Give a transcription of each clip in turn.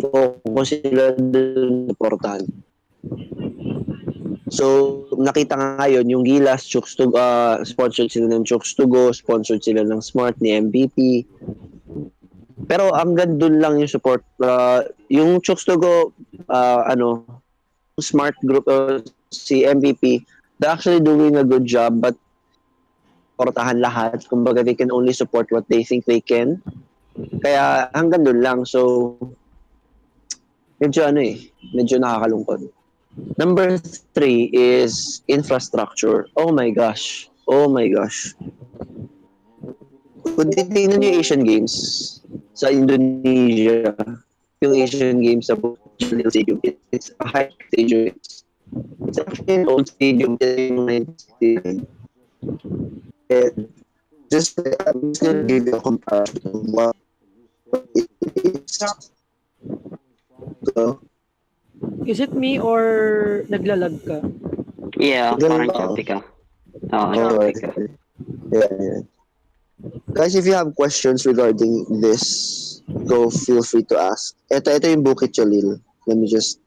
focus sila dun supportahan. So, nakita nga ngayon, yung Gilas, Chooks to, sponsored sila ng Chooks to Go, sponsored sila ng Smart, ni MVP. Pero hanggang dun lang yung support. Yung Chooks to Go, Smart Group, si MVP, they're actually doing a good job, but supportahan lahat. Kumbaga, they can only support what they think they can. Kaya hanggang dun lang. So, medyo nakakalungkot. Number 3 is infrastructure. Oh my gosh. Kung titignan yung Asian Games sa Indonesia, yung Asian Games sa Jalil Stadium, it's a high stadium. It's actually an old stadium in 1969. And I'm just gonna give you a comparison of what it is. So, Is it me or naglalag ka? Yeah, parang choppy ka. Choppy ka. Yeah. Guys, if you have questions regarding this, feel free to ask. Ito yung Bukit Jalil. Let me just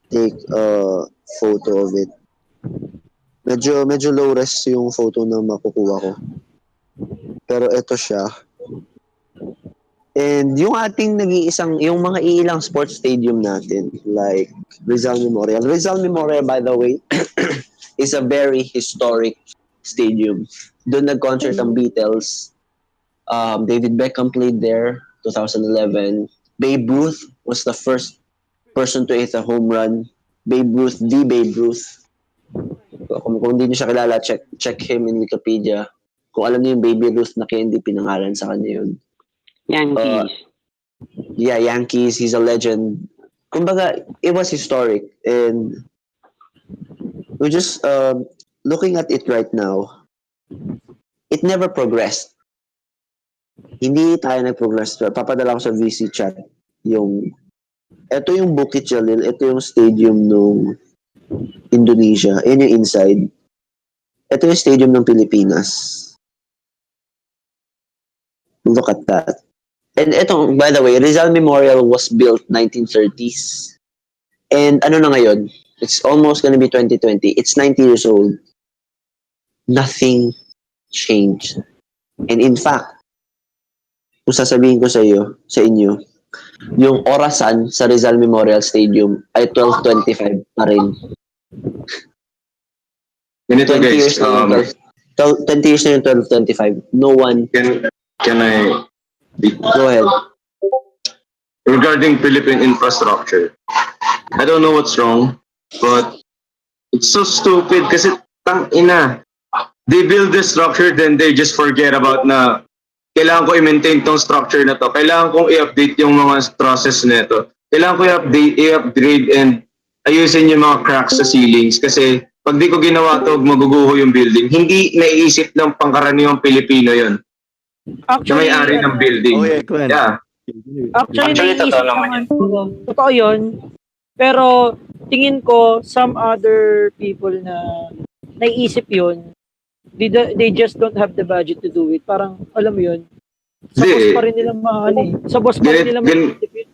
take a photo of it. Medyo low res yung photo na makukuha ko. Pero ito siya. And yung ating yung mga iilang sports stadium natin, like Rizal Memorial. Rizal Memorial, by the way, is a very historic stadium. Doon nag-concert ang Beatles. David Beckham played there, 2011. Babe Ruth was the first person to hit a home run. Babe Ruth. Kung hindi niyo siya kilala, check him in Wikipedia. Kung alam niyo yung Baby Ruth na Candy, pinangalan sa kanya yun. Yankees. Yankees. He's a legend. Kumbaga, it was historic. And we're just looking at it right now. It never progressed. Hindi tayo nag-progress. Papadala ko sa VC chat ito yung Bukit Jalil, ito yung stadium ng Indonesia. Yan yung inside. Ito yung stadium ng Pilipinas. Look at that. And ito, by the way, Rizal Memorial was built 1930s. And ano na ngayon? It's almost gonna be 2020. It's 90 years old. Nothing changed. And in fact, kung sasabihin ko sa inyo, yung orasan sa Rizal Memorial Stadium ay 12:25 pa rin. Ganito guys, 20 years na yung 12:25. No one... Can I... Go ahead. Regarding Philippine infrastructure, I don't know what's wrong, but it's so stupid kasi tang-ina. They build the structure, then they just forget about na kailangan ko i-maintain tong structure na to. Kailangan kong i-update yung mga process nito. Kailangan ko i-upgrade and ayusin yung mga cracks sa ceilings kasi pag di ko ginawa to, maguguho yung building. Hindi naiisip ng pangkaraniwang Pilipino yun. Actually, na may-ari ng building. Yeah. Actually totoo naman. Totoo yun. Pero tingin ko, some other people na naiisip yun, they just don't have the budget to do it. Parang, alam mo yun, sa boss pa rin nilang Sa boss pa rin nilang maisip yun.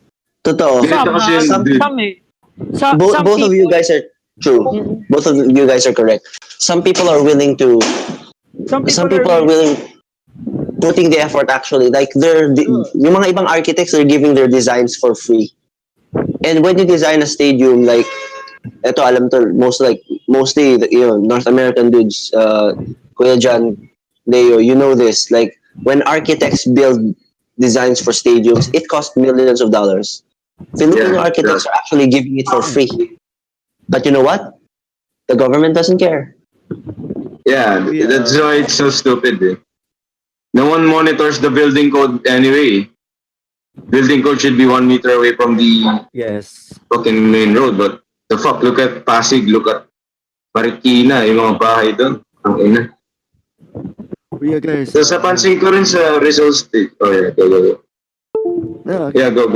Totoo. Both of you guys are true. Both of you guys are correct. Some people are willing to... Some people are willing... putting the effort actually. Like, yung mga ibang architects are giving their designs for free. And when you design a stadium, like, eto, alam to, mostly, North American dudes, Kuya John, Leo, you know this. Like, when architects build designs for stadiums, it costs millions of dollars. Filipino architects are actually giving it for free. But you know what? The government doesn't care. Yeah, that's why it's so stupid. No one monitors the building code anyway. Building code should be 1 meter away from the fucking main road. But the fuck, look at Pasig, look at Marikina, yung mga bahay doon. Ang ina. Yeah, guys. So sa pansin ko rin sa Rizal State. Oh yeah, go. Okay. Yeah, go.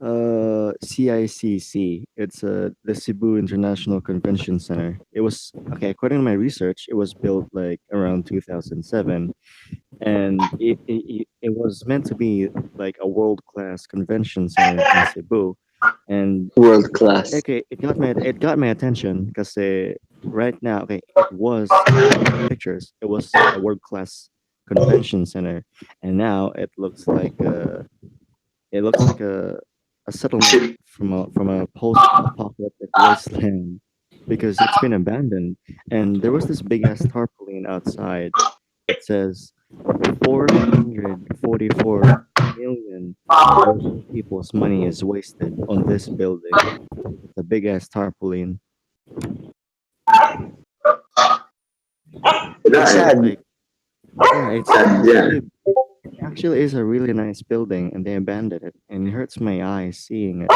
CICC. It's the Cebu International Convention Center. It was okay. According to my research, it was built like around 2007, and it was meant to be like a world class convention center in Cebu. And World class. okay, it got my attention because right now, okay, it was according to the pictures, it was a world class convention center, and now it looks like a settlement from a post apocalyptic wasteland because it's been abandoned. And there was this big ass tarpaulin outside. It says 444 million people's money is wasted on this building. The big ass tarpaulin. It's sad. Like, yeah, it's Yeah. it actually is a really nice building, and they abandoned it, and it hurts my eyes seeing it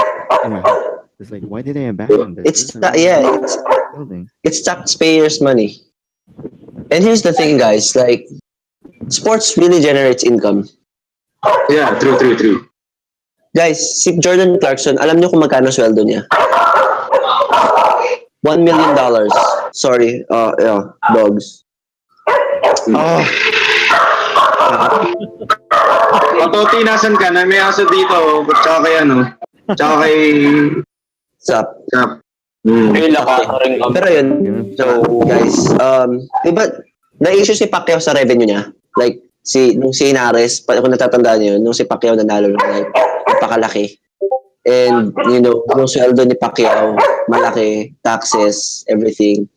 in my heart. It's like, why did they abandon this? It's This is a really yeah, nice it's building. it's taxpayers' money. And here's the thing, guys. Like, sports really generates income. Yeah, true. Guys, si Jordan Clarkson, alam niyo kung magkano sweldo niya? $1 million. Sorry, yeah, dogs. Oh, Patoti, nasan ka? Na may aso dito. Tsaka kay Tsaka kay... Zaph. Pero Pero yun, so guys, diba, na-issue si Pacquiao sa revenue niya? Like, nung si Inares, kung natatandaan niyo, nung si Pacquiao nanalo ng like, napakalaki. And, you know, yung sweldo ni Pacquiao, malaki, taxes, everything.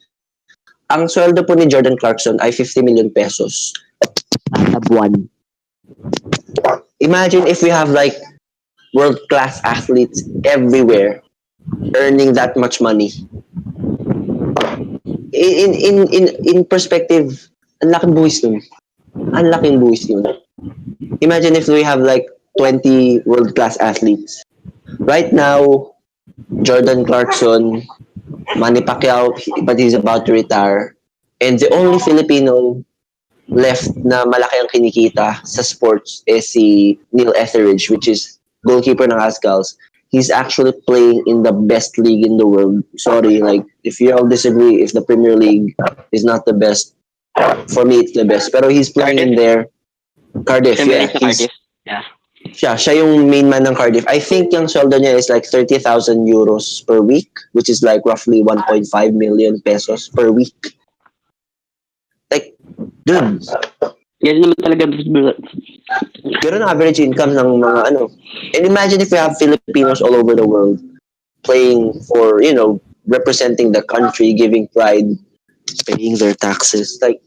Ang sweldo po ni Jordan Clarkson ay 50 million pesos sa buwan. Imagine if we have like world-class athletes everywhere earning that much money. In perspective, ang laking buwis nun. Ang laking buwis nun. Imagine if we have like 20 world-class athletes. Right now, Jordan Clarkson, Manny Pacquiao, but he's about to retire. And the only Filipino left na malaki ang kinikita sa sports is si Neil Etheridge, which is goalkeeper ng Ascals. He's actually playing in the best league in the world. Sorry, like, if you all disagree, if the Premier League is not the best, for me, it's the best. Pero he's playing in there. Cardiff, yeah. Yeah. Siya yung main man ng Cardiff. I think yung sweldo niya is like 30,000 euros per week, which is like roughly 1.5 million pesos per week. Like, dude, Yan naman talaga. yun ang average income ng mga ano. And imagine if we have Filipinos all over the world playing for, you know, representing the country, giving pride, paying their taxes. Like,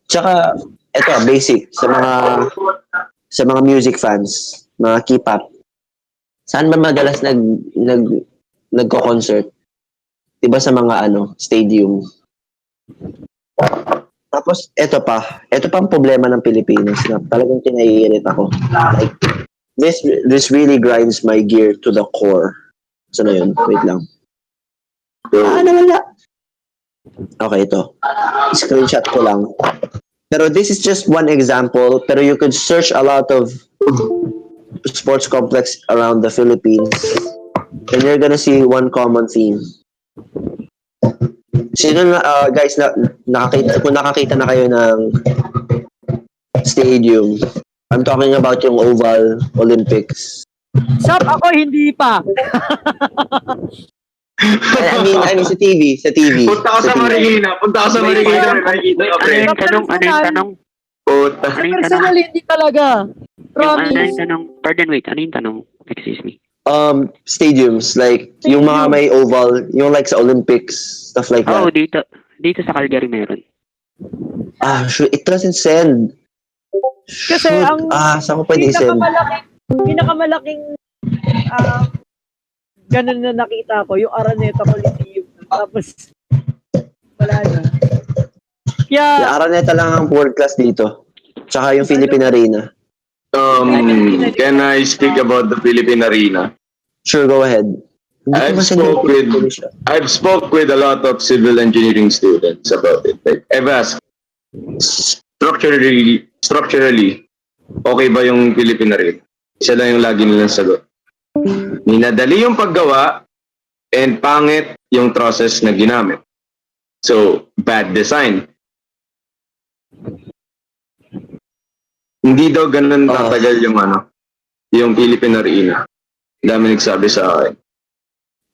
tsaka, eto, basic, sa mga music fans, mga K-pop, saan ba madalas nagko-concert? Diba sa mga stadium? Tapos, ito pa ang problema ng Pilipinas na talagang kinaiirit ako. Like, this really grinds my gear to the core. So na yun, wait lang. Nawala. Okay, ito. Screenshot ko lang. Pero this is just one example, pero you could search a lot of sports complex around the Philippines and you're gonna see one common theme. Sino na, guys, kung nakakita na kayo ng stadium, I'm talking about yung Oval Olympics. Zaph, ako hindi pa. I mean sa TV. Punta ka sa Marikina. Ano yung tanong? Personally, hindi talaga. Promise. Pardon, wait. Ano yung tanong? Excuse me. Stadiums, like, yung mga may oval, yung like sa Olympics, stuff like that. Oh, dito sa Calgary meron. Shoot, it doesn't send. Kasi Shoot. ang Saan ko pwede i-send? pinakamalaking ganun na nakita ko, yung Araneta Coliseum. Tapos, wala na. Yung Araneta lang ang world class dito. Tsaka yung Philippine Arena. Can I speak about the Philippine Arena? Sure, go ahead. I've spoke with a lot of civil engineering students about it. Like, I've asked, structurally, okay ba yung Philippine Arena? Isa lang yung lagi nilang sagot. Minadali yung paggawa and pangit yung process na ginamit. So, bad design. Hindi daw ganun tatagal yung Philippine Arena. Dami nagsabi sa akin.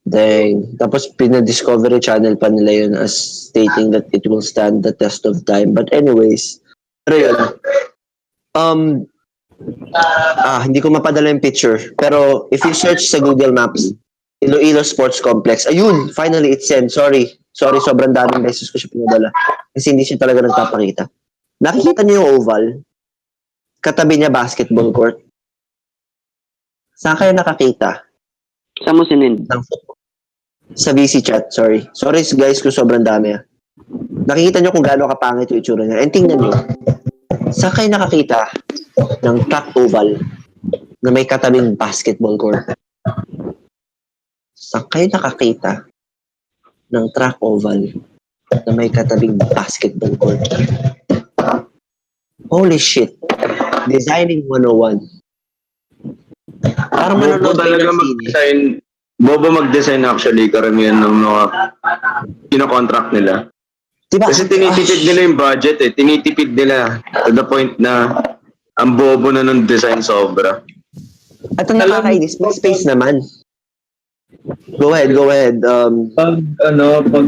Dang. Tapos pinadiscovery channel pa nila yun as stating that it will stand the test of time. But anyways, pero yun. Hindi ko mapadala yung picture. Pero if you search sa Google Maps, Iloilo Sports Complex, ayun, finally it's sent. Sorry, sobrang daming beses ko siya pinadala. Kasi hindi siya talaga nagpapakita. Nakikita niyo yung oval? Katabi niya basketball court. Saan kayo nakakita? Saan mo sinend? Ng football? Sa VC chat, sorry. Sorry guys kung sobrang dami. Nakikita niyo kung gaano kapangit yung itsura niya. And tingnan niyo, saan kayo nakakita ng track oval na may katabing basketball court? Saan kayo nakakita ng track oval na may katabing basketball court? Holy shit. Designing 101. Parang Bobo manonood kayo talaga ng sine. mag-design. Bobo mag-design actually karamihan ng mga kinokontract nila. Diba? Kasi tinitipid nila yung budget eh. Tinitipid nila to the point na ang bobo na ng design sobra. At ang nakakainis, may space naman. Go ahead. Pag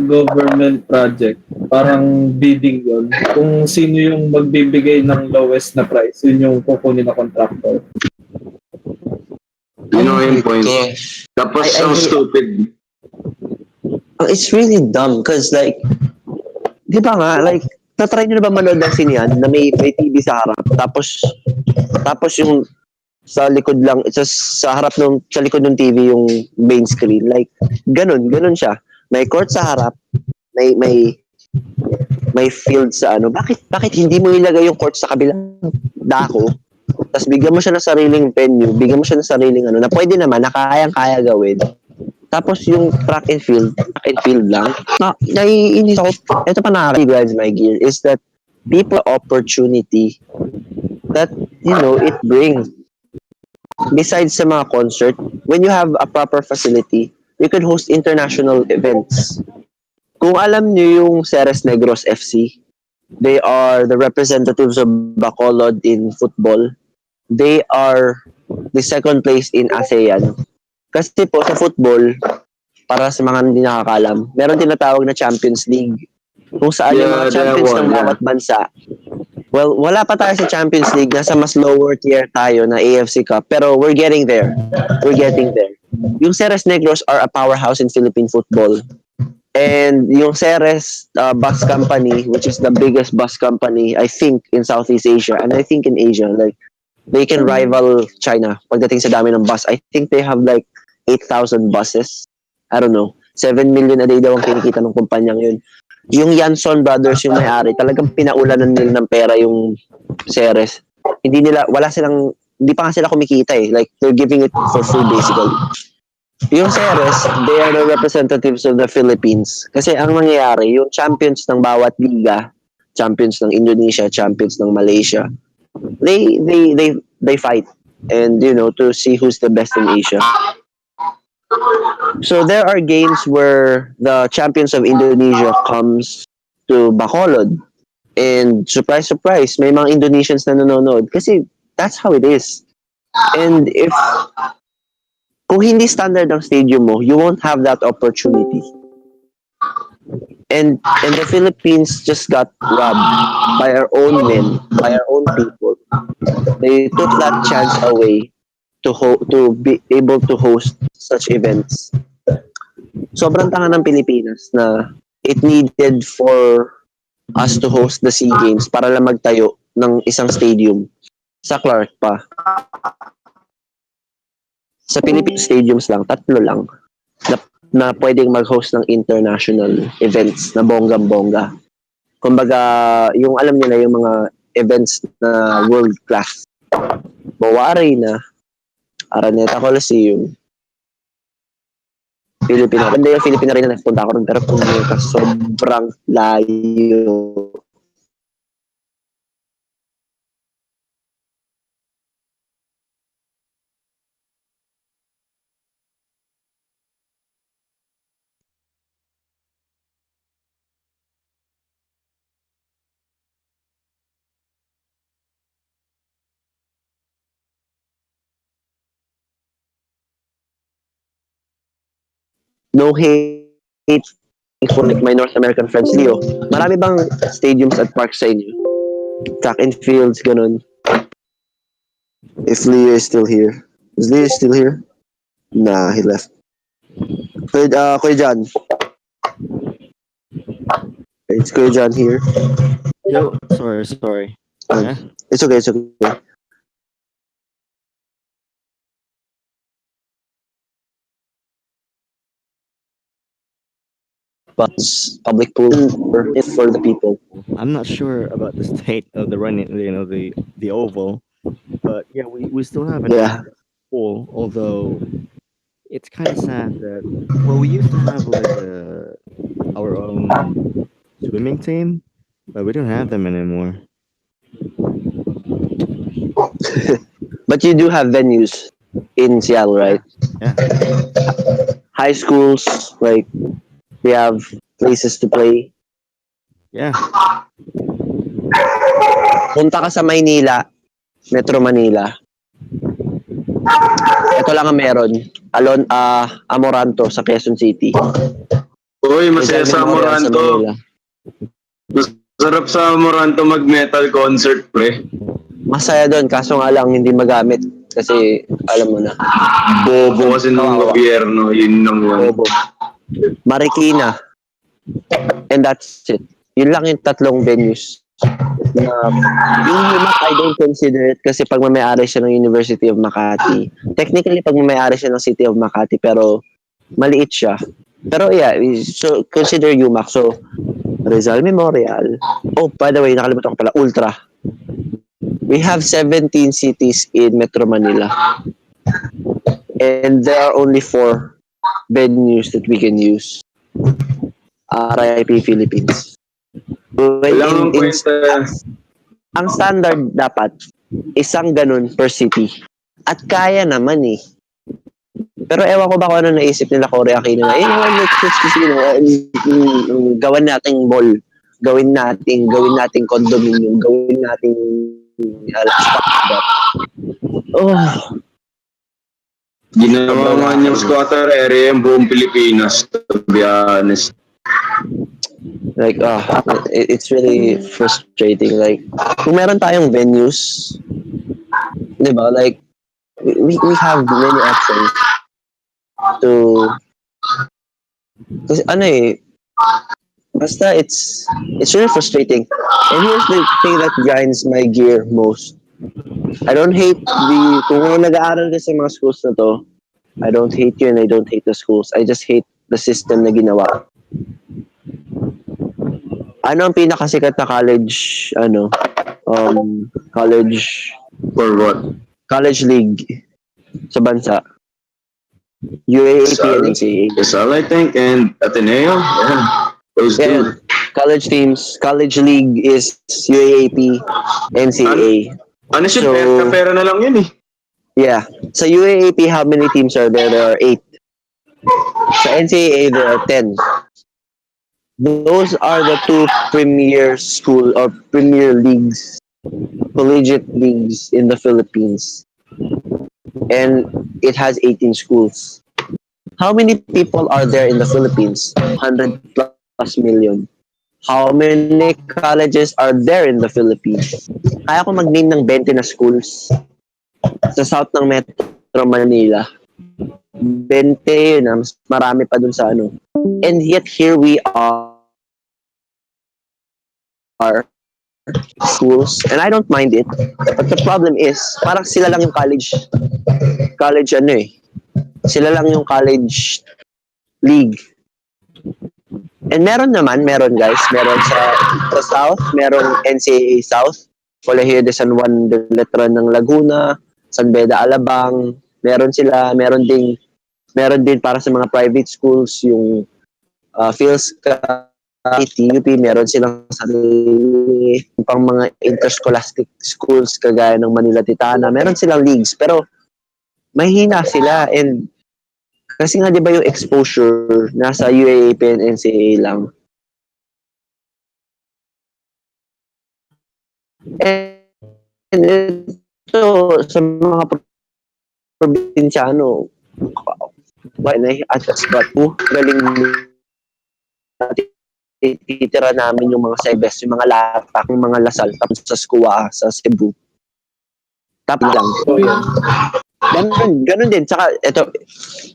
government project, parang bidding yun. Kung sino yung magbibigay ng lowest na price, yun yung kukunin na contractor. You know yung point. Gosh. Tapos I so hate- stupid. It's really dumb because like, di ba nga, like, natry nyo na ba manood ng sinian na may TV sa harap, tapos yung sa likod lang, sa likod ng TV yung main screen, like, ganun siya. May court sa harap, may field sa bakit hindi mo ilagay yung court sa kabilang dako, tapos bigyan mo siya ng sariling venue, bigyan mo siya ng sariling na pwede naman, na kayang-kaya gawin. Tapos yung track and field lang. Naiinis ako. Ito pa nakaka-guys my gear is that people opportunity that, it brings. Besides sa mga concert, when you have a proper facility, you can host international events. Kung alam niyo yung Ceres Negros FC, they are the representatives of Bacolod in football. They are the second place in ASEAN. Kasi po sa football, para sa mga hindi nakakalam, meron tinatawag na Champions League. Kung saan yung mga champions ng bawat bansa. Well, wala pa tayo sa Champions League. Nasa mas lower tier tayo na AFC Cup. Pero we're getting there. Yung Ceres Negros are a powerhouse in Philippine football. And yung Ceres bus company, which is the biggest bus company, I think, in Southeast Asia. And I think in Asia. Like, they can rival China pagdating sa dami ng bus. I think they have like 8,000 buses. I don't know. 7 million a day daw ang kinikita ng kumpanyang yun. Yung Yanson Brothers, yung may-ari, talagang pinaulanan nila ng pera yung Ceres. Hindi pa nga sila kumikita eh. Like, they're giving it for free basically. Yung Ceres, they are the representatives of the Philippines. Kasi ang nangyayari, yung champions ng bawat liga, champions ng Indonesia, champions ng Malaysia, they fight and to see who's the best in Asia. So there are games where the champions of Indonesia comes to Bacolod, and surprise may mga Indonesians na nanonood kasi that's how it is. And kung hindi standard ang stadium mo, you won't have that opportunity. And the Philippines just got robbed by our own men, by our own people. They took that chance away to be able to host such events. Sobrang tanga ng Pilipinas na it needed for us to host the SEA Games para lang magtayo ng isang stadium sa Clark pa. Sa Philippine stadiums lang, 3 lang na pwedeng mag-host ng international events na bonggang-bongga. Kumbaga, yung alam nila yung mga events na world class. Boa Arena, Araneta Coliseum, Philippine. Ganda yung Philippine Arena, nagpunta ako rin, pero pumunta sobrang layo. no hate for like my North American friends. Leo, marami bang stadiums at parks sa inyo? Track and fields, ganun. If Leo is still here. Is Leo still here? Nah, he left. Kuya John. It's Kuya John here. Yo, sorry. Yeah. It's okay. But public pool for the people. I'm not sure about the state of the running, the oval, but yeah, we still have an Yeah. pool. Although it's kind of sad that we used to have like our own swimming team, but we don't have them anymore. But you do have venues in Seattle, right? Yeah, High schools, like we have places to play. yeah. Punta ka sa Maynila, Metro Manila. Ito lang ang meron. Amoranto sa Quezon City. Uy, masaya Rizal sa Memorial sa Amoranto. Manila. Masarap sa Amoranto mag-metal concert, pre. Masaya doon, kaso nga lang hindi magamit. Kasi, alam mo na. Bobo kasi ng gobyerno, yun lang yan. Bobo. Marikina. And that's it. Yun lang yung tatlong venues. Yung UMAC, I don't consider it kasi pag may-ari siya ng University of Makati. Technically, pag may-ari siya ng City of Makati, pero maliit siya. Pero yeah, so consider UMAC. So, Rizal Memorial. Oh, by the way, nakalimutan ko pala, Ultra. We have 17 cities in Metro Manila. And there are only 4 venues that we can use. RIP Philippines. Walang kwenta. Ang standard dapat, isang ganun per city. At kaya naman eh. Pero ewan ko ba kung ano naisip nila Korea Aquino na, gawan nating mall, gawin nating condominium, gawin nating oh, Ginawa nga niyang squatter area yung buong Pilipinas, to be honest. like it's really frustrating. Like kung meron tayong venues, 'di ba? Like we have many options to kasi basta it's really frustrating. And here's the thing that grinds my gear most. I don't hate kung nag-aaral ka sa mga schools na to, I don't hate you and I don't hate the schools. I just hate the system na ginawa. Ano ang pinakasikat na college, college For what? college league sa bansa? UAAP and NCAA. Rizal, I think, and Ateneo. Yeah. Those two. College teams, college league is UAAP, NCAA. Ano siya? So- Pera na lang yun eh. Yeah. Sa UAAP, how many teams are there? There are 8. Sa NCAA, there are 10. Those are the 2 premier school or premier leagues, collegiate leagues in the Philippines. And it has 18 schools. How many people are there in the Philippines? 100 plus million. How many colleges are there in the Philippines? Kaya ko mag-name ng 20 na schools sa south ng Metro Manila. 20 yun, mas marami pa dun sa ano. And yet here we are schools, and I don't mind it. But the problem is, parang sila lang yung college sila lang yung college league. And meron guys, meron sa South, meron NCAA South, Colegio de San Juan de Letran ng Laguna, San Beda Alabang, meron din para sa mga private schools, yung PhilSca, TUP, meron silang sarili pang mga interscholastic schools kagaya ng Manila Titana, meron silang leagues, pero mahina sila. And kasi nga 'di ba yung exposure nasa UAAP and NCAA lang. And ito sa mga probinsyano, but galing titira namin yung mga Cebes, yung mga Latak, yung mga Lasal, tapos sa Skua, sa Cebu. Tapos lang. So, yan. Ganun din. Saka,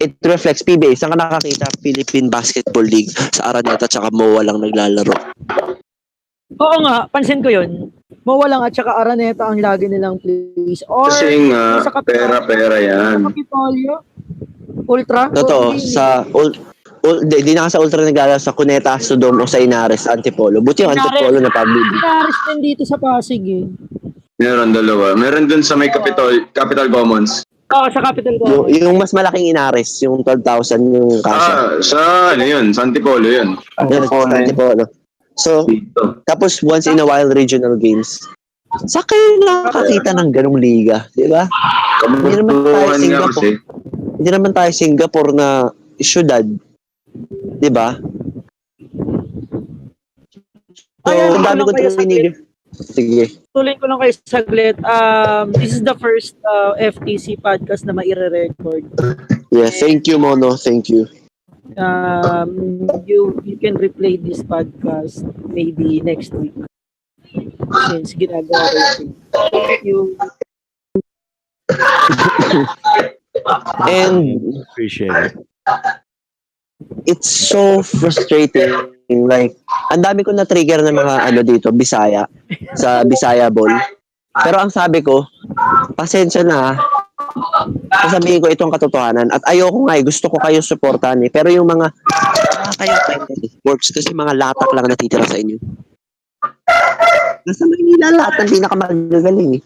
it reflects PBA. Saan ka nakakita? Philippine Basketball League sa Araneta tsaka MOA lang naglalaro. Oo nga, pansin ko yun. Mawalang at saka Araneta ang lagi nilang place. Or Kasi nga, sa Kapitolyo. pera yan. Sa Kapitolyo. Ultra. Totoo. Sa di na ka sa Ultra naglalaro sa Cuneta, Sodom o sa Inares, Antipolo. Buti yung Antipolo na pagbibig. Inaris din dito sa Pasig eh. Meron dalawa. Meron dun sa may Capital Commons. Oo, sa Capital ko. Yung mas malaking Inares, yung 12,000 yung kasya. Ano yun? Sa Antipolo yun. Antipolo. So, Dito. tapos once in a while regional games. Sa kayo nakakita ng ganong liga, di ba? Hindi naman tayo Kamutuhan nga kasi. Hindi naman tayo Singapore na syudad. Di ba? So, Ayan, ang dami ano ko kayo sa pinili. Sige. Tuloy ko lang kayo saglit. This is the first FTC podcast na maire-record. Yeah, thank you, Mono. Thank you. You can replay this podcast maybe next week. Since ginagawa ko ito. Thank you. And Appreciate it. it's so frustrating. Like, ang dami ko na-trigger ng mga dito, Bisaya. Sa Bisaya Ball. Pero ang sabi ko, pasensya na. Sasabihin ko itong katotohanan. At ayoko nga gusto ko kayo supportan Pero yung mga, kayo works kasi mga latak lang natitira sa inyo. Nasa Maynila lahat ng pinakamagagaling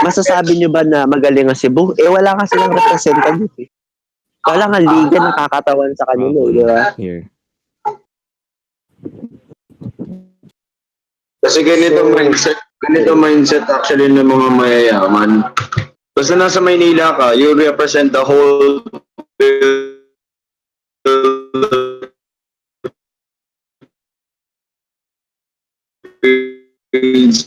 Masasabi nyo ba na magaling ang Cebu? Wala kasi lang representative Wala nga liga na kakatawan sa kanila, di ba? Here. Kasi ganito mindset actually ng mga mayayaman. Basta nasa Maynila ka, you represent the whole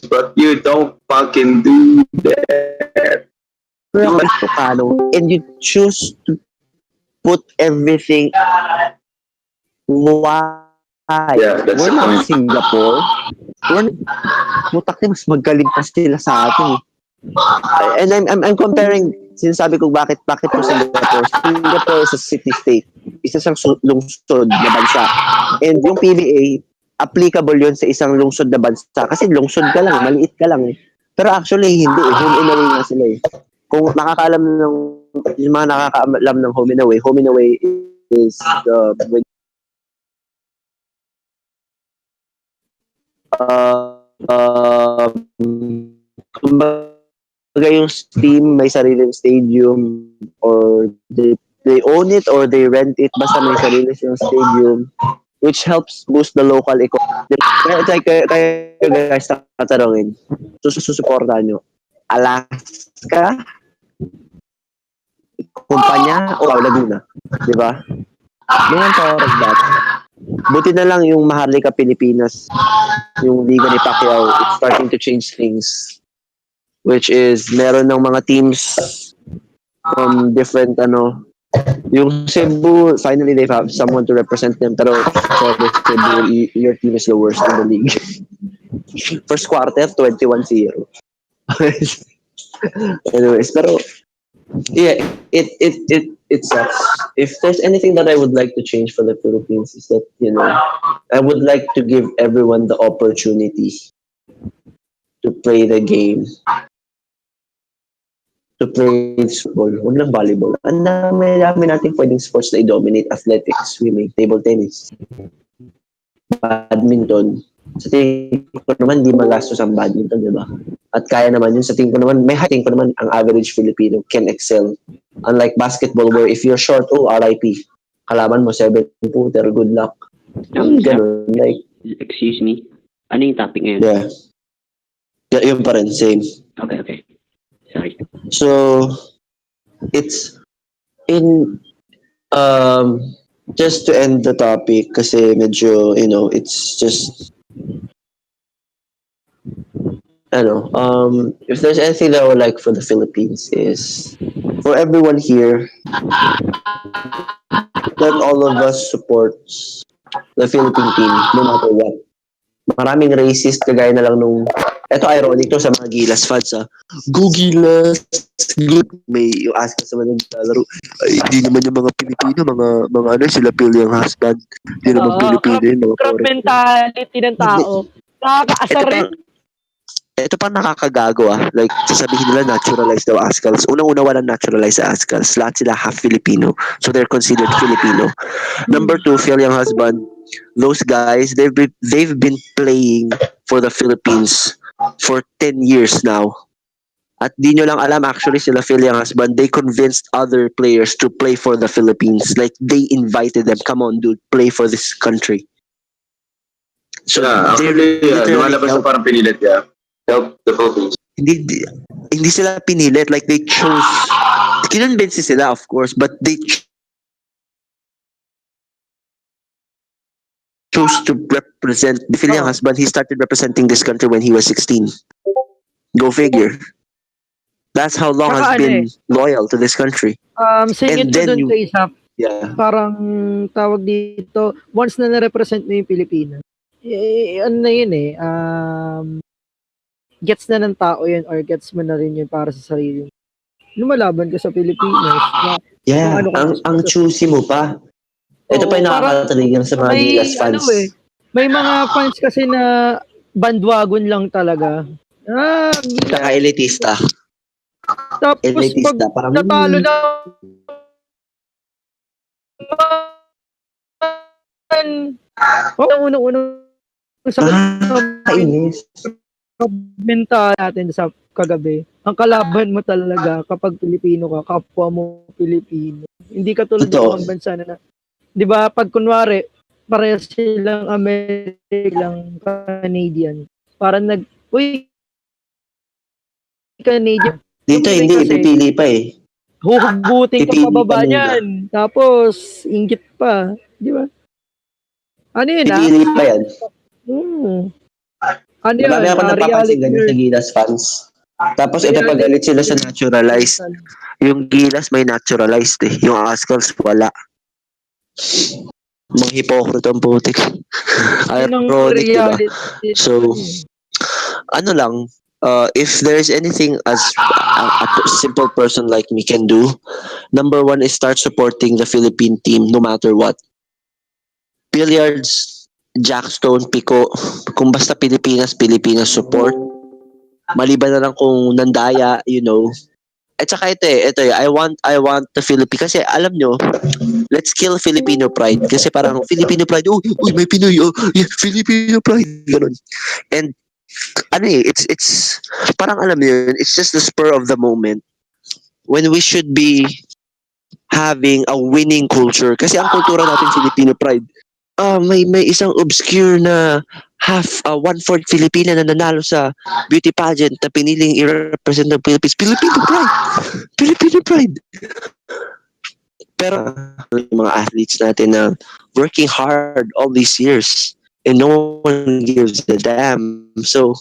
but you don't fucking do that. And you choose to put everything why? Yeah, that's We're the not point. Singapore. Mutak mas magaling pa sila sa atin And I'm comparing, sinasabi ko bakit po Singapore. Singapore is a city-state. Isa siyang lungsod na bansa. And yung PBA, applicable yun sa isang lungsod na bansa. Kasi lungsod ka lang, maliit ka lang Pero actually, hindi Home and away nga sila Kung nakakaalam yung mga nakakaalam ng home and away is when kumbaga yung team may sariling stadium or they own it or they rent it basta may sariling stadium which helps boost the local economy. Kaya guys tatanungin susuportahan nyo Alaska kumpanya o Laguna di ba? Ngayon parang dati buti na lang yung Maharlika Pilipinas yung liga ni Pacquiao it's starting to change things which is meron ng mga teams from different yung Cebu finally they have someone to represent them pero sorry Cebu your team is the worst in the league first quarter 21-0 anyways pero yeah it sucks. If there's anything that I would like to change for the Philippines is that, I would like to give everyone the opportunity to play the game. To play football. Huwag lang volleyball. Ang dami natin pwedeng sports na i-dominate. Athletics, swimming, table tennis, badminton. Sa tingin ko naman, di magastos ang badminton, di ba? At kaya naman yun. Sa tingin ko naman, ang average Filipino can excel. Unlike basketball where if you're short, RIP. Kalaban mo, 7-footer, good luck. Ganun, like... Excuse me? Ano yung topic ngayon? Yeah. Yun pa rin, same. Okay. Sorry. So, it's in... just to end the topic, kasi medyo, it's just... if there's anything that I would like for the Philippines is for everyone here, let all of us supports the Philippine team no matter what. Maraming racist kagaya na lang nung eto ironic to sa mga Gilas fans Go Gilas! Go! May yung Ascals naman naglalaro. Ay, hindi naman yung mga Pilipino, mga ano, sila Piliang husband. Hindi naman Pilipino yun, mga crop foreign. mentality ng tao. Nakakaasar rin. Ito pa nakakagago Like, sasabihin nila naturalized daw Ascals. Unang-una walang naturalized sa Ascals. Lahat sila half Filipino. So they're considered Filipino. Number 2, Philippine husband. Those guys, they've been playing for the Philippines for 10 years now. At di nyo lang alam, actually, sila Philippine husband, they convinced other players to play for the Philippines. Like, they invited them, come on, dude, play for this country. So, actually, lumalabas na parang pinilit help the Philippines. Hindi sila pinilit. Like, they chose, kinonvince sila, of course, but they chose to represent the Philippine husband. He started representing this country when he was 16. Go figure. That's how long has been loyal to this country. Singit ko dun kay Zaph. Yeah. Parang tawag dito, once na na-represent mo yung Pilipinas, ano na yun gets na ng tao yun or gets mo na rin yun para sa sarili mo. Lumalaban ka sa Pilipinas. Ang choosy mo pa. Ito pa yung nakaka-trigger sa mga Gilas fans. May mga fans kasi na bandwagon lang talaga. Saka elitista. Tapos elitista, pag natalo na unang-unang sa kainis. Mental natin sa kagabi. Ang kalaban mo talaga kapag Pilipino ka, kapwa mo Pilipino. Hindi ka tulad ng mga bansa na 'di ba, pag kunwari parehas silang American, Canadian. Parang Canadian. Dito hindi, pipili pa Huhugutin ka pababa niyan. Tapos, inggit pa. Di ba? Ano yun, pipili pa yan. Ano yun? Marami ako napapansin ganyan sa Gilas fans. Tapos, ito pagalit sila sa naturalized. Yung Gilas may naturalized Yung Ascals, wala. Mga hipokrito ang putik. Ironic, diba? So, ano lang, if there's anything as a simple person like me can do, number 1 is start supporting the Philippine team no matter what. Billiards, Jackstone, Pico, kung basta Pilipinas support. Maliban na lang kung nandaya, At saka ito I want the Philippines kasi alam nyo, let's kill Filipino pride kasi parang Filipino pride, uy may Pinoy, Filipino pride, ganun. And it's parang alam mo yun, it's just the spur of the moment when we should be having a winning culture kasi ang kultura natin Filipino pride. May isang obscure na half 1/4 Filipina na nanalo sa beauty pageant na piniling i-represent ng Philippines. Filipino pride. Pero yung mga athletes natin na working hard all these years and no one gives a damn. So,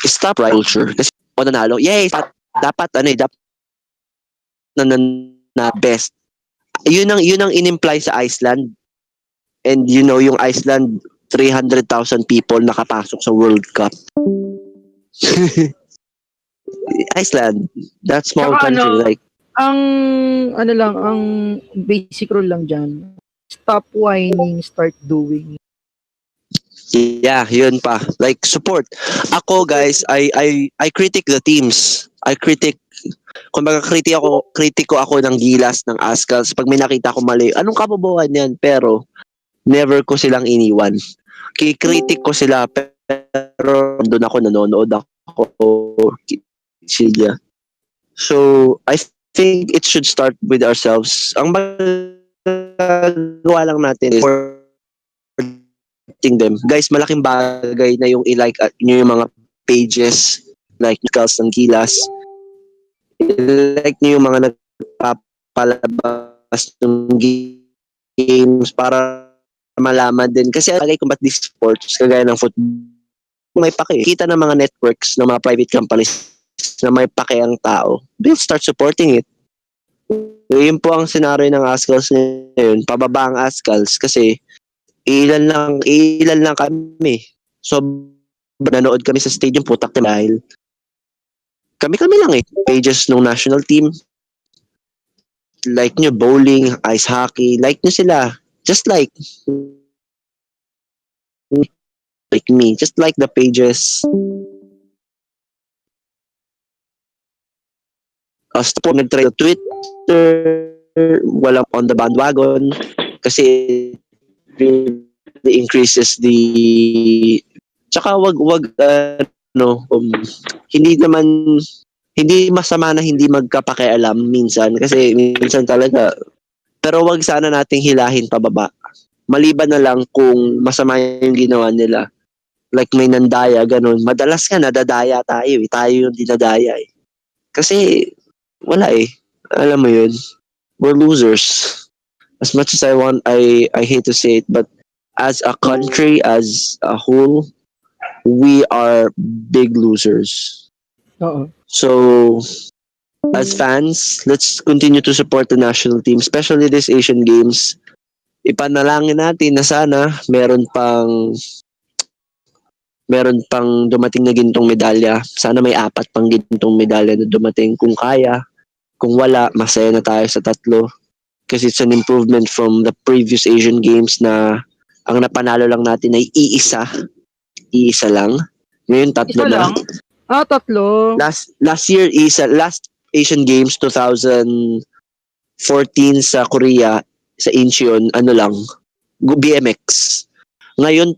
stop right culture. Kasi nanalo, yay! Dapat na best. Yun ang in-imply sa Iceland. And yung Iceland, 300,000 people nakapasok sa World Cup. Iceland, that small country, ang basic rule lang dyan, stop whining, start doing. Yeah, yun pa. Like, support. Ako, guys, I critic the teams. Kumbaga, kritiko ako ng Gilas, ng Ascals. Pag may nakita ko mali, anong kabobohan yan? Pero, never ko silang iniwan. Kikritik ko sila, pero doon ako nanonood ako. Sila. So, I think it should start with ourselves. Ang magawa lang natin is them. Guys, malaking bagay na yung i-like nyo yung mga pages like Nichols ng Gilas. I-like nyo yung mga nagpapalabas ng games para malaman din. Kasi bagay kung ba't these sports, kagaya ng football, may pake. Kita ng mga networks ng mga private companies na may pake ang tao. They'll start supporting it. Yun po ang scenario ng Ascals ngayon. Pababa ang Ascals kasi ilan lang kami. So, nanood kami sa stadium, putak na dahil kami lang pages ng national team, like nyo bowling, ice hockey, like nyo sila, just like me, just like the pages. Po nag-try sa Twitter, walang on the bandwagon kasi it really increases the tsaka wag hindi masama na hindi magkapakialam minsan kasi minsan talaga, pero wag sana nating hilahin pababa. Maliban na lang kung masama yung ginawa nila, like may nandaya ganun, madalas nga nadadaya tayo yung dinadaya kasi wala alam mo yun, we're losers. As much as I hate to say it, but as a country as a whole, we are big losers. Oo. So, as fans, let's continue to support the national team, especially this Asian Games. Ipanalangin natin na sana meron pang dumating na gintong medalya. Sana may 4 pang gintong medalya na dumating kung kaya. Kung wala, masaya na tayo sa 3. Kasi it's an improvement from the previous Asian Games na ang napanalo lang natin ay iisa lang. Ngayon 3 Isa na. lang? 3. Last year last Asian Games 2014 sa Korea, sa Incheon, BMX. Ngayon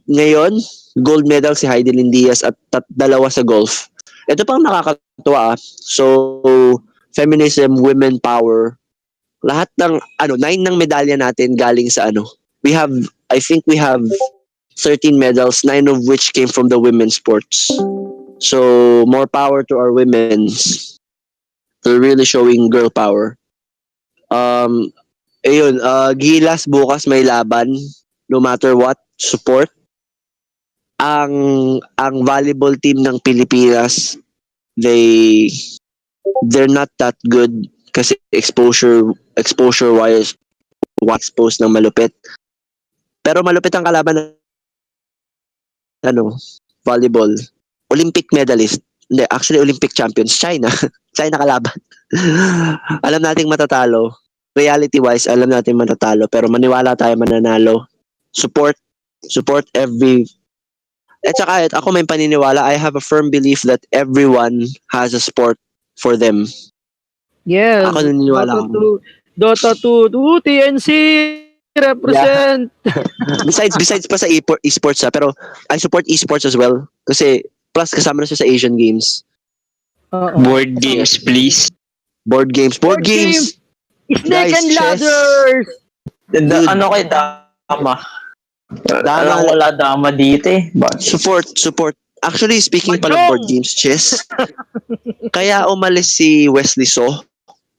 gold medal si Heidelin Diaz at 2 sa golf. Ito pang nakakatuwa. So feminism, women power, lahat ng 9 ng medalya natin galing sa I think we have 13 medals, 9 of which came from the women's sports. So more power to our women. They're really showing girl power. Gilas bukas may laban, no matter what, support. Ang volleyball team ng Pilipinas, they're not that good kasi exposure wise exposed ng malupit. Pero malupit ang kalaban volleyball. Olympic medalist. Hindi, actually Olympic champions, China. China kalaban. Alam nating matatalo. Reality wise, alam natin matatalo, pero maniwala tayo mananalo. Support every. At saka ako may paniniwala, I have a firm belief that everyone has a sport for them. Yes. Ako naniniwala ako. Dota 2, TNC represent. Yeah. Besides pa sa esports pero I support esports as well kasi plus kasama na siya sa Asian Games. Board games, please. Board games. Snake and chess. ladders. Ano kay Dama? Wala Dama dito Support. Actually, speaking pala board games, chess. Kaya umalis si Wesley So.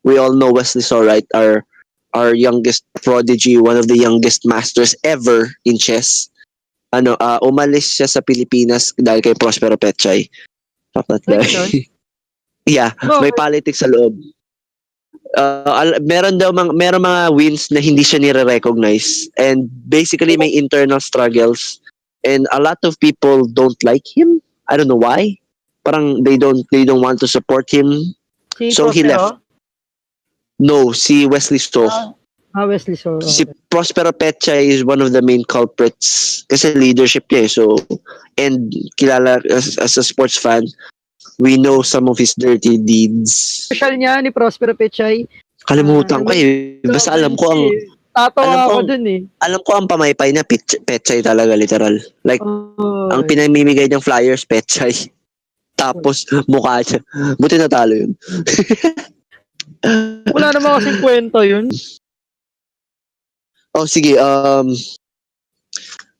We all know Wesley So, right? Our youngest prodigy, one of the youngest masters ever in chess. Umalis siya sa Pilipinas dahil kay Prospero Petchay. Fuck that guy. Yeah, may politics sa loob. Meron mga wins na hindi siya nire-recognize, and basically may internal struggles, and a lot of people don't like him. I don't know why. Parang they don't want to support him. So he left. No, si Wesley So. Wesley So. Si Prospero Petchay is one of the main culprits kasi leadership niya so, and kilala as a sports fan, we know some of his dirty deeds. Special niya ni Prospero Petchay. Kalimutan ko basta alam ko ang tatawa ako dun alam ko ang pamaypay na Petchay talaga, literal, like ang pinamimigay ng flyers Petchay, tapos mukha niya, buti natalo yun. Wala naman kasing kwento yun.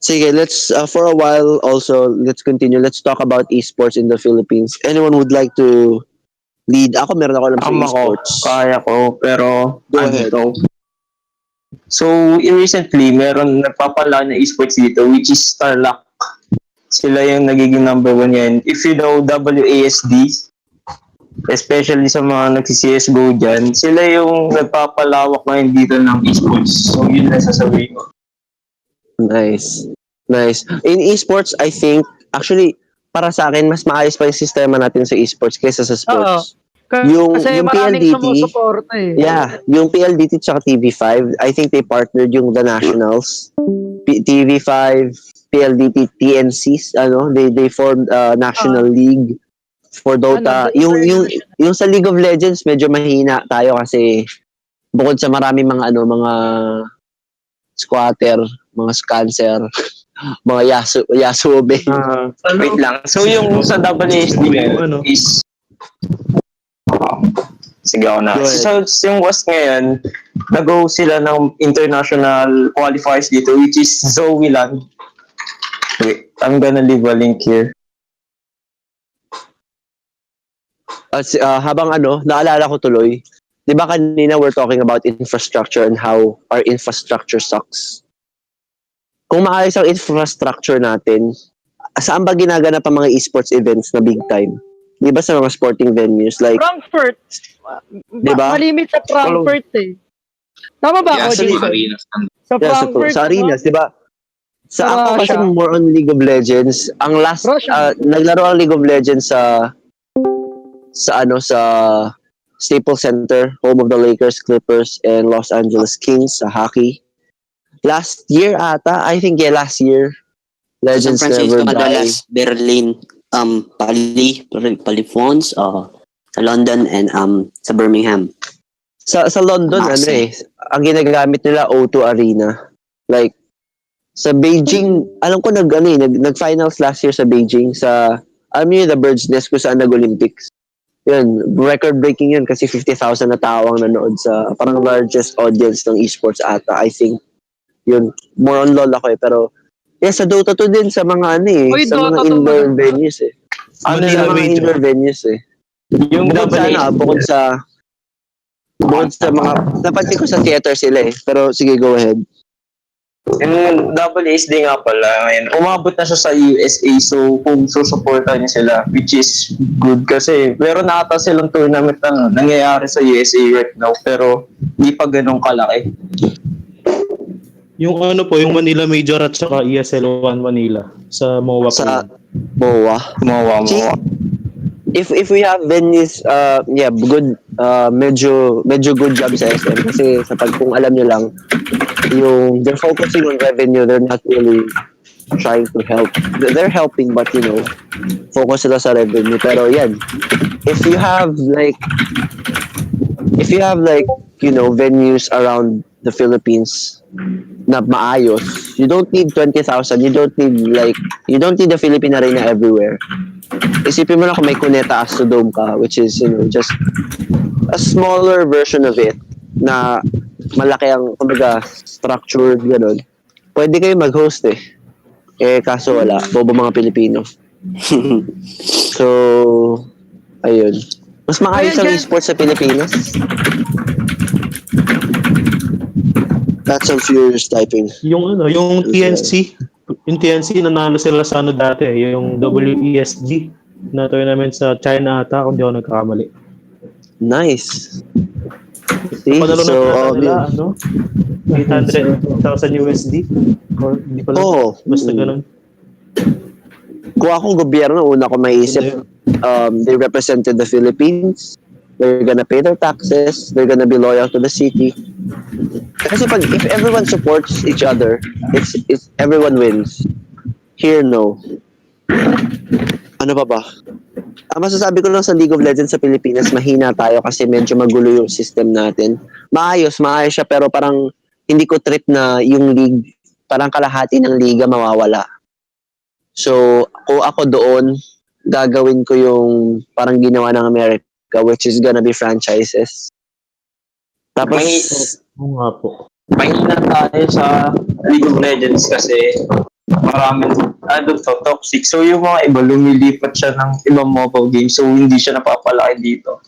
Sige, let's for a while also, let's continue. Let's talk about esports in the Philippines. Anyone would like to lead? Meron ako alam sa esports. Kaya ko, pero go ahead. So, recently, meron nagpapala na esports dito, which is Starlock. Sila yung nagiging number 1 yan. If you know WASD, especially sa mga nagsi-CSGO dyan, sila yung nagpapalawak ngayon dito ng esports. So, yun na sasabihin ko. Nice. Nice. In esports, I think, actually, para sa akin, mas maayos pa yung sistema natin sa esports kaysa sa sports. Kasi maraming sumusuporta eh. Yeah, yung PLDT tsaka TV5, I think they partnered yung the nationals. TV5, PLDT, TNCs, they formed a national league for Dota. Yung sa League of Legends, medyo mahina tayo kasi bukod sa marami mga squatter, mga scancer, mga Yasuobe. Wait lang. So, yung sa WASD ngayon is sige ako na. So, yung WASD ngayon, nag-go sila ng international qualifiers dito, which is Zoeland. Wait, I'm gonna leave a link here. Habang naalala ko tuloy, di ba kanina we're talking about infrastructure and how our infrastructure sucks. Kung maayos ang infrastructure natin, saan ba ginaganap ang mga esports events na big time? Di ba sa mga sporting venues like Frankfurt. Diba? Malimit sa Frankfurt eh. Tama ba ako, Jason? Sa Frankfurt. Sa arenas, di ba? Sa ako kasi more on League of Legends. Ang last, naglaro ang League of Legends sa Staples Center, home of the Lakers, Clippers, and Los Angeles Kings sa hockey. Last year ata, I think last year. Legends San Francisco, never die. Dallas, Berlin, Palifons, sa London, and sa Birmingham. Sa London, ang ginagamit nila O2 Arena. Like, sa Beijing, alam ko nag-finals last year sa Beijing, alam niyo the Bird's Nest kung saan nag-Olympics. Yun, record-breaking yun kasi 50,000 na tao ang nanood sa parang largest audience ng esports ata, I think. Yun, more on LOL ako pero sa Dota 2 din sa mga sa mga indoor venues eh. Sa mga indoor venues eh. Yung bukod sa mga, napansin ko sa theater sila eh. Pero sige, go ahead. Yung WSD nga pala, ngayon, umabot na siya sa USA, so kung susuportahan niya sila, which is good kasi meron na ata silang tournament nangyayari sa USA right now, pero hindi pa ganun kalaki. Yung yung Manila Major at saka ESL 1 Manila sa MOA. Sa MOA. If we have venues, good, medyo good job sa SM kasi kung alam nyo lang, they're focusing on revenue, they're not really trying to help. They're helping but focus sila sa revenue. Pero yan, if you have venues around the Philippines na maayos, you don't need 20,000, you don't need the Philippine Arena everywhere. Isipin mo lang kung may Cuneta Astrodome ka, which is just a smaller version of it na malaki ang structured ganun. Pwede kayo mag-host kaso wala, bobo mga Pilipino. So ayun, mas maayos ang esports sa Pilipinas. That's some furious typing. Yung TNC, nanalo sila sa dati, yung WESG na tournament sa China ata, kung di ako nagkakamali. Nice. See? Padalo So, na nila, 800,000 USD? Or hindi pala, basta ganun. Kung akong gobyerno, una ko maiisip, they represented the Philippines. They're gonna pay their taxes. They're gonna be loyal to the city. Kasi if everyone supports each other, it's everyone wins. Here, no. Ano pa ba? Ang masasabi ko lang sa League of Legends sa Pilipinas, mahina tayo kasi medyo magulo yung system natin. Maayos siya pero parang hindi ko trip na yung league, parang kalahati ng liga mawawala. So, kung ako doon, gagawin ko yung parang ginawa ng America, which is gonna be franchises. Tapos, mahina tayo sa League of Legends kasi maraming toxic. So yung mga iba, lumilipat siya ng ibang mobile games so hindi siya napapalaki dito.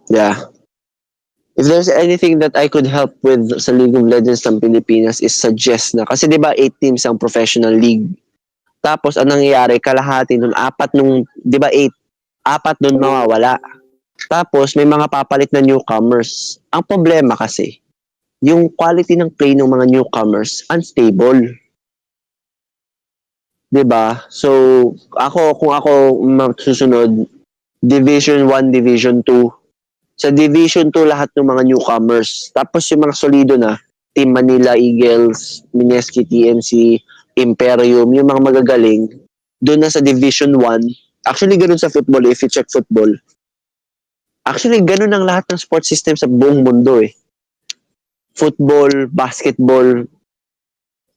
Yeah. if there's anything that I could help with sa League of Legends ng Pilipinas is suggest na. Kasi di ba 8 teams ang professional league. Tapos ang nangyayari, kalahati nun, 4 nung, di ba 4 dun mawawala. Tapos may mga papalit na newcomers. Ang problema kasi, yung quality ng play ng mga newcomers, unstable. Diba? So, kung ako susunod, Division 1, Division 2. Sa Division 2, lahat ng mga newcomers. Tapos yung mga solido na, Team Manila Eagles, Mineski TNC, Imperium, yung mga magagaling, doon na sa Division 1. Actually, ganun sa football, if you check football. Actually, ganun ang lahat ng sports system sa buong mundo eh. Football, basketball,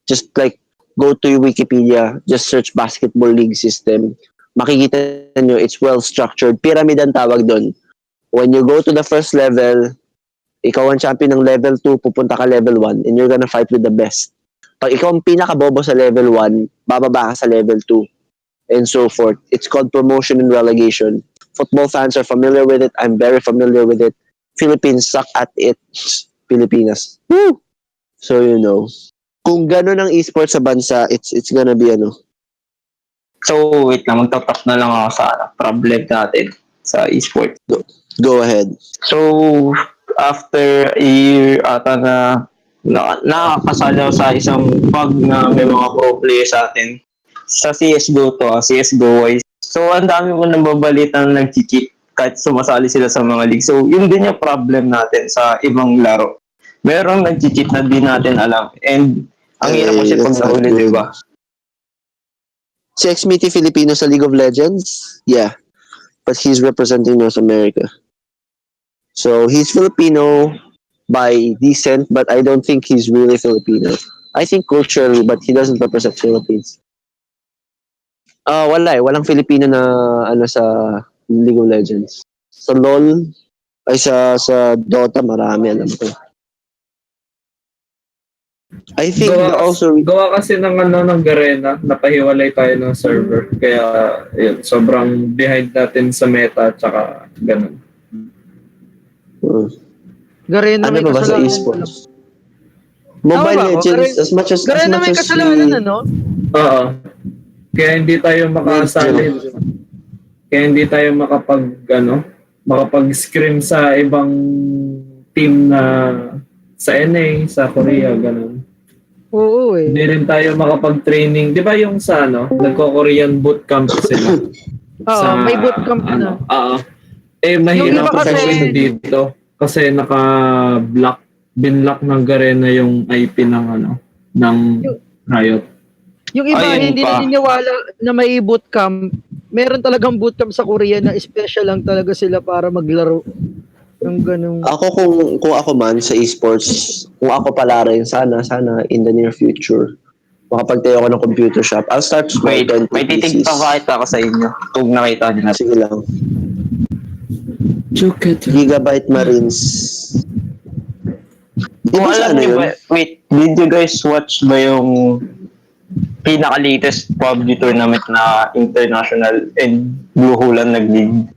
just like, go to Wikipedia, just search basketball league system. Makikita nyo, it's well-structured. Pyramid ang tawag doon. When you go to the first level, ikaw ang champion ng level 2, pupunta ka level 1, and you're gonna fight with the best. Pag ikaw ang pinakabobo sa level 1, bababa ka sa level 2, and so forth. It's called promotion and relegation. Football fans are familiar with it. I'm very familiar with it. Philippines suck at it. Pilipinas. Woo! So, you know. Kung gano'n ang esports sa bansa, it's gonna be ano. So, wait lang, magtatap na lang ako sa problem natin sa esports. Go ahead. So, after a year ata na nakakasali ako sa isang pag na may mga pro players sa atin. Sa CSGO to, CSGO wise. So, ang dami ko nababalita na nag-cheat kahit sumasali sila sa mga league. So, yun din yung problem natin sa ibang laro. Merong nag-cheat na di natin alam. And, ang hirap kasi pag nahuli, di ba? Si Xmiti Filipino sa League of Legends? Yeah. But he's representing North America. So, he's Filipino by descent, but I don't think he's really Filipino. I think culturally, but he doesn't represent Philippines. Wala eh. Walang Filipino na sa League of Legends. Sa LoL, ay sa Dota, marami alam ko. I think gawa kasi ng Garena, napahiwalay tayo ng server. Kaya yun, sobrang behind natin sa meta at saka ganun. Garena ano may ba sa kasalanan. esports? Mobile Legends, as much as Garena may kasalanan, ano? Oo. Kaya hindi tayo makasali. Kaya hindi tayo makapag-scrim sa ibang team na sa NA, sa Korea, ganun. Oo eh. Hindi rin tayo makapag-training. Di ba yung sa nagko-Korean bootcamp sila? Oo, may bootcamp na. Mahirap iba kasi dito. Kasi binlock ng Garena yung IP ng Riot. Yung iba hindi naniniwala na may bootcamp. Meron talagang bootcamp sa Korea na special lang talaga sila para maglaro. Yung ganung. Ako kung ako man sa esports, kung ako pala rin, sana in the near future, makapagtayo ako ng computer shop. I'll start small. May titig pa kahit ako sa inyo. Kung nakita niyo na. Sige lang. Gigabyte Marines. Kung alam niyo ba, wait, did you guys watch ba yung pinaka-latest PUBG tournament na international and Blueholan nag-league?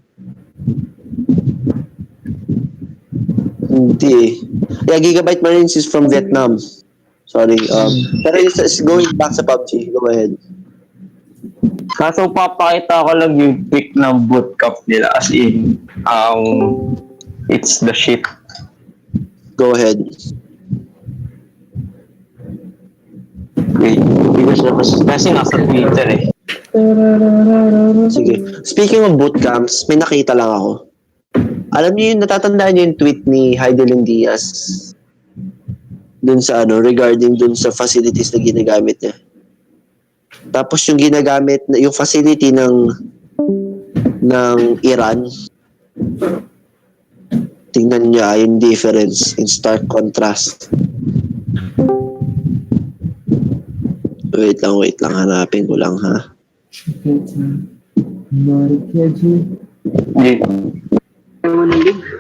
Hindi. Yeah, Gigabyte Marines is from Vietnam. Sorry. Pero it's going back sa PUBG. Go ahead. Kaso papakita ko lang yung pic ng bootcamp nila as in, it's the shit. Go ahead. Wait, kasi nasa Twitter eh. Sige. Speaking of bootcamps, may nakita lang ako. Alam niyo yung natatandaan niyo yung tweet ni Heidelin Diaz dun sa regarding dun sa facilities na ginagamit niya. Tapos yung ginagamit yung facility ng Iran, tingnan niya yung difference in stark contrast. Wait lang, hanapin ko lang ha.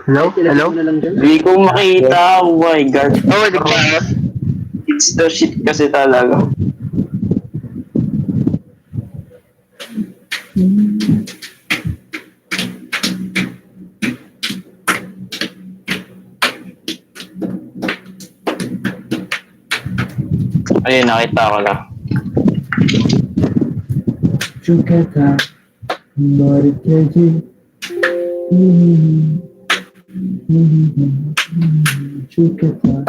Hello? Hindi ko makita. Oh my God. It's the shit kasi talaga. Ayun, nakita ko na. Chuketa, Marikeji. Chuketa.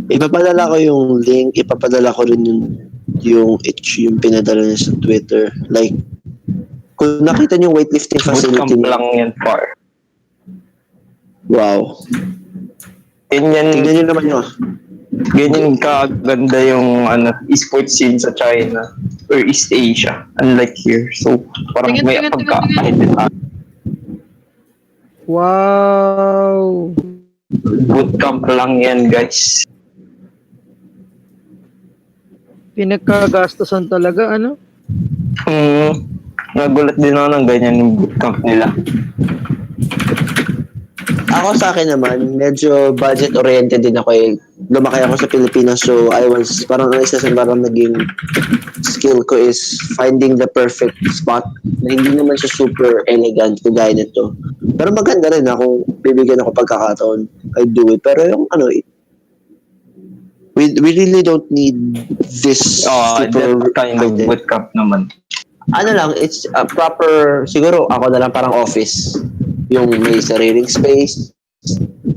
Ipapadala ko yung link, ipapadala ko rin yung pinadala niya sa Twitter. Like, kung nakita niyo yung weightlifting facility Bootcamp lang yan, par. wow. Ganyan Tingnan niyo naman yun. ganyan kaganda yung esports scene sa China or East Asia, unlike here. So, parang may pagkakahit din. Wow! Bootcamp lang yan, guys. Pinagkagastosan talaga, ano? Nagulat din ako ng ganyan yung bootcamp nila. Ako sa akin naman, medyo budget-oriented din ako eh. Lumaki ako sa Pilipinas, so parang ang isa sa parang naging skill ko is finding the perfect spot na hindi naman siya super elegant kagaya nito. Pero maganda rin kung bibigyan ako pagkakataon, I do it. Pero yung we really don't need this That kind of bootcamp naman. It's a proper, siguro ako na lang parang office. Yung may sariling space,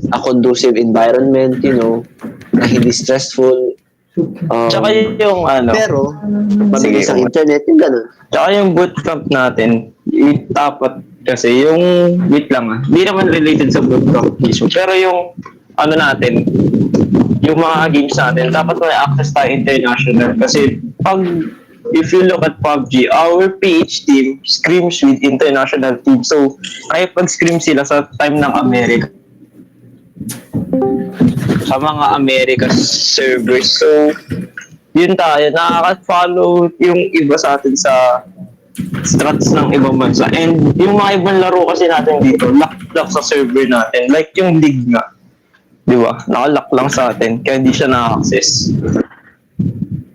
a conducive environment, na hindi stressful. Tsaka yung Pero, mabilis ang internet, yung gano'n. Tsaka yung bootcamp natin, dapat kasi wait lang hindi naman related sa bootcamp issue, pero yung natin, yung mga games natin, dapat may access tayo international kasi if you look at PUBG, our PH team scrims with international team. So, kaya pag-scrim sila sa time ng America. Sa mga America servers. So, yun tayo. Nakaka-follow yung iba sa atin sa strats ng ibang bansa. And yung mga ibang laro kasi natin dito, lock sa server natin. Like yung league nga. Di ba? Naka-lock lang sa atin. Kaya hindi siya na-access.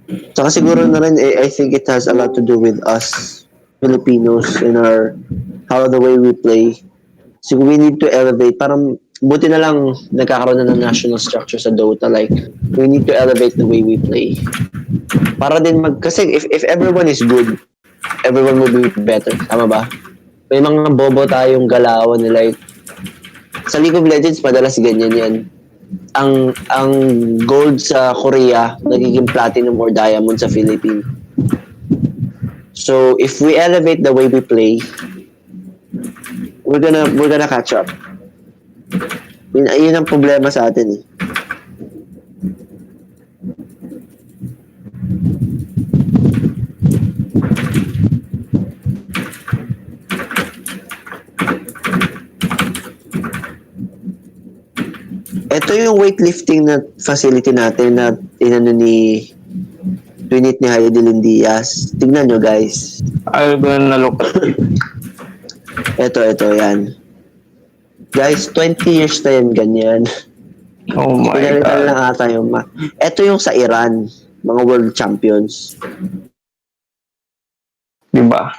Saka siguro na rin, I think it has a lot to do with us Filipinos in how the way we play. So we need to elevate. Parang buti na lang nagkakaroon na ng national structure sa Dota. Like, we need to elevate the way we play. Para din kasi if everyone is good, everyone will be better. Tama ba? May mga bobo tayong galawan na like, sa League of Legends, madalas ganyan yan. Ang gold sa Korea nagiging platinum or diamond sa Philippines. So if we elevate the way we play, we're gonna catch up. Yun ang problema sa atin eh. Ito yung weightlifting na facility natin na twinit ni Hayadilin Diaz. Tignan nyo guys. I'm gonna look at it. Ito, yan. Guys, 20 years na yan, ganyan. Oh my Pinalitan God. lang ata yung ito yung sa Iran, mga world champions. Diba?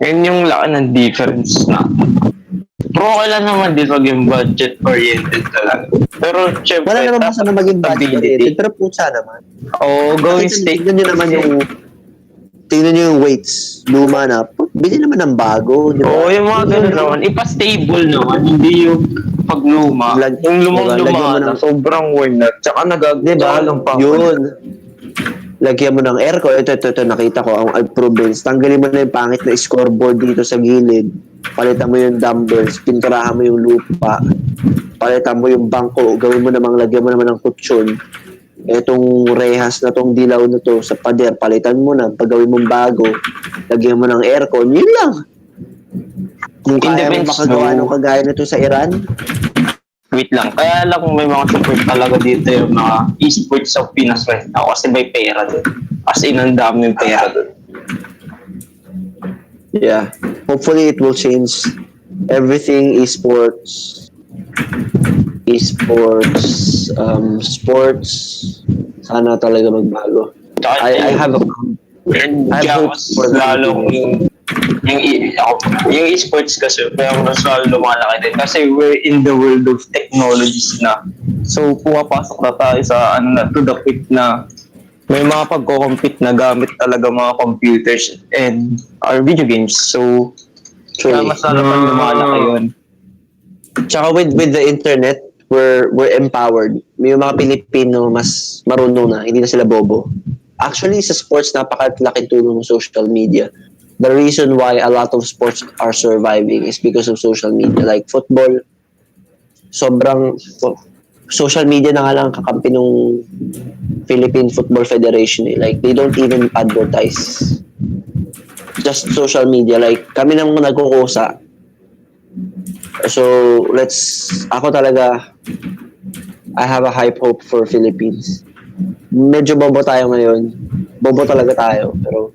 Yan yung laki ng difference na. Pero kailan naman din maging budget-oriented talaga. Pero, syempre, Wala naman masama maging budget-oriented, pero pusa naman. Going state. Tingnan nyo yung weights. Luma na. Bili naman ng bago. Di ba? Yung mga ganun naman. Ipa-stable naman. Hindi yung pagluma. Yung lumang-luma na sobrang worn na. Tsaka Diba? lang pa. Yun. Lagyan mo ng aircon. Ito, nakita ko ang improvements. Tanggalin mo na yung pangit na scoreboard dito sa gilid. Palitan mo yung dumbbells. Pinturahan mo yung lupa. Palitan mo yung bangko. Gawin mo namang, lagyan mo naman ng kutsyon. Etong rehas na tong dilaw na to sa pader, palitan mo na. Pag gawin mong bago, lagyan mo ng aircon. Yun lang. Kung kaya mo makagawa ng kagaya na to sa Iran, Wait lang. Kaya lang may mga support talaga dito yung mga esports sa Pinas right now kasi may pera doon. As in, ang dami yung pera doon. yeah. Hopefully, it will change everything esports. Sports. Sana talaga magbago. I have hope for that. Lalong yung yung esports kasi pero mas lalo lumalaki din kasi we're in the world of technologies na. So pumapasok na tayo sa to the point na may mga pagko-compete na gamit talaga mga computers and our video games. So kaya mas lalo pang lumalaki yun. Tsaka with the internet, we're empowered. May mga Pilipino mas marunong na, hindi na sila bobo. Actually, sa sports, napakalaking tulong ng social media. The reason why a lot of sports are surviving is because of social media. Like football, social media na nga lang kakampi ng Philippine Football Federation. Like, they don't even advertise. Just social media. Like, kami nang nagkukusa. So, ako talaga, I have a high hope for Philippines. Medyo bobo tayo ngayon. Bobo talaga tayo. Pero,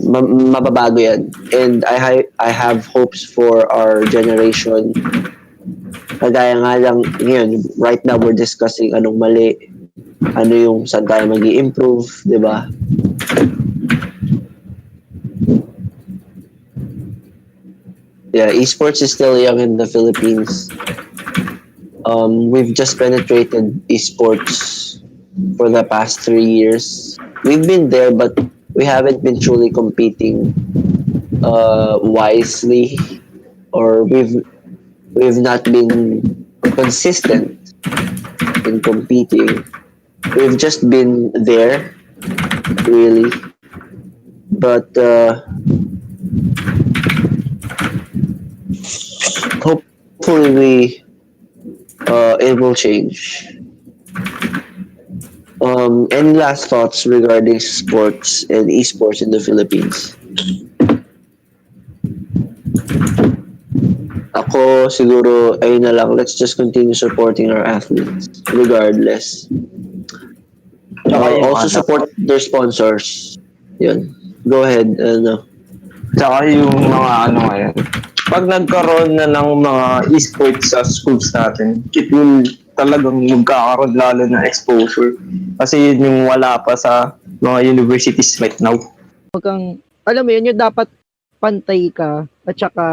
mababago yan. And I have hopes for our generation. Kagaya nga lang, ngayon, right now we're discussing anong mali, ano yung saan tayo mag-i-improve, di ba? Yeah, esports is still young in the Philippines. We've just penetrated esports for the past 3 years. We've been there, but we haven't been truly competing wisely, or we've not been consistent in competing. We've just been there, really. But hopefully it will change. Any last thoughts regarding sports and esports in the Philippines? Ako siguro ayun na lang, let's just continue supporting our athletes regardless. Also support their sponsors. Yun. Go ahead. Tsaka yung mga ngayon, pag nagkaroon na ng mga esports sa schools natin, it will talagang magkakaroon lalo ng exposure. Kasi yun yung wala pa sa mga universities right now. Alam mo yun, yung dapat pantay ka at saka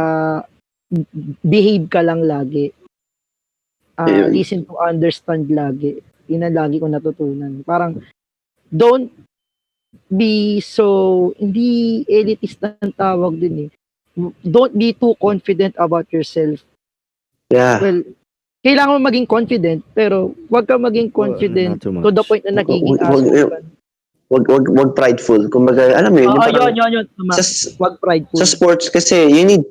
behave ka lang lagi. Listen to understand lagi. Yun ang lagi ko natutunan. Parang, don't be so, hindi elitist ang tawag din eh. Don't be too confident about yourself. Yeah. Well, kailangan mo maging confident, pero wag ka maging confident to the point na nagiging asshole ka. Wag prideful. Kumbaga, alam mo yun. Yun. Wag prideful. Sa sports kasi, you need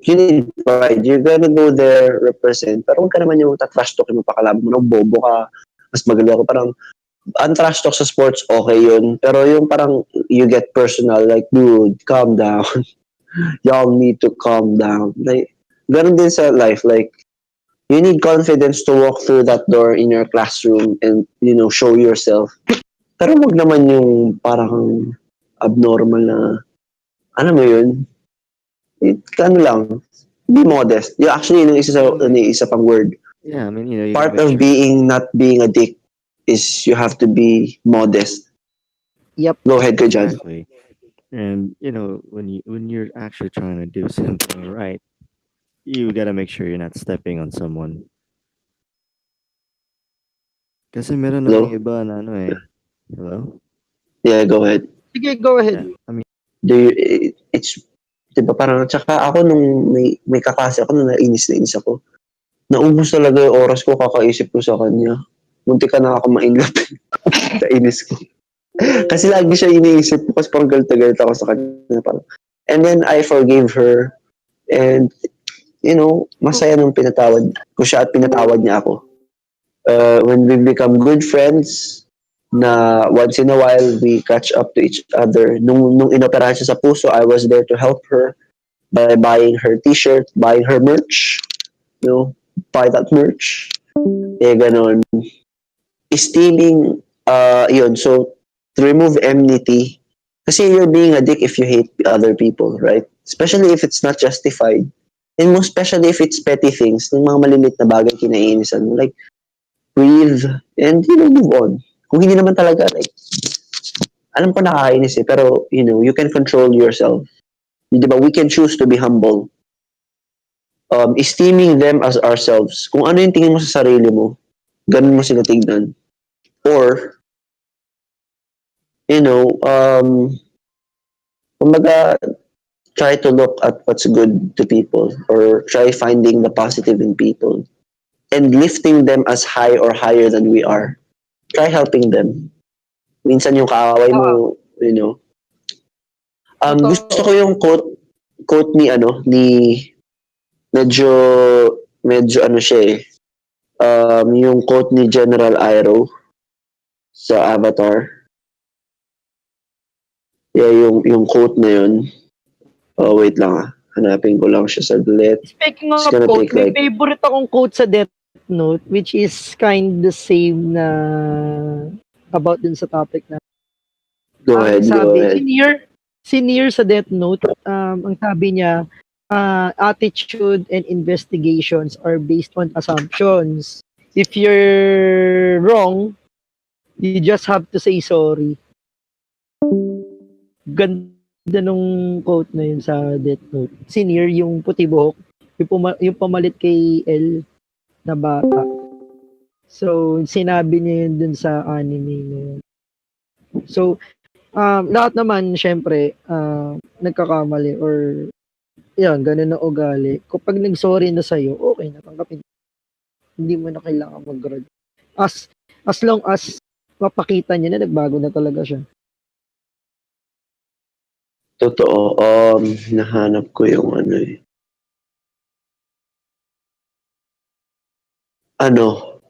pride. You're gonna go there, represent. Pero wag ka naman yung tatrash talk mo, pakalaban mo, bobo ka, mas magaling ako. Parang, ang trash talk sa sports, okay yun. Pero yung parang, you get personal, like, dude, calm down. Y'all need to calm down. Like, ganun din sa life. Like, you need confidence to walk through that door in your classroom and, show yourself. Pero wag naman yung parang abnormal na, ano mo yun? Ano lang, be modest. You actually, isa pang word. Yeah, I mean, you part of not being a dick is you have to be modest. Yep. Go ahead, Kajan. Exactly. And when you're actually trying to do something right, you gotta make sure you're not stepping on someone. Kasi meron na yung iba na Hello? Yeah, go ahead. Sige, go ahead. Yeah, I mean, it's, diba parang, tsaka ako nung may kakasi ako, nung nainis ako. Naubos talaga yung oras ko, kakaisip ko sa kanya. Munti ka na ako ma-inlove. Nainis ko. Kasi lagi siya iniisip ko, kasi parang galit ako sa kanya. Parang. And then I forgave her. And, masaya nung pinatawad ko siya at pinatawad niya ako. When we become good friends, na once in a while, we catch up to each other. Nung inoperahan siya sa puso, I was there to help her by buying her t-shirt, buying her merch. Buy that merch. Ganon. Esteeming, yun. So, to remove enmity, kasi you're being a dick if you hate other people, right? Especially if it's not justified. And most especially if it's petty things, ng mga malilit na bagay kinaiinisan mo. Like, breathe, and, move on. Kung hindi naman talaga, like, alam ko nakakainis pero, you can control yourself. Di ba, we can choose to be humble. Esteeming them as ourselves. Kung ano yung tingin mo sa sarili mo, ganun mo sila tignan. Or, you know, kumbaga, try to look at what's good to people or try finding the positive in people and lifting them as high or higher than we are. Try helping them. Minsan yung kaaway mo, you know. Gusto ko yung quote ni medyo ano siya eh. Yung quote ni General Iroh sa Avatar. Yeah, yung quote na yun. Oh, wait lang. Hanapin ko lang siya saglit. Speaking of It's gonna quote, take may like... favorite akong quote sa Death Note, which is kind the same na about dun sa topic na. Go ahead. Senior sa Death Note, ang sabi niya, attitude and investigations are based on assumptions. If you're wrong, you just have to say sorry. Ganda nung quote na yun sa Death Note. Senior, yung puti buhok, yung pamalit kay L na bata. So, sinabi niya yun dun sa anime na yun. So, lahat naman, syempre, nagkakamali or yan, ganun na ugali. Kapag nag-sorry na sa'yo, okay, natanggapin. Hindi mo na kailangan mag-grad. As long as mapakita niya na nagbago na talaga siya. Totoo. Nahanap ko yung ano eh.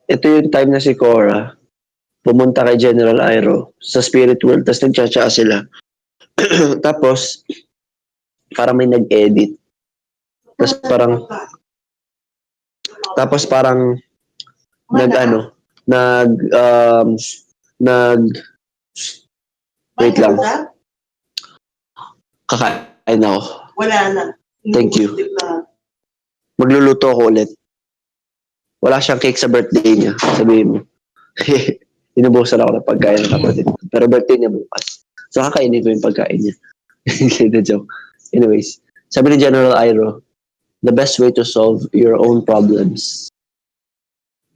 Ito yung time na si Korra pumunta kay General Iroh sa spirit world, tapos nagtsatsa sila. Tapos, parang may nag-edit. Tapos parang wait lang. Kakain ako. Wala na. Thank you. Magluluto ako ulit. Wala siyang cake sa birthday niya. Sabihin mo. Inubusan ako ng pagkain ng kapatid. Pero birthday niya bukas. So, kakainin ko yung pagkain niya. The joke. Anyways, sabi ni General Iroh, the best way to solve your own problems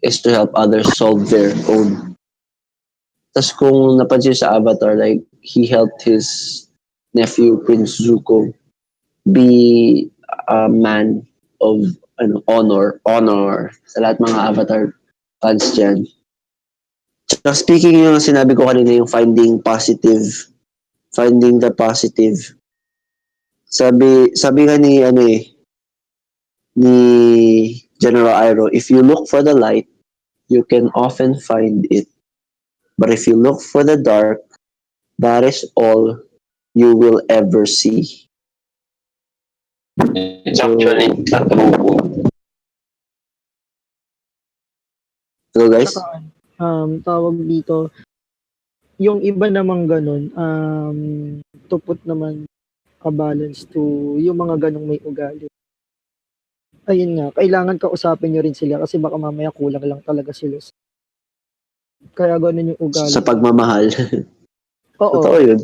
is to help others solve their own. Tapos kung napansin sa Avatar, like, he helped his nephew, Prince Zuko, be a man of honor sa lahat mga Avatar fans dyan. So, speaking yung sinabi ko kanina, yung finding the positive. Sabi nga ni General Iroh, if you look for the light, you can often find it. But if you look for the dark, that is all you will ever see. It's actually true. So guys, Tawag dito, yung iba namang ganun, to put naman a balance to yung mga ganong may ugali. Ayun nga, kailangan kausapin nyo rin sila kasi baka mamaya kulang lang talaga sila. Kaya ganun yung ugali. sa pagmamahal. Oo, Totoo yun.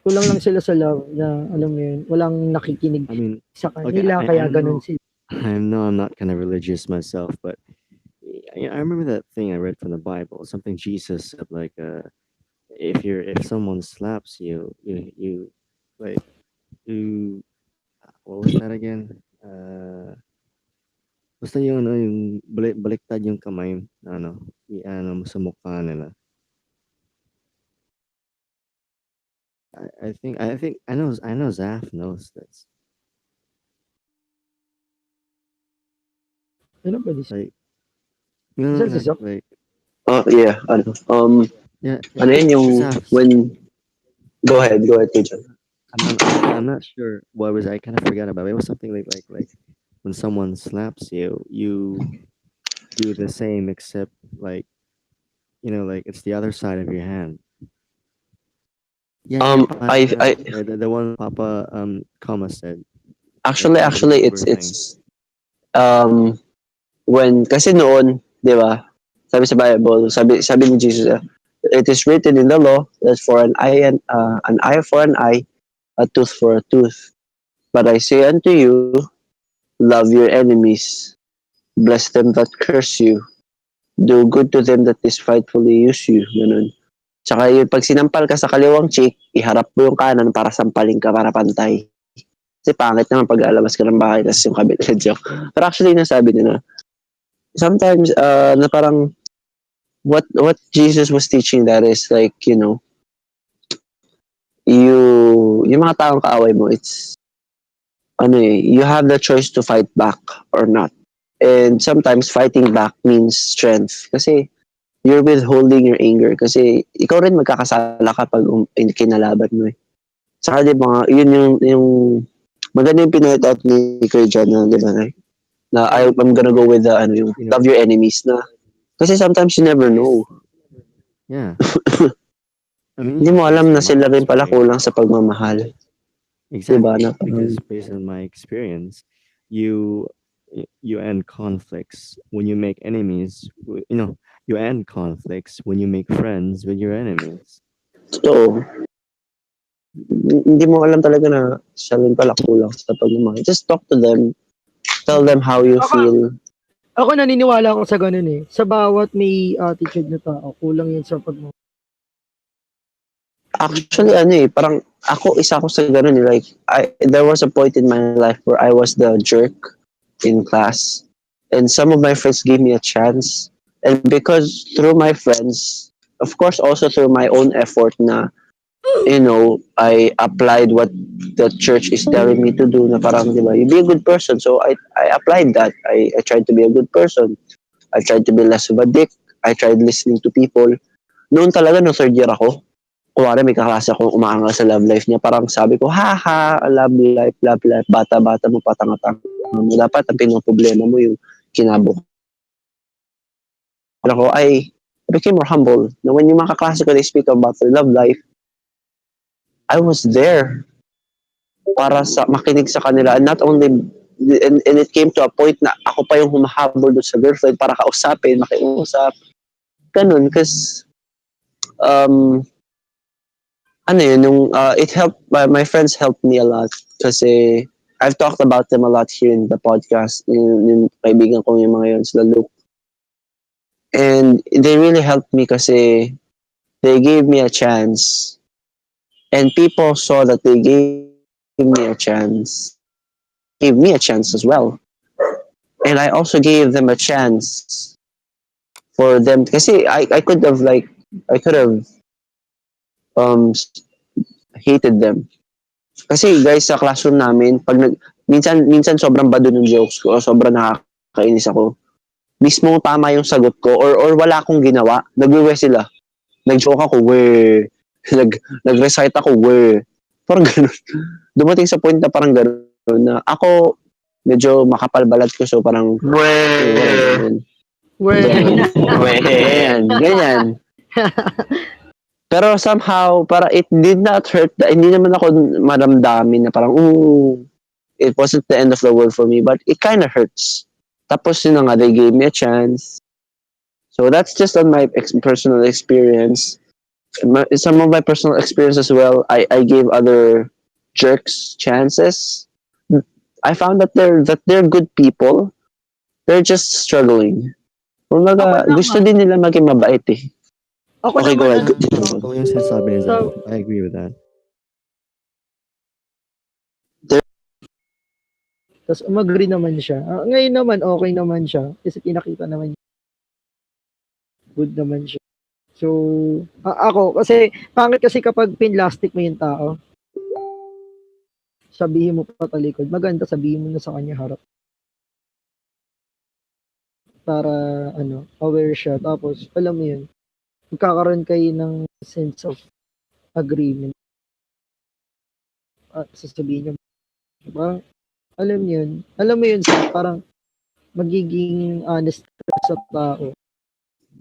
kulang lang sila sa love na, alam mo yun, walang nakikinig I mean, sa kanila, kaya ganun sila. I know I'm not kind of religious myself, but I remember that thing I read from the Bible. Something Jesus said, like, if someone slaps you, like, you, what was that again? Basta yung baliktad yung kamay, mo sa mukha nila. I think I know Zaph knows this. Ano ba this? Like, Is that Zaph? like, Yeah, yeah, yun yung Zaph. when go ahead, Kuya. I'm not sure what was. I kind of forgot about it. It was something like when someone slaps you, you do the same, except like, like it's the other side of your hand. Yeah, the one Papa Kama said. Actually, Like, it's when kasi noon, 'di ba? Sabi sa Bible, sabi ni Jesus, it is written in the law that for an eye for an eye, a tooth for a tooth. But I say unto you, love your enemies, bless them that curse you, do good to them that despitefully use you. Ganun. Tsaka yung pag sinampal ka sa kaliwang cheek, iharap mo yung kanan para sampalin ka para pantay. Kasi pangit naman pag alabas ka ng bahay tapos yung kabit na joke. Pero actually, nasabi nila, sometimes, na parang, what Jesus was teaching that is like, yung mga taong kaaway mo, it's, you have the choice to fight back or not. And sometimes fighting back means strength. Kasi you're withholding your anger. Kasi ikaw rin magkakasala kapag kinalaban mo eh. Saka di ba, yun yung maganda yung pinag-out ni Kuya John na, di ba, na I'm gonna go with the, yung love your enemies na. Kasi sometimes you never know. Yeah. I mean, Hindi mo alam na sila rin pala kulang sa pagmamahal. Exactly. Diba? Because based on my experience, you end conflicts when you make enemies. You end conflicts when you make friends with your enemies. So, hindi mo alam talaga na siya rin pala kulang sa pagmamahal. Just talk to them. Tell them how you feel. Ako naniniwala ako sa ganun eh. Sa bawat may attitude na tao, kulang yun sa pagmamahal. Actually, parang isa ako sa ganun eh. Like, there was a point in my life where I was the jerk in class. And some of my friends gave me a chance. And because through my friends, of course also through my own effort na, I applied what the church is telling me to do na parang, di ba, you be a good person. So I applied that. I tried to be a good person. I tried to be less of a dick. I tried listening to people. Noon talaga, no third year ako, kuwari may kaklase akong umaangal sa love life niya, parang sabi ko, love life, bata-bata mo, patanga-tanga mo. Dapat ang pinoproblema mo yung kinabuk. Ako, I became more humble. Na when yung mga kaklase ko, they speak about their love life, I was there para sa makinig sa kanila. And not only, and it came to a point na ako pa yung humahabol doon sa girlfriend para kausapin, makiusap. Ganun, because, it helped, my friends helped me a lot kasi I've talked about them a lot here in the podcast, yung kaibigan ko yung mga yun, sila Luke. And they really helped me kasi they gave me a chance. And people saw that they gave me a chance. Gave me a chance as well. And I also gave them a chance for them. Kasi I could have hated them. Kasi guys, sa classroom namin, minsan sobrang bado ng jokes ko, sobrang nakakainis ako. Mismo tama yung sagot ko or wala akong ginawa, nagwe sila. Nag-joke ako, nag-recite ako, parang gano'n. Dumating sa point na parang gano'n na ako medyo makapal balat ko, so parang ganyan. Pero somehow, para it did not hurt, hindi naman ako maramdamin na parang, it wasn't the end of the world for me, but it kind of hurts. Tapos yun na nga, they gave me a chance. So that's just on my personal experience. Some of my personal experience as well, I gave other jerks chances. I found that they're good people. They're just struggling. Kumbaga, gusto din nila maging mabait eh. Okay, go ahead. Ako yung sinasabi ni Zaph. I agree with that. Tapos umagri naman siya. Ngayon naman, okay naman siya. Kasi pinakita naman niya. Good naman siya. So, ako, kasi, pangit kasi kapag pinlastic mo yung tao, sabihin mo pa talikod. Maganda, sabihin mo na sa kanya harap. Para, aware siya. Tapos, alam mo yun, magkakaroon kayo ng sense of agreement. Sasabihin niyo, parang, alam mo yun, parang magiging honest sa tao.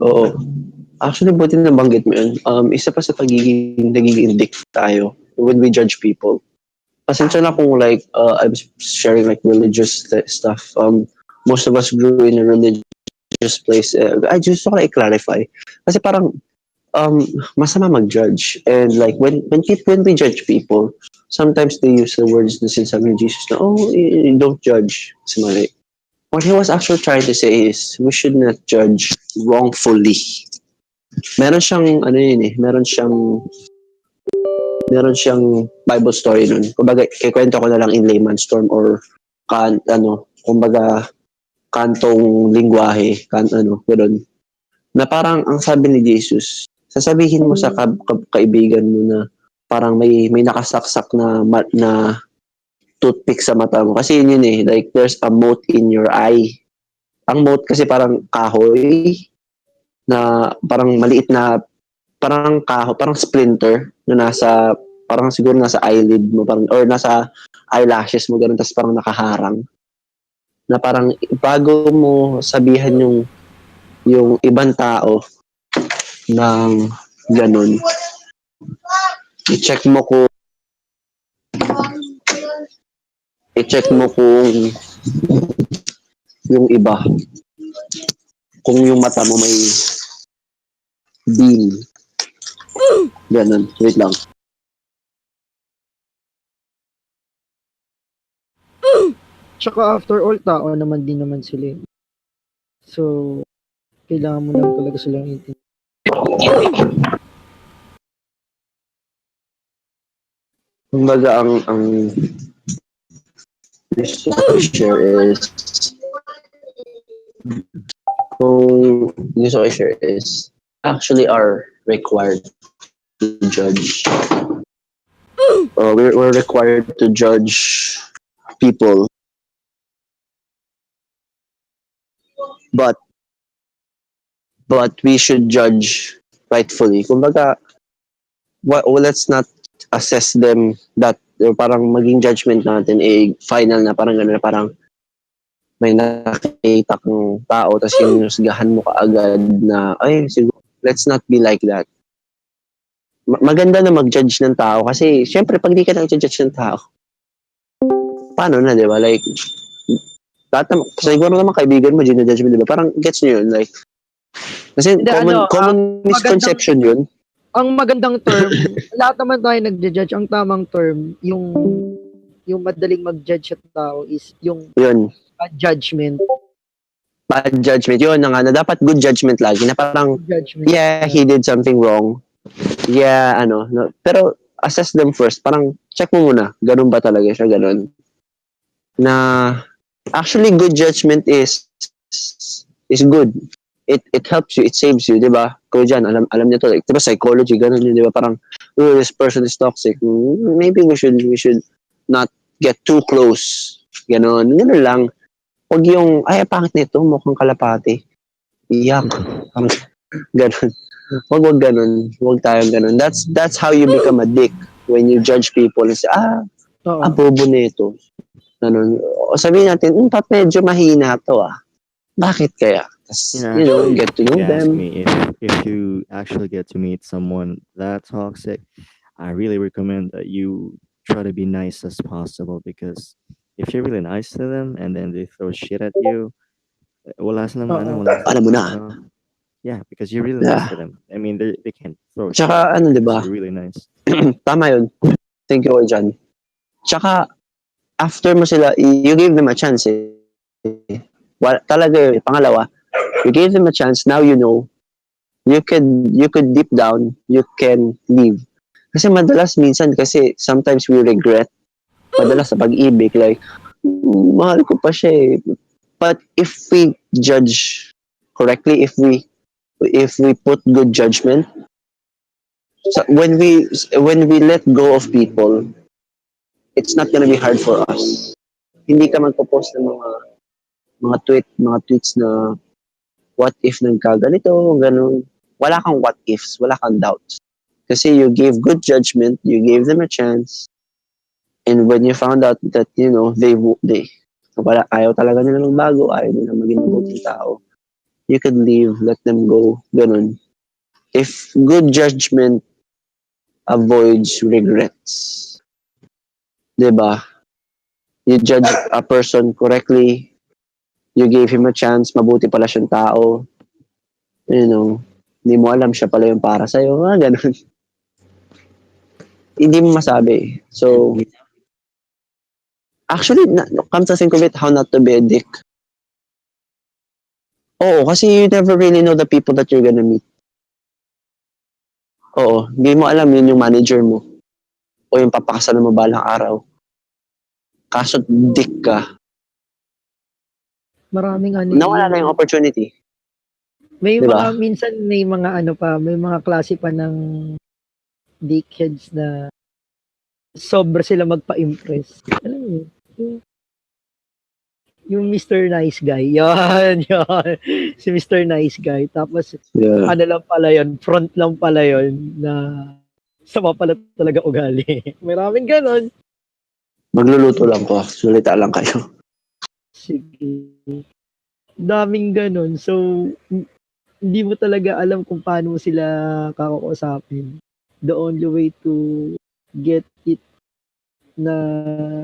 Oo. Actually, buti na banggit mo yun. Isa pa sa nagiging dick tayo when we judge people. Pasensya na kung I'm sharing religious stuff. Most of us grew in a religious place. I just want to clarify. Kasi parang masama mag-judge. And like, when we judge people, sometimes they use the words na sinasabi ni Jesus na, don't judge. Kasi mali. What he was actually trying to say is, we should not judge wrongfully. Meron siyang, meron siyang Bible story nun. Kumbaga, kikwento ko na lang in layman's term or kumbaga, kantong lingwahe, gano'n. Na parang ang sabi ni Jesus, sasabihin mo sa kaibigan mo na parang may nakasaksak na toothpick sa mata mo. Kasi yun eh, like there's a mote in your eye. Ang mote kasi parang kahoy na parang maliit na parang kahoy, parang splinter na parang siguro nasa eyelid mo parang, or nasa eyelashes mo ganun, tapos parang nakaharang. Na parang bago mo sabihan yung ibang tao ng ganun, i-check mo kung yung iba, kung yung mata mo may beam. Ganun. Wait lang. Tsaka after all, tao naman din naman sila. So, kailangan mo lang talaga silang intindihan. Kumbaga, ang gusto ko share is actually are required to judge. We're required to judge people, but we should judge rightfully. Kumbaga, let's not assess them that parang maging judgment natin final na parang gano'n, na parang may nakita kang tao tapos yung nusgahan mo kaagad na siguro, let's not be like that. Maganda na mag-judge ng tao kasi syempre pag di ka nag-judge ng tao, paano na, di ba? Like, siguro naman kaibigan mo, ginajudge mo, di ba? Parang gets nyo yun, like, kasi common misconception yun. Ang magandang term, lahat naman tayo nagja-judge, ang tamang term, yung madaling mag-judge at tao is yung bad judgment. Bad judgment, yun na nga, na dapat good judgment lagi, na parang, he did something wrong. No. Pero, assess them first, parang, check mo muna, ganun ba talaga siya, ganun. Na, actually, good judgment is good. It helps you, it saves you, di ba? Kung dyan, alam niyo to, like, di ba, psychology, ganun yun, di ba? Parang, this person is toxic. Maybe we should not get too close. Ganun lang. Huwag yung, pangit nito, mukhang kalapati. Iyak. Parang, ganun. Huwag ganun. Huwag tayong ganun. That's how you become a dick when you judge people and say, bobo nito. Ganun. O sabihin natin, medyo mahina to Bakit kaya? Get to know them. Me, if you actually get to meet someone that toxic, I really recommend that you try to be nice as possible, because if you're really nice to them and then they throw shit at you, wala naman alam mo na. Yeah, because you're really nice to them. I mean, they can't throw shit. Tsaka di ba? You're really nice. Tama yun. Thank you, Jan. Tsaka, after mo sila, you gave them a chance talaga yun. Pangalawa, you gave them a chance, now you know, you could deep down, you can leave. Kasi minsan, sometimes we regret, madalas sa pag-ibig, like, mahal ko pa siya But if we judge correctly, if we put good judgment, so when we let go of people, it's not gonna be hard for us. Hindi ka magpo-post ng mga tweets na what if nagkaganito, ganun. Wala kang what ifs, wala kang doubts. Kasi you gave good judgment, you gave them a chance, and when you found out that, ayaw talaga nila magbago, ayaw nila maging mabuting tao, you could leave, let them go, ganun. If good judgment avoids regrets, diba? You judge a person correctly, you gave him a chance, mabuti pala siyang tao, Hindi mo alam siya pala yung para sa'yo. Ganun. Hindi mo masabi. So, actually, come to think of it, how not to be a dick. Oo, kasi you never really know the people that you're gonna meet. Oo, hindi mo alam yun yung manager mo. O yung papakasalan mo balang araw. Kaso dick ka. Maraming ano Nawala na yung opportunity. may Diba? mga minsan may mga ano pa, may mga klase pa ng dickheads na sobra sila magpa-impress. Alam mo yun? Yung Mr. Nice Guy. Yan, yan. Si Mr. Nice Guy. Tapos, Yeah. ano lang pala yun, front lang pala yun na sama pala talaga ugali. Maraming ganon. Magluluto lang ko. Sulita lang kayo. Sige. Daming ganon. So, hindi mo talaga alam kung paano mo sila kakausapin. The only way to get it na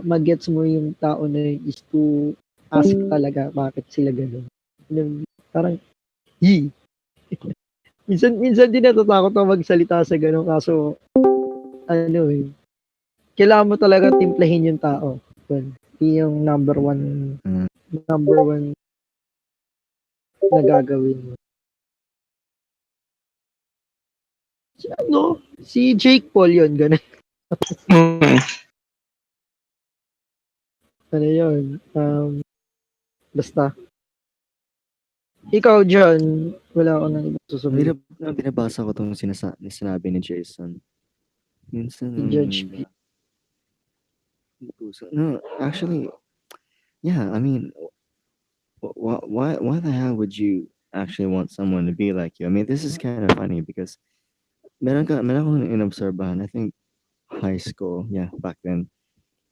magets mo yung tao na yun is to ask talaga bakit sila gano'n. Parang, minsan din natatakot ako magsalita sa gano'n kaso, ano kailangan mo talaga timplahin yung tao. Yung number one na gagawin mo. Si Jake Paul yun, gano'n. Ano yun? Basta. Ikaw, John, wala ako nang ibang sasabihin. Binabasa ko itong sinabi ni Jason. Minsan, Si Judge P. no, actually, yeah, I mean, why the hell would you actually want someone to be like you? I mean, this is kind of funny because meron akong inobserbahan, I think high school, yeah, back then,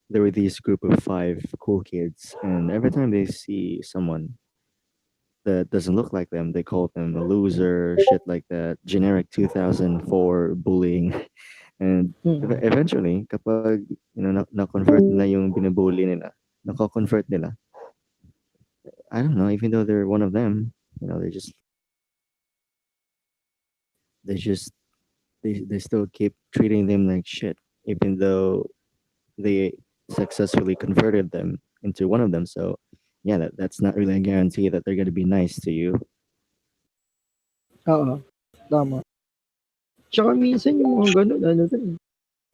there were these group of 5 cool kids, and every time they see someone that doesn't look like them, they call them a loser, shit like that, generic 2004 bullying. And eventually, kapag na-convert nila yung binubully nila, nako-convert nila, I don't know, even though they're one of them, they just they still keep treating them like shit, even though they successfully converted them into one of them. So yeah, that's not really a guarantee that they're gonna be nice to you. Oo, tama. Tsaka minsan yung mga ganun,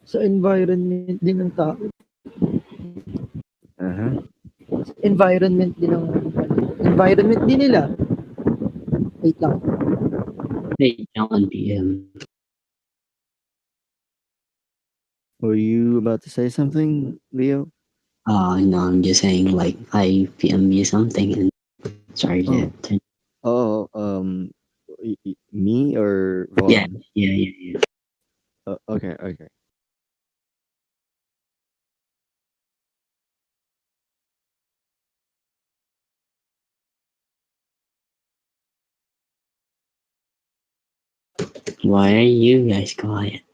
sa environment din ng tao. Environment din nila. Wait lang. Wait, on PM. Were you about to say something, Leo? No, I'm just saying like I PM you something and sorry to Me or Vaughn? yeah. Okay. Why are you guys quiet?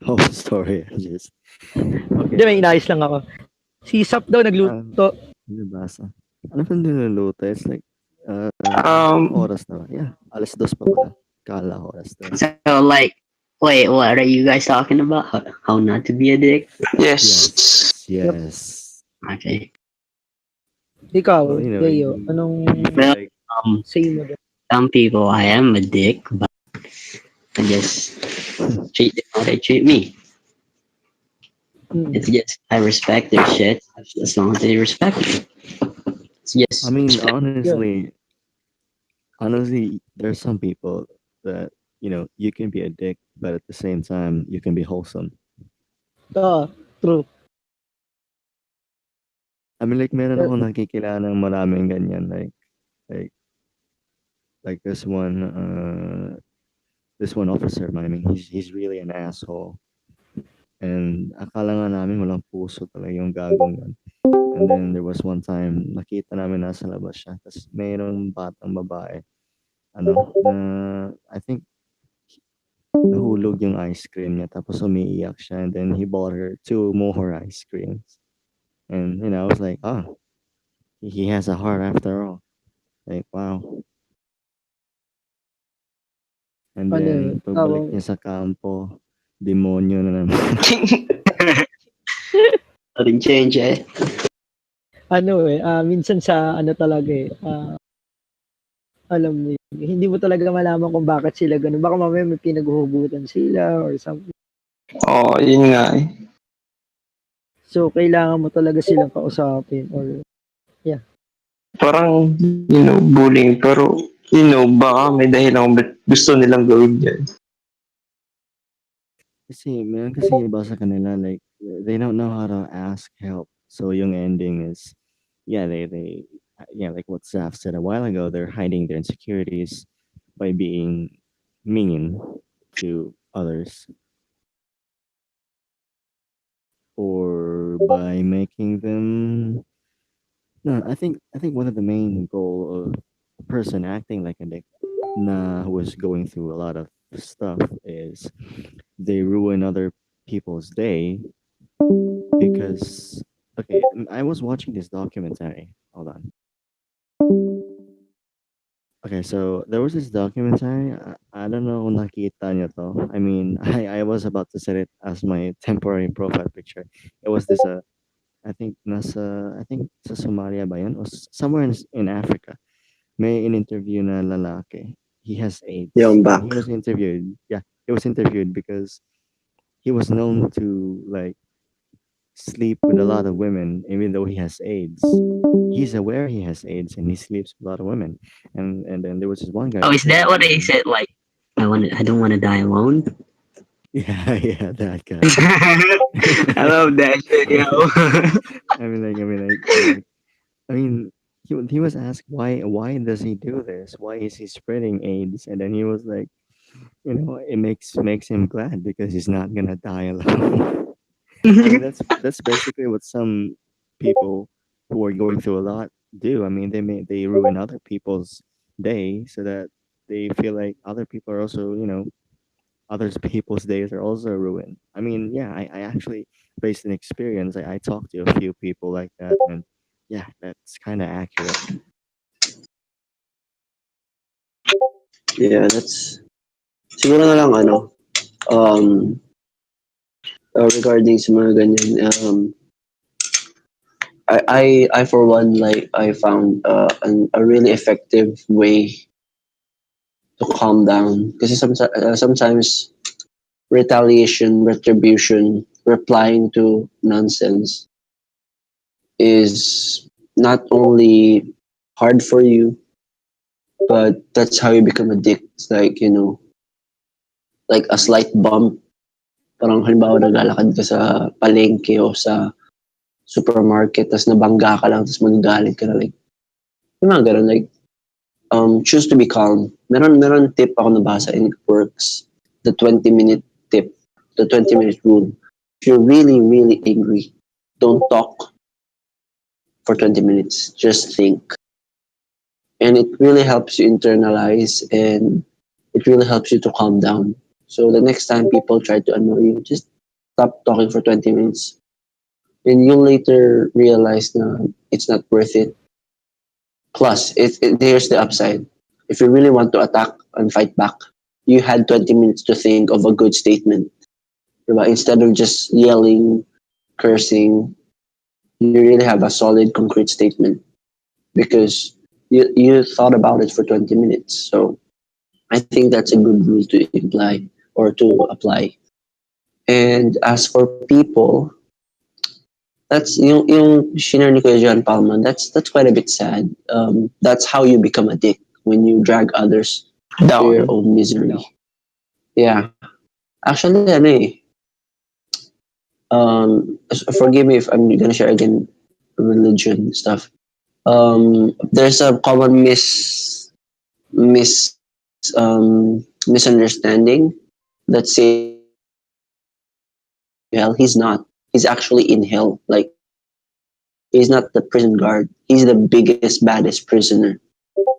Oh, sorry. I just Hindi, may inayos lang ako. Si Zaph daw nagluto. nabasa. Ano pa niluluto? It's like oras na ba? Yeah, 2:00 pa pala. Kala ko oras na. So like, wait, what are you guys talking about? How not to be a dick? Yes. Yes. Okay. Ikaw, Well, Leo, anong like, say mo doon? Some people I am a dick, but I just treat them how they treat me. It's just I respect their shit as long as they respect me. It's just I mean, respect. honestly, there's some people that you can be a dick, but at the same time, you can be wholesome. True. I mean, like, meron ako nakikilala ng maraming ganyan, like this one officer. I mean, he's really an asshole. And akala nga namin walang puso talaga yung gagong yun. And then there was one time, nakita namin nasa labas siya. Tapos mayroong batang babae, I think nahulog yung ice cream niya. Tapos umiiyak siya. And then he bought her 2 more ice creams. And, I was like, he has a heart after all. Like, wow. And Ano then, eh, pagbalik niya sa kampo, demonyo na naman. Rin change eh. minsan sa ano talaga eh, alam mo yun, hindi mo talaga malaman kung bakit sila ganun. Baka mamaya may pinaghuhugutan sila or something. Oo, yun nga eh. So, kailangan mo talaga silang kausapin or Parang, bullying. Pero, baka may dahilan kung ba't gusto nilang gawin yan. Kasi, meron kasi iba sa kanila, like, they don't know how to ask help. So, yung ending is, yeah, yeah, like what Zaph said a while ago, they're hiding their insecurities by being mean to others or by making them. No, I think one of the main goal of a person acting like a dick, who is going through a lot of stuff, is they ruin other people's day because. Okay, I was watching this documentary. Hold on. Okay, so there was this documentary. I don't know kung nakita niyo to. I mean, I was about to set it as my temporary profile picture. It was this I think sa Somalia ba yun? Or somewhere in Africa. May in-interview na lalaki. He has Yeah, AIDS. I'm And back. he was interviewed. Yeah, he was interviewed because he was known to like sleep with a lot of women even though he has AIDS. He's aware he has AIDS and he sleeps with a lot of women. And then there was this one guy Oh, is that what interviewing they him. said? Like, I don't want to die alone. Yeah, yeah, that guy. I love that shit, yo. I mean, he was asked why does he do this? Why is he spreading AIDS? And then he was like, it makes him glad because he's not gonna die alone. I mean, that's basically what some people who are going through a lot do. I mean, they ruin other people's day so that they feel like other people are also, other people's days are also ruined. I mean, yeah, I actually, based on experience, I talked to a few people like that, and yeah, that's kind of accurate. Yeah, that's siguro na lang um regarding sa mga ganyan I for one, like, I found a really effective way to calm down kasi sometimes retaliation, retribution, replying to nonsense is not only hard for you, but that's how you become a dick. It's like, like a slight bump. Parang halimbawa naglalakad ka sa palengke o sa supermarket, tapos nabangga ka lang, tapos magagalit ka na, like, yung mga ganun, like, choose to be calm. Meron tip ako nabasa and it works. The 20-minute tip, the 20-minute rule. If you're really, really angry, don't talk for 20 minutes. Just think. And it really helps you internalize and it really helps you to calm down. So the next time people try to annoy you, just stop talking for 20 minutes. And you'll later realize na it's not worth it. Plus, here's the upside. If you really want to attack and fight back, you had 20 minutes to think of a good statement. Diba? Instead of just yelling, cursing, you really have a solid, concrete statement because you thought about it for 20 minutes. So I think that's a good rule to imply or to apply. And as for people, that's yung shinare ni Kuya John Palma, that's quite a bit sad. That's how you become a dick when you drag others to your Down. own misery. Yeah. Actually, forgive me if I'm gonna share again religion stuff. There's a common misunderstanding that says hell. He's not. He's actually in hell. Like, he's not the prison guard. He's the biggest, baddest prisoner.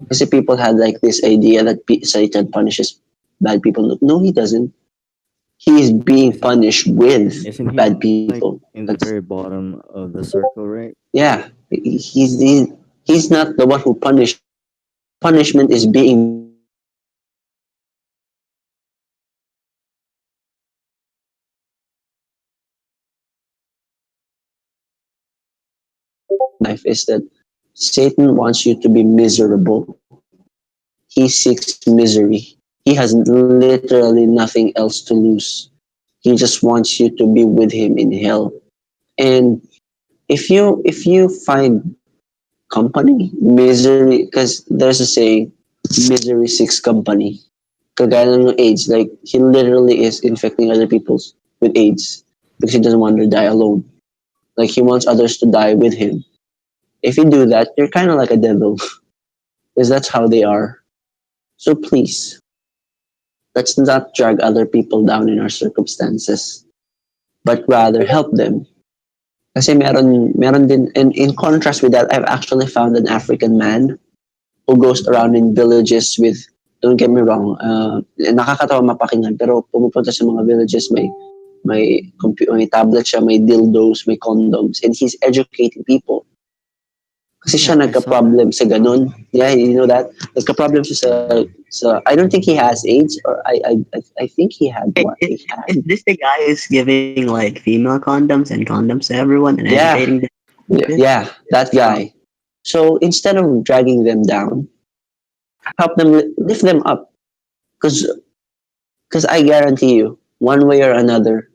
Because people had like this idea that Satan punishes bad people. No, he doesn't. He's being punished with Isn't he bad like people. in the very bottom of the circle, right? Yeah, he's not the one who punished. Punishment is being life is that Satan wants you to be miserable. He seeks misery. He has literally nothing else to lose. He just wants you to be with him in hell. And if you find company, misery, because there's a saying, misery seeks company. Kagaya ng AIDS, like he literally is infecting other people with AIDS because he doesn't want to die alone. Like he wants others to die with him. If you do that, you're kind of like a devil, because that's how they are. So please, let's not drag other people down in our circumstances, but rather help them. Kasi meron din, and in contrast with that, I've actually found an African man who goes around in villages with, don't get me wrong, nakakatawa mapakinggan, pero pumupunta sa mga villages, may tablet siya, may dildos, may condoms, and he's educating people. Kasi siya Yeah, I saw nagka-problem sa ganun. Yeah, you know that? Nagka-problem siya sa I don't think he has AIDS, or I think he had Hey, one. is, is this the guy who's giving like female condoms and condoms to everyone and Yeah. educating them? Yeah, that guy. So instead of dragging them down, help them, lift them up. Because I guarantee you, one way or another,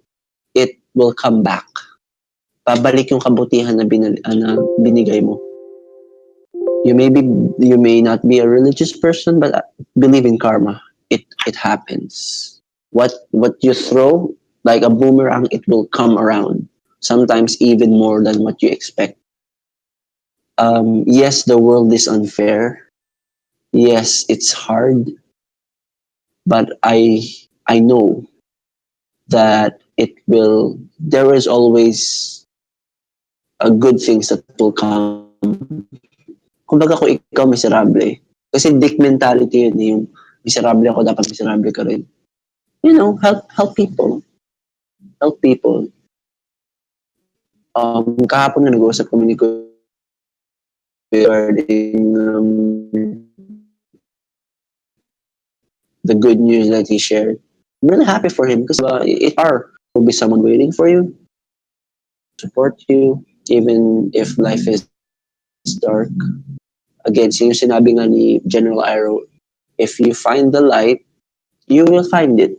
it will come back. Babalik yung kabutihan na binigay mo. You may not be a religious person, but believe in karma. It happens. What you throw like a boomerang, it will come around. Sometimes even more than what you expect. Yes, the world is unfair. Yes, it's hard. But I know that there is always a good things that will come. Kumbaga kung ikaw miserable, kasi dick mentality yun, yung miserable ako, dapat miserable ka rin. You know, help people. Help people. Kahapon na nag-uusap kami ni Kuya regarding the good news that he shared. I'm really happy for him because will be someone waiting for you, support you, even if life is dark. Again, yung sinabi nga ni General Iroh, if you find the light, you will find it.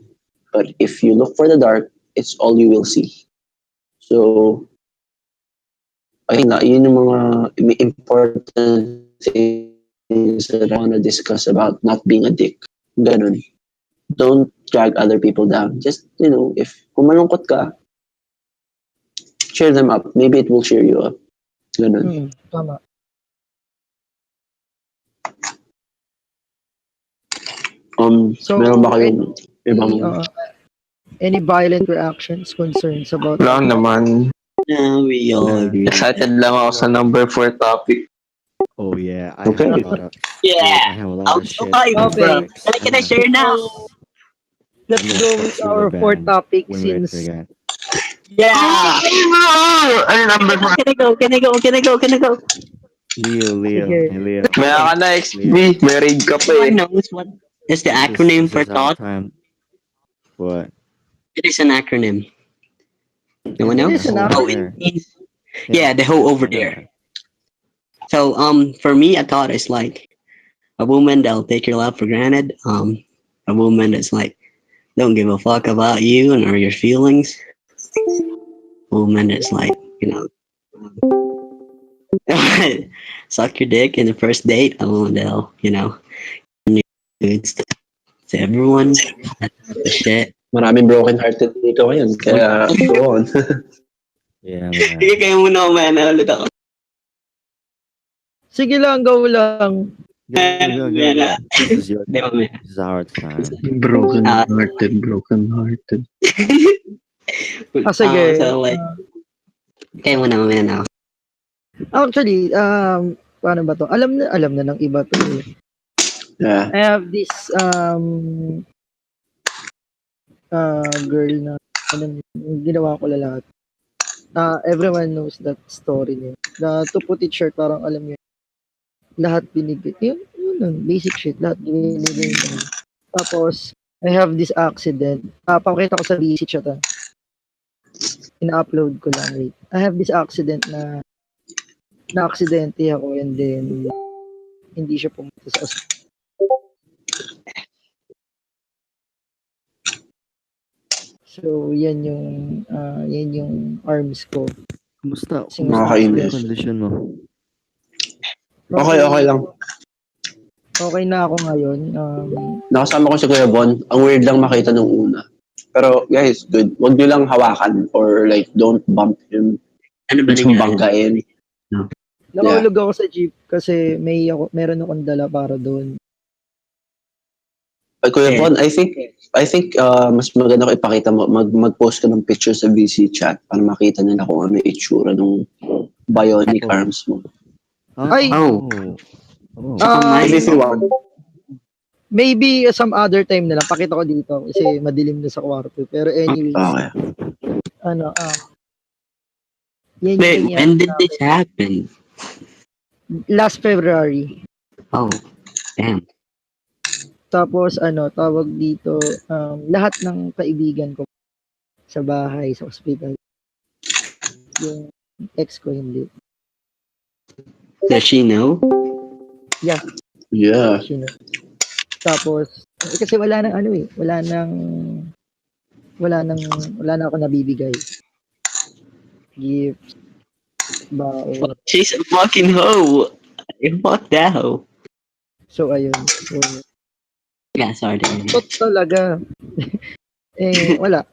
But if you look for the dark, it's all you will see. So, I think yun yung mga important things that I want to discuss about not being a dick. Ganun. Don't drag other people down. Just, if kung malungkot ka, cheer them up. Maybe it will cheer you up. Ganun. Tama. So, meron ba kayong ibang... any violent reactions, concerns about... Wala naman. We all agree. Excited lang ako sa number 4 topic. Oh yeah, Okay. have a lot of Yeah. I have a lot of shit. Okay. Can I share now? Let's go with our fourth topic since... Yeah. Ano number 4? Can I go? Leo. Sige. Hey, Leo. May ka na XP. May raid ka pa Everyone eh. knows what is the acronym for THOT. What? It is an acronym. No one knows? It is an Oh, acronym? it means the whole over there. So for me, a thought is like a woman that'll take your love for granted. A woman that's like don't give a fuck about you and or your feelings. A woman that's like suck your dick in the first date. A woman that'll nudes to everyone. That's the shit. Maraming broken hearted dito ngayon. Kaya, go on. Yeah, Sige, man. kayo muna man. Ulit ako. Sige lang, go lang. Go. This is our time. Broken hearted. Sige. So like, kayo muna ako. Actually, paano ba to? Alam na ng iba to. Yeah. I have this girl na ginawa ko lahat. Everyone knows that story niya. To put it short, parang alam niyo, lahat binigay. Yun, basic shit. Lahat binigay niya. Tapos, I have this accident. Pakita ko sa visit siya ta. In-upload ko lang. Wait. I have this accident na na-aksidente ako and then hindi siya pumunta sa ospital. So, yan yung arms ko. Kumusta? Kasi Kumusta Nakakainis. yung condition mo? Okay lang. Okay na ako ngayon. Nakasama ko si Kuya Bon. Ang weird lang makita nung una. Pero guys, good. Huwag nyo lang hawakan or like don't bump him. Ano ba Huwag nangyari? banggain. Nakaulog ako sa jeep kasi meron akong dala para doon. Kuya Bon, I think mas maganda ko ipakita mo, mag-post ka ng picture sa VC chat para makita nila kung ano yung itsura ng bionic arms mo. Ay! Oh. Maybe some other time na lang. Pakita ko dito kasi madilim na sa kwarto. Pero anyways, Okay. yan Wait, yung when did this happen? last February. Oh, damn. Tapos tawag dito, lahat ng kaibigan ko sa bahay, sa ospital. Yung ex ko hindi. Does she know? Yeah. Sino. Tapos kasi wala nang wala na ako nabibigay. Gifts, baon. She's a fucking hoe. Fuck that hoe. So ayun. So Yeah, sorry. tot talaga. Wala.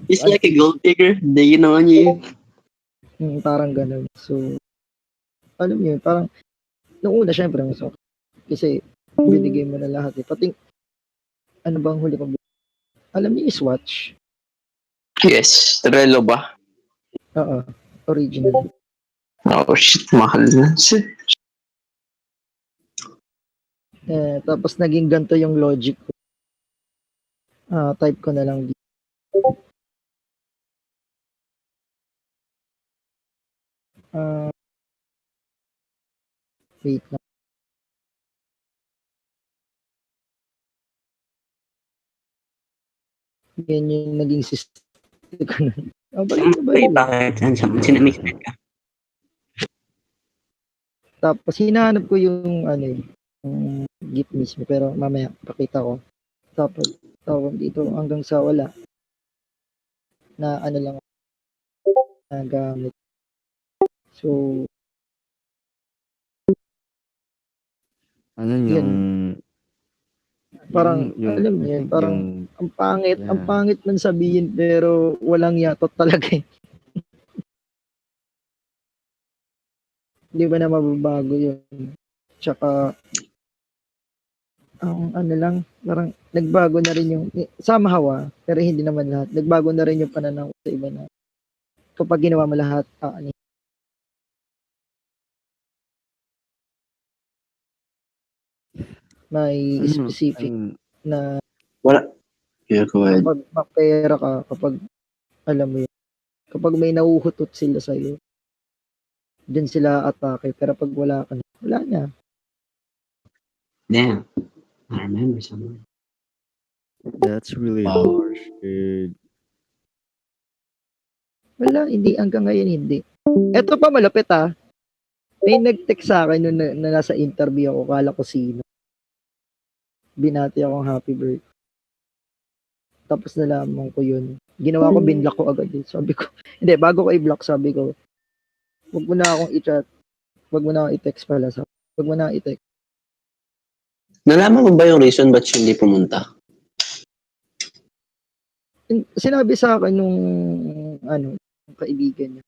It's like a gold digger digging on you. Parang ganun. So alam mo yun, parang nung una syempre masok. Kasi binigay mo na lahat Pati ano bang huli ko? Alam niyo yung Swatch? Yes, Trello ba? Oo. Original. Oh shit, mahal na. Shit. Tapos naging ganito yung logic ko. Type ko na lang dito. Wait lang. Yan yung naging system ko na. Wait, bakit? Ineexpect ka? Tapos hinahanap ko yung yung gift mismo pero mamaya pakita ko. Tapos tawag dito hanggang sa wala na lang na gamit. So Ano yung parang alam mo yun, parang ang pangit man sabihin pero walang yatot talaga Hindi ba na mababago yun? Tsaka ang lang, parang nagbago na rin yung somehow pero hindi naman lahat. Nagbago na rin yung pananaw sa iba na kapag ginawa mo lahat, may specific na wala. Yeah, go ahead. kapag mapera ka, kapag alam mo yun, kapag may nauhutot sila sa'yo, dyan sila atake. Pero pag wala ka na, wala na. Damn. I remember someone. That's really harsh, dude. Wala, hindi. Hanggang ngayon, hindi. Eto pa, malapit May nag-text sa akin nung na nasa interview ako, kala ko sino. Binati akong happy birthday. Tapos nalaman ko yun. Ginawa ko, binlock ko agad. Sabi ko, hindi, bago ko i-block, sabi ko, wag mo na akong i-chat. Wag mo na akong i-text pala. Wag mo na akong i-text. Nalaman mo ba yung reason ba't siya hindi pumunta? Sinabi sa akin nung kaibigan niya.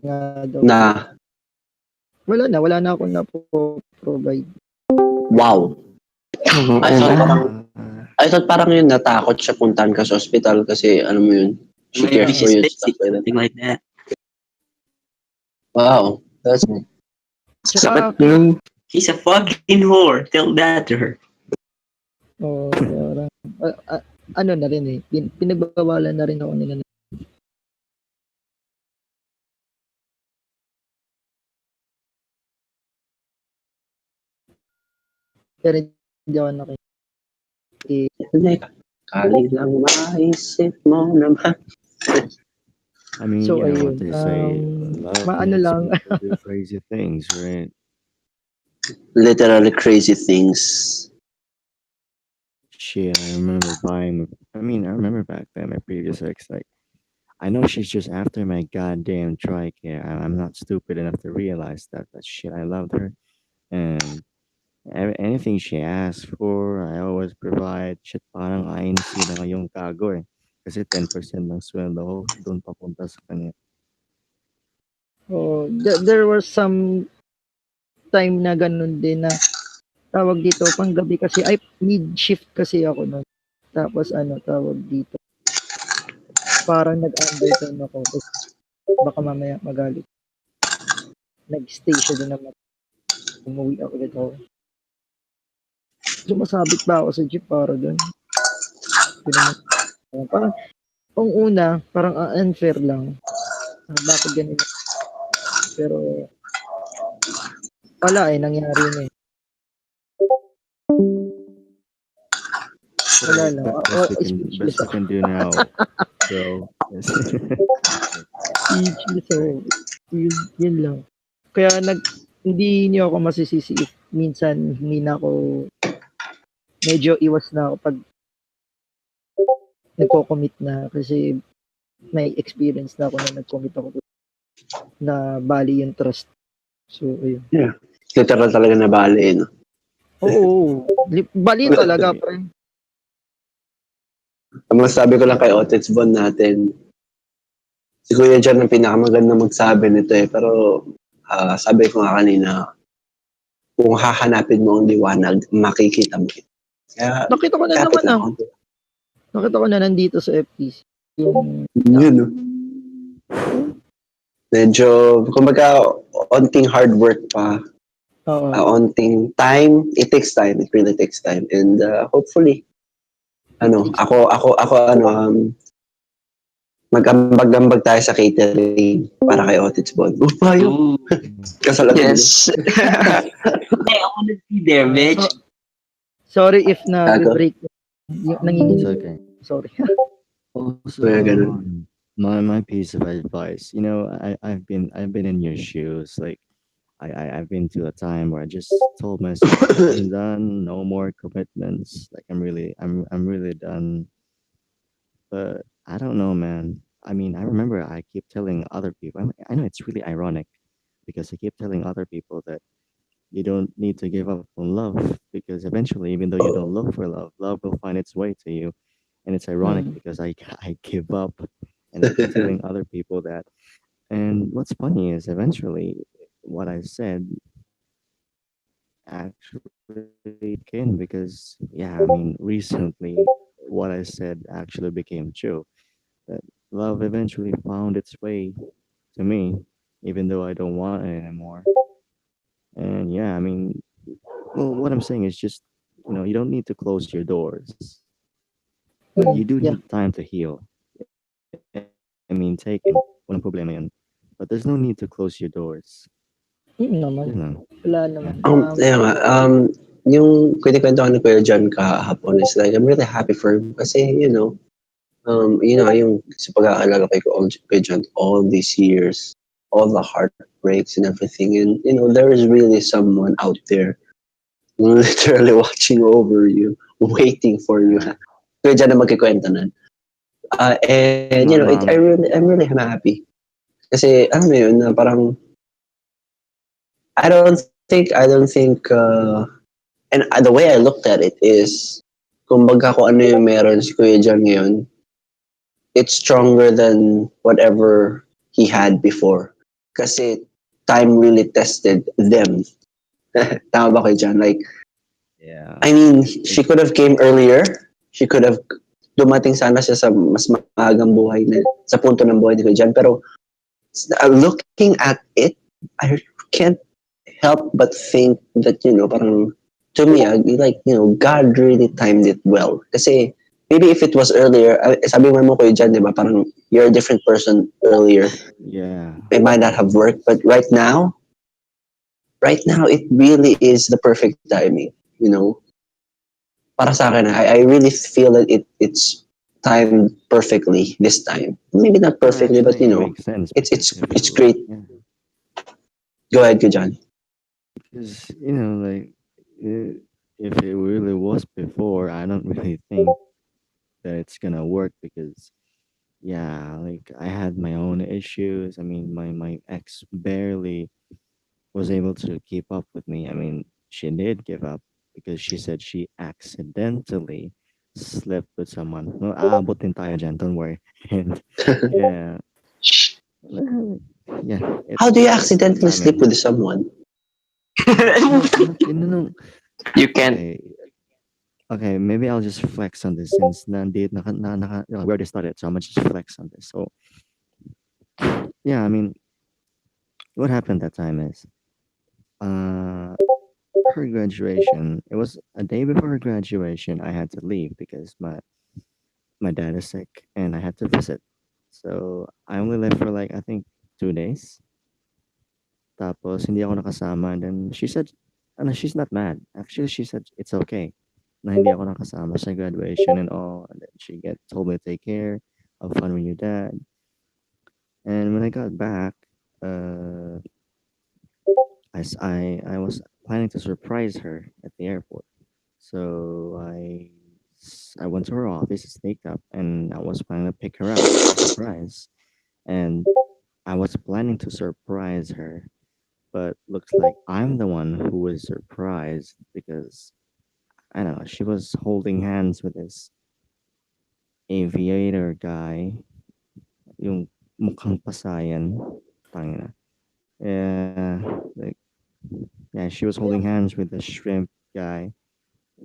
Nga daw. Wala na akong na-provide. Wow. I thought parang yun natakot siya puntahan ka sa hospital kasi ano mo yun. She cares for you and stuff like that. Something like that. Wow. That's me. Tsaka, He's a fucking whore. Tell that to her. ano na rin pinagbabawalan na rin ako nila. Pero hindi ako Kali lang maisip mo naman. I mean, So you know what ayun, they say, love maano makes lang, people do crazy things, right? Literally crazy things. Shit, I remember back then my previous ex, like, I know she's just after my goddamn tricare. I'm not stupid enough to realize that, but shit, I loved her. And anything she asks for, I always provide. Shit, parang INC na ngayong kago eh. Kasi 10% ng sweldo ko doon papunta sa kanya. oh, there was some time na ganun din na tawag dito panggabi kasi ay mid shift kasi ako nun. Tapos ano tawag dito, parang nag-undertime ako kasi baka mamaya magalit. Nag-stay siya doon naman. Umuwi ako ulit ako. Sumasabit ba ako sa jeep para doon? Hindi naman. Parang, kung una, parang unfair lang. Bakit ganun? Pero, wala eh, nangyari na eh. Wala lang. Speechless Best we ako. can do now, bro. Speechless ako. Yun lang. Kaya hindi niyo ako masisisi if minsan hindi na ako medyo iwas na ako pag nagko-commit na kasi may experience na ako na nag-commit ako na bali yung trust. So, ayun. Yeah. Literal talaga na bali, no? Oo. Bali talaga, pre. Ang masabi ko lang kay Otets Bon natin, si Kuya John ang pinakamaganda magsabi nito eh. Pero sabi ko nga kanina, kung hahanapin mo ang liwanag, makikita mo. Kaya, Nakita ko na kapit naman lang ah. konti. Nakita ko na nandito sa FTC. Yung, Yun, no? Medyo, kumbaga, onting hard work pa, oo. onting time, it takes time, it really takes time. And hopefully, mag-ambag-ambag tayo sa catering para kay Otits Bon. Oh, payo! Kasal agad. Yes. Hey, I want to be there, bitch. Sorry if na-break yung It's nangingin. okay. Sorry. Also, Kaya ganun. my piece of advice, you know, I've been in your shoes. Like, I've been to a time where I just told myself, I'm done, no more commitments. Like, I'm really done. But I don't know, man. I mean, I remember I keep telling other people. I know it's really ironic because I keep telling other people that you don't need to give up on love because eventually, even though you don't look for love, love will find its way to you. And it's ironic because I give up and I keep telling other people that. And what's funny is eventually what I said actually came because, yeah, I mean, recently what I said actually became true. That love eventually found its way to me, even though I don't want it anymore. And yeah, I mean, well, what I'm saying is just, you know, you don't need to close your doors, but you do Yeah. need time to heal. I mean, take it. Walang problema yan. But there's no need to close your doors. Naman. You know. Wala naman. Yung kwento ni Kuya John kahapon is like, I'm really happy for him kasi, yung sa pag-aalala kay Kuya John all these years, all the heartbreaks and everything, and, there is really someone out there literally watching over you, waiting for you. Kuya John na magkikwento nun. And, I'm really happy. Kasi, alam mo yun, na parang, I don't think, and the way I looked at it is, kumbaga kung ano yung meron si Kuya John ngayon, it's stronger than whatever he had before. Kasi time really tested them. Tama ba Kuya John? Like, Yeah. I mean, she could have came earlier. She could have dumating sana siya sa mas maagang buhay na, sa punto ng buhay ni Kuya John. Pero, looking at it, I can't help but think that, parang, to me, God really timed it well. Kasi, maybe if it was earlier, sabi mo Kuya John, di ba, parang, you're a different person earlier. Yeah. It might not have worked, but right now, it really is the perfect timing, Para sa akin, I really feel that it's timed perfectly this time. Maybe not No, perfectly, but actually, it makes sense it's because it's if it's you, great. yeah, Go ahead, good John. because like if it really was before, I don't really think that it's gonna work because yeah, like I had my own issues. I mean, my ex barely was able to keep up with me. I mean, she did give up because she said she accidentally slept with someone. No, aabot din tayo dyan, don't worry. And yeah, yeah, How do you it's accidentally I sleep mean, with someone? no. You can't. Okay, okay, maybe I'll just flex on this since we already started, so I'm gonna just flex on this. So yeah, I mean, what happened that time is uh her graduation. It was a day before her graduation. I had to leave because my dad is sick and I had to visit. So I only left for like I think 2 days. Tapos hindi ako nakasama and then she said ano, she's not mad. Actually she said it's okay na hindi ako nakasama sa graduation and all. And then she told me to take care, have fun with your dad. And when I got back, uh I was planning to surprise her at the airport. So I went to her office, sneaked up, and I was planning to pick her up as a surprise. And I was planning to surprise her, but looks like I'm the one who was surprised because I don't know. She was holding hands with this aviator guy, yung mukhang pasayan, tangina. Yeah, like yeah, she was holding hands with the shrimp guy.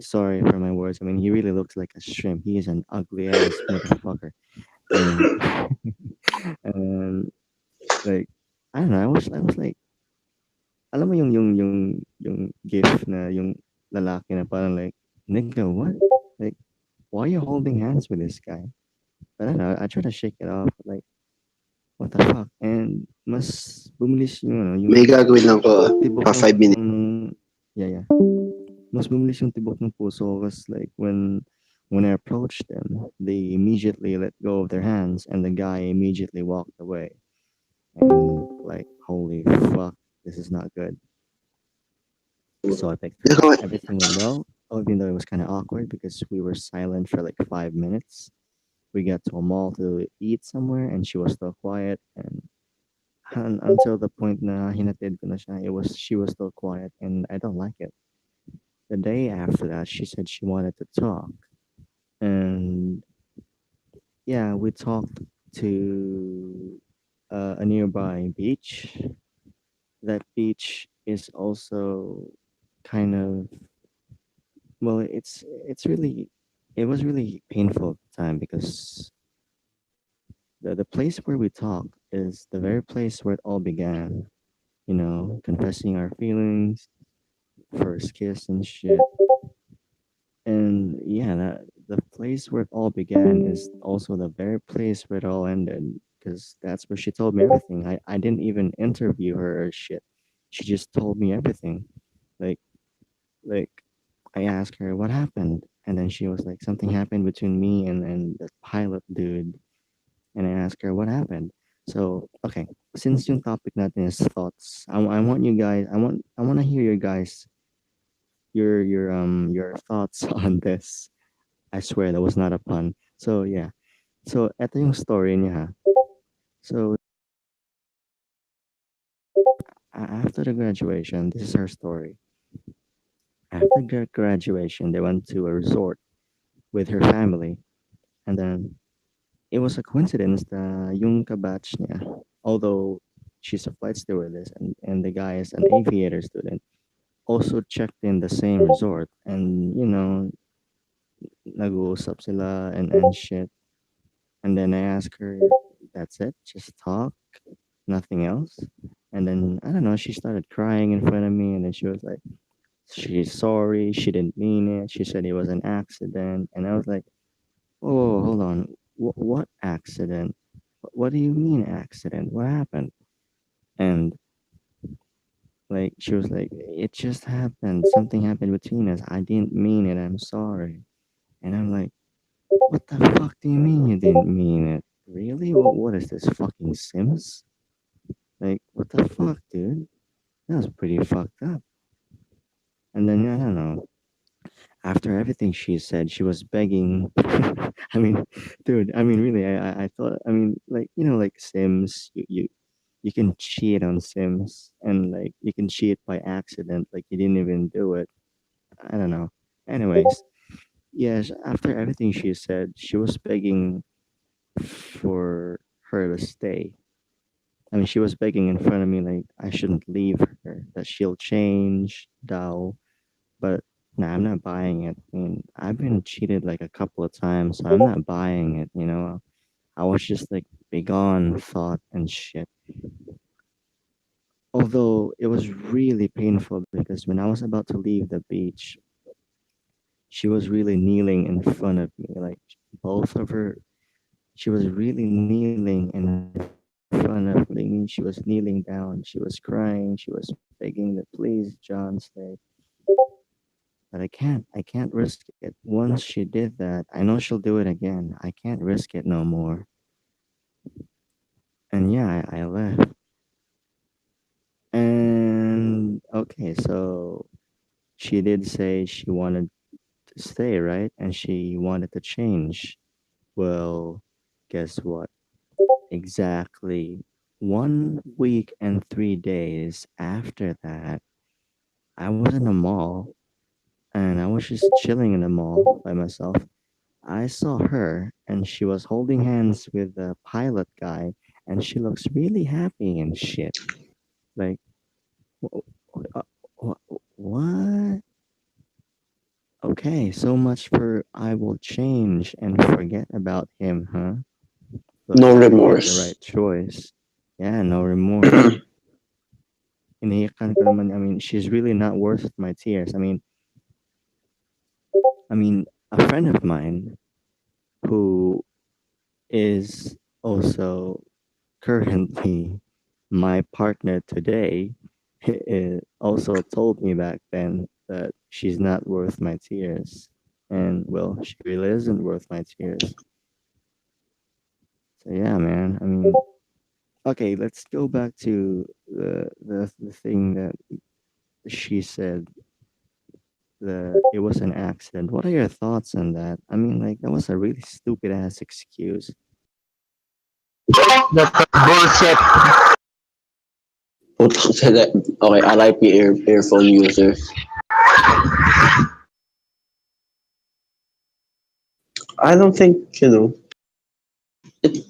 Sorry for my words. I mean, he really looks like a shrimp. He is an ugly ass motherfucker. And and like I don't know. I was like, alam mo yung gif na yung lalaki na parang like, nigga, what? Like, why are you holding hands with this guy? But I don't know. I try to shake it off. Like, what the fuck? And mas bumilis yung ano, yung May gagawin lang ko tibok pa ng 5 minutes. yeah, yeah. Mas bumilis yung tibok ng puso because like when I approached them, they immediately let go of their hands and the guy immediately walked away. And like, holy fuck, this is not good. So I picked her up. Everything went well, even though it was kind of awkward because we were silent for like 5 minutes. We got to a mall to eat somewhere, and she was still quiet. And until the point na hinatid ko na siya, she was still quiet, and I don't like it. The day after that, she said she wanted to talk, and yeah, we talked to a nearby beach. That beach is also kind of well, it's really it was really painful at the time because the place where we talked is the very place where it all began. You know, confessing our feelings, first kiss and shit. And yeah, the place where it all began is also the very place where it all ended because that's where she told me everything. I didn't even interview her or shit. She just told me everything. Like like I asked her what happened, and then she was like something happened between me and the pilot dude, and I asked her what happened. So okay, since yung topic natin is thoughts, I want you guys, I want to hear your guys your thoughts on this. I swear that was not a pun. So yeah, so eto yung story niya. Ha. So after the graduation, this is her story. After graduation, they went to a resort with her family, and then it was a coincidence that yung kabatch niya, although she's a flight stewardess and the guy is an aviator student, also checked in the same resort and nag-uusap sila and shit. And then I asked her, that's it? Just talk? Nothing else? And then, I don't know, she started crying in front of me and then she was like, she's sorry, she didn't mean it. She said it was an accident. And I was like, whoa, hold on. What accident? What do you mean accident? What happened? And like she was like, it just happened. Something happened between us. I didn't mean it. I'm sorry. And I'm like, What the fuck do you mean you didn't mean it? Really? What is this, fucking Sims? Like, what the fuck, dude? That was pretty fucked up. And then, I don't know. After everything she said, she was begging. I mean, dude, I mean, really, I thought, I mean, like, like Sims, you can cheat on Sims, and like, you can cheat by accident, like, you didn't even do it. I don't know. Anyways, yes, after everything she said, she was begging for her to stay. I mean, she was begging in front of me, like, I shouldn't leave her, that she'll change, Dao. But nah, I'm not buying it. I mean, I've been cheated like a couple of times, so I'm not buying it. I was just like big on thought and shit. Although it was really painful because when I was about to leave the beach, she was really kneeling in front of me. Like both of her, she was really kneeling in front of me. She was kneeling down. She was crying. She was begging that please, John, stay. But I can't risk it. Once she did that, I know she'll do it again. I can't risk it no more. And yeah, I left. And okay, so she did say she wanted to stay, right? And she wanted to change. Well, guess what? Exactly 1 week and 3 days after that, I was in a mall and I was just chilling in the mall by myself. I saw her and she was holding hands with the pilot guy and she looks really happy and shit. Like, wh- what? Okay, so much for I will change and forget about him, huh? Look, No you did the remorse. right choice. Yeah, no remorse. Iniyakan ko naman, I mean, she's really not worth my tears. I mean, a friend of mine who is also currently my partner today also told me back then that she's not worth my tears. And well, she really isn't worth my tears. So yeah, man. I mean, okay, let's go back to the thing that she said, that it was an accident. What are your thoughts on that? I mean, like, that was a really stupid ass excuse. That's bullshit. Okay, RIP earphone user. I don't think, it,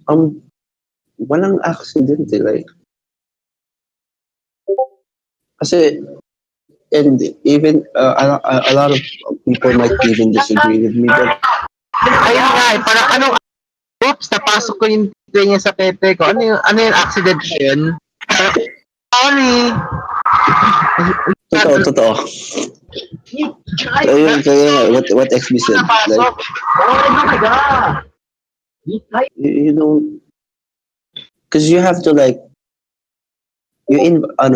um, walang accident eh. Like, kasi, and even, a lot of people might even disagree with me, but Ayun nga eh, parang anong, oops, napasok ko yung tray niya sa pepe ko. Ano yung accident na yun? Parang, sorry. totoo. Kaya nga, what XB said, like, Napasok. Oh, talaga. you know, because you have to like,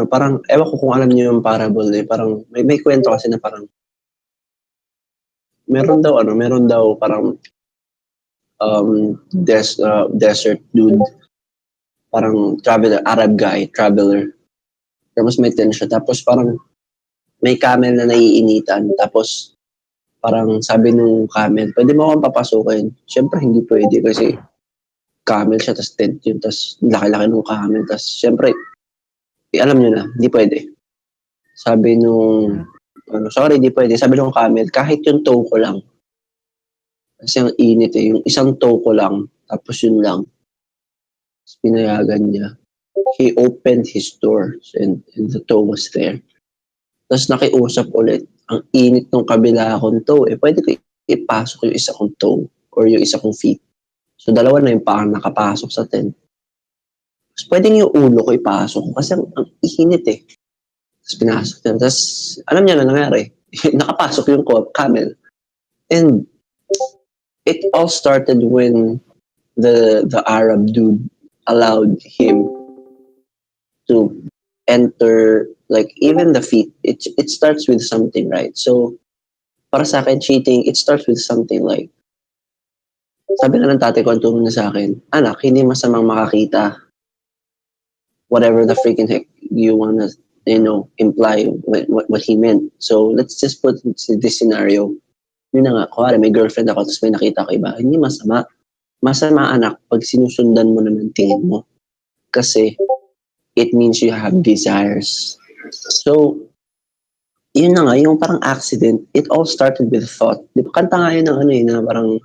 parang, ewan ko kung alam niyo yung parable eh, parang, may kwento kasi na parang, meron daw parang, desert dude, parang traveler, Arab guy, traveler, tapos may tent siya, tapos parang, may camel na naiinitan, tapos, parang sabi nung camel, pwede mo akong papasukin? Siyempre, hindi pwede kasi, camel siya, tapos tent yun, tapos laki-laki nung camel, tapos siyempre, alam nyo na, hindi pwede. Sabi nung, sorry, hindi pwede. Sabi nung camel, kahit yung toe ko lang, kasi ang init eh, yung isang toe ko lang, tapos yun lang, tapos pinayagan niya. He opened his doors and the toe was there. Tapos nakiusap ulit, ang init ng kabila akong toe, pwede ko ipasok yung isa kong toe or yung isa kong feet. So dalawa na yung parang nakapasok sa tent. Tapos pwedeng yung ulo ko ipasok kasi ang init eh. Tapos pinasok niya. Tapos alam niya na nangyari. Nakapasok yung camel. And it all started when the Arab dude allowed him to enter, like, even the feet. It starts with something, right? So para sa akin, cheating, it starts with something like Sabi nga ng tatay ko, ang turo niya sa akin, anak, hindi masamang makakita whatever the freaking heck you wanna, imply what he meant. So, let's just put this scenario. Yun na nga, kuwari may girlfriend ako tapos may nakita ko iba. Hindi masama. Masama anak pag sinusundan mo naman tingin mo. Kasi it means you have desires. So, yun na nga, yung parang accident, it all started with thought. Di ba, kanta nga yun ng na parang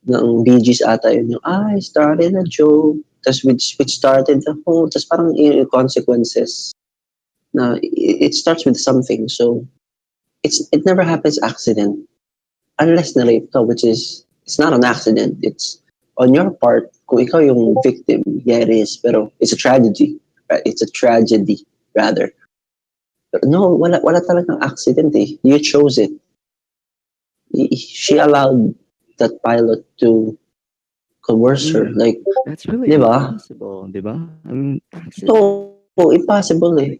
ng Bee Gees ata yun, yung I started a joke, tas which started the whole, tas parang yung consequences na it starts with something. So, it never happens accident unless na-rape ka, which is, it's not an accident. It's on your part, kung ikaw yung victim, yeah, it is, pero it's a tragedy. Right? It's a tragedy, rather. But no, wala talagang accident eh. You chose it. She allowed that pilot to coerce her. Like, That's really di ba? impossible, di ba? I mean, So, impossible eh.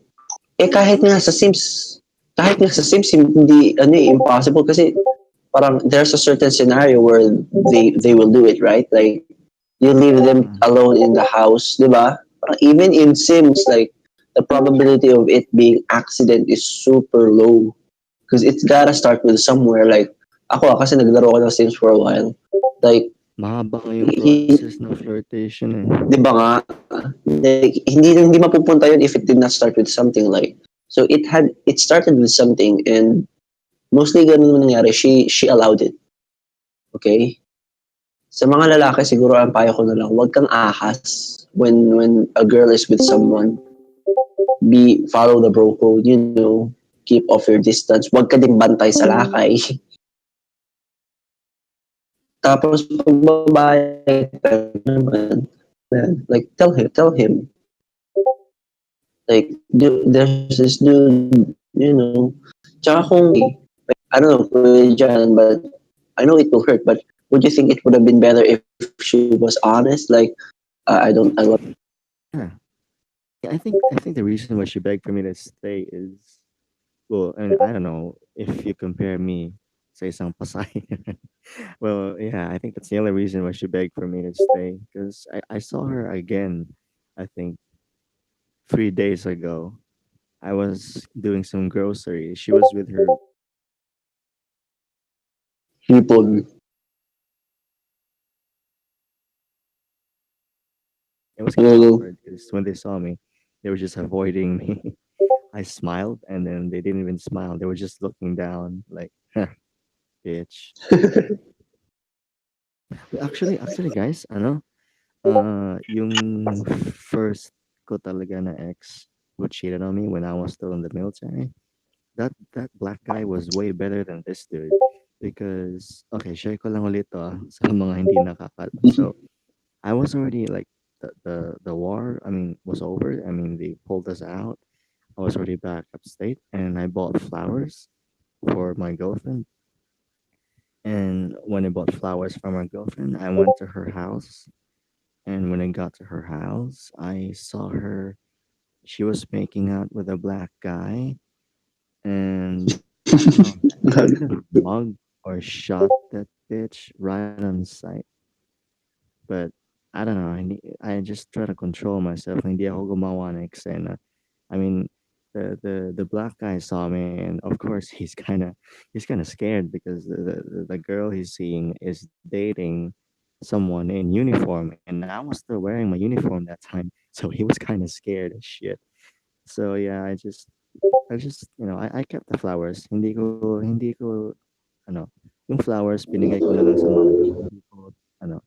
Kahit nga sa Sims, hindi, impossible kasi parang there's a certain scenario where they will do it, right? Like, you leave them alone in the house, di ba? Parang even in Sims, like, the probability of it being accident is super low. Because it's gotta start with somewhere. Like, ako kasi naglaro ko ng Sims for a while. Like, mahaba nga yung process ng flirtation eh. di ba nga? Like, hindi mapupunta yun if it did not start with something, like, so it started with something, and mostly ganun naman nangyari. She allowed it. Okay? Sa mga lalaki, siguro ang payo ko na lang, huwag kang ahas when a girl is with someone. Follow the bro code, keep off your distance. Huwag ka ding bantay sa lakay. Tapos pag babae ka naman, like, tell him. Like, there's this dude, tsaka kung, I don't know, Kuya Jan, but I know it will hurt, but would you think it would have been better if she was honest? Like, I love. Yeah. Yeah, I think the reason why she begged for me to stay is, well, and I don't know if you compare me sa isang Pasay. Well, yeah, I think that's the only reason why she begged for me to stay, because I saw her again, I think 3 days ago. I was doing some groceries. She was with her. People. It was kind of awkward because when they saw me, they were just avoiding me. I smiled, and then they didn't even smile. They were just looking down, like, huh, bitch. Actually, guys, yung first ko talaga na ex who cheated on me when I was still in the military. That black guy was way better than this dude, because okay, share ko lang ulit to, sa mga hindi nakaka. So I was already like, the war, I mean, was over. I mean, they pulled us out. I was already back upstate, and I bought flowers for my girlfriend. And when I bought flowers for my girlfriend, I went to her house. And when I got to her house, I saw her. She was making out with a black guy, and I could have mugged or shot that bitch right on sight. But I don't know. I just try to control myself. Hindi ako gumawa ng eksena. I mean, the black guy saw me, and of course he's kind of scared, because the girl he's seeing is dating someone in uniform, and I was still wearing my uniform that time, so he was kind of scared as shit. So yeah, I just I kept the flowers. Hindi ko ano yung flowers binigay ko na lang sa mama ko. Hindi ko ano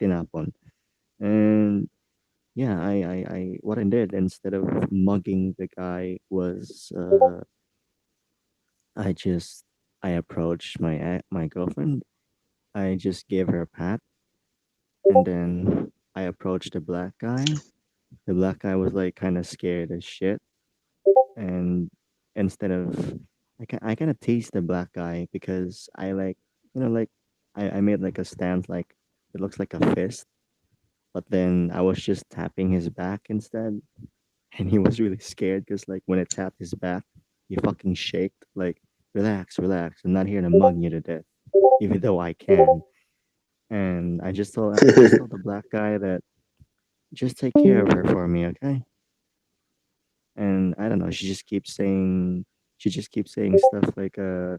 tinapon. And yeah, I what I did, instead of mugging the guy, was I approached my girlfriend. I just gave her a pat, and then I approached the black guy. The black guy was like kind of scared as shit, and instead of I kind of teased the black guy, because I like, like, I made like a stance, like it looks like a fist, but then I was just tapping his back instead. And he was really scared, because like when I tapped his back, he fucking shaked, like, relax, relax. I'm not here to mug you to death, even though I can. And I just told the black guy that just take care of her for me, okay? And I don't know, she just keeps saying stuff like uh,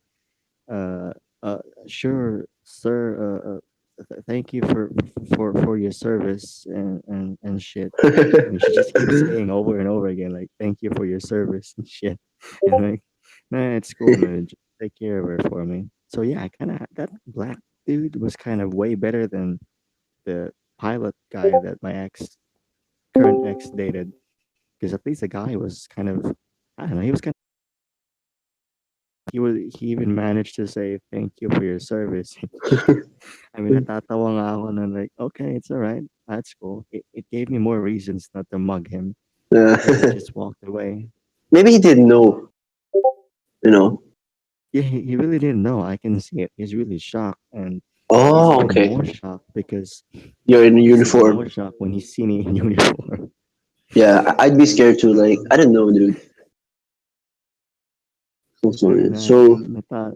sure, sir, thank you for your service and shit. I mean, she just keeps saying over and over again, like, thank you for your service and shit. And like, nah, it's cool, man. Just take care of her for me. So yeah, that black dude was kind of way better than the pilot guy that my current ex dated. Because at least the guy was kind of, I don't know, he even managed to say thank you for your service. I mean, natatawa nga ako na like, okay, it's all right. That's cool. It gave me more reasons not to mug him. I could have just walked away. Maybe he didn't know, you know. Yeah, he really didn't know. I can see it. He's really shocked, and he's Oh, even okay. more shocked because You're in he's even uniform. more shocked when he see me in uniform. Yeah, I'd be scared too. Like, I don't know, dude. So sorry. So,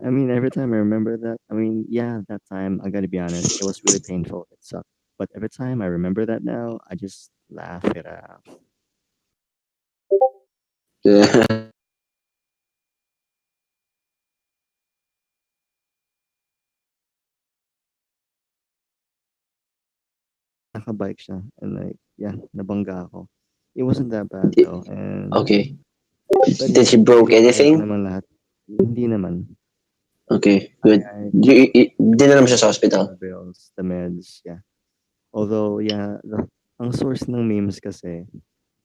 I mean, every time I remember that, I mean, yeah, that time, I gotta be honest, it was really painful. It sucked. But every time I remember that now, I just laugh it out. yeah. Nakabike siya, and like, yeah, nabangga ako. It wasn't that bad though, and Okay. but Did yeah, he broke kaya ko anything? naman lahat. Hindi naman. Okay, I, good. I Dinala mo siya sa the hospital. bills, the meds, yeah. Although, yeah, ang source ng memes kasi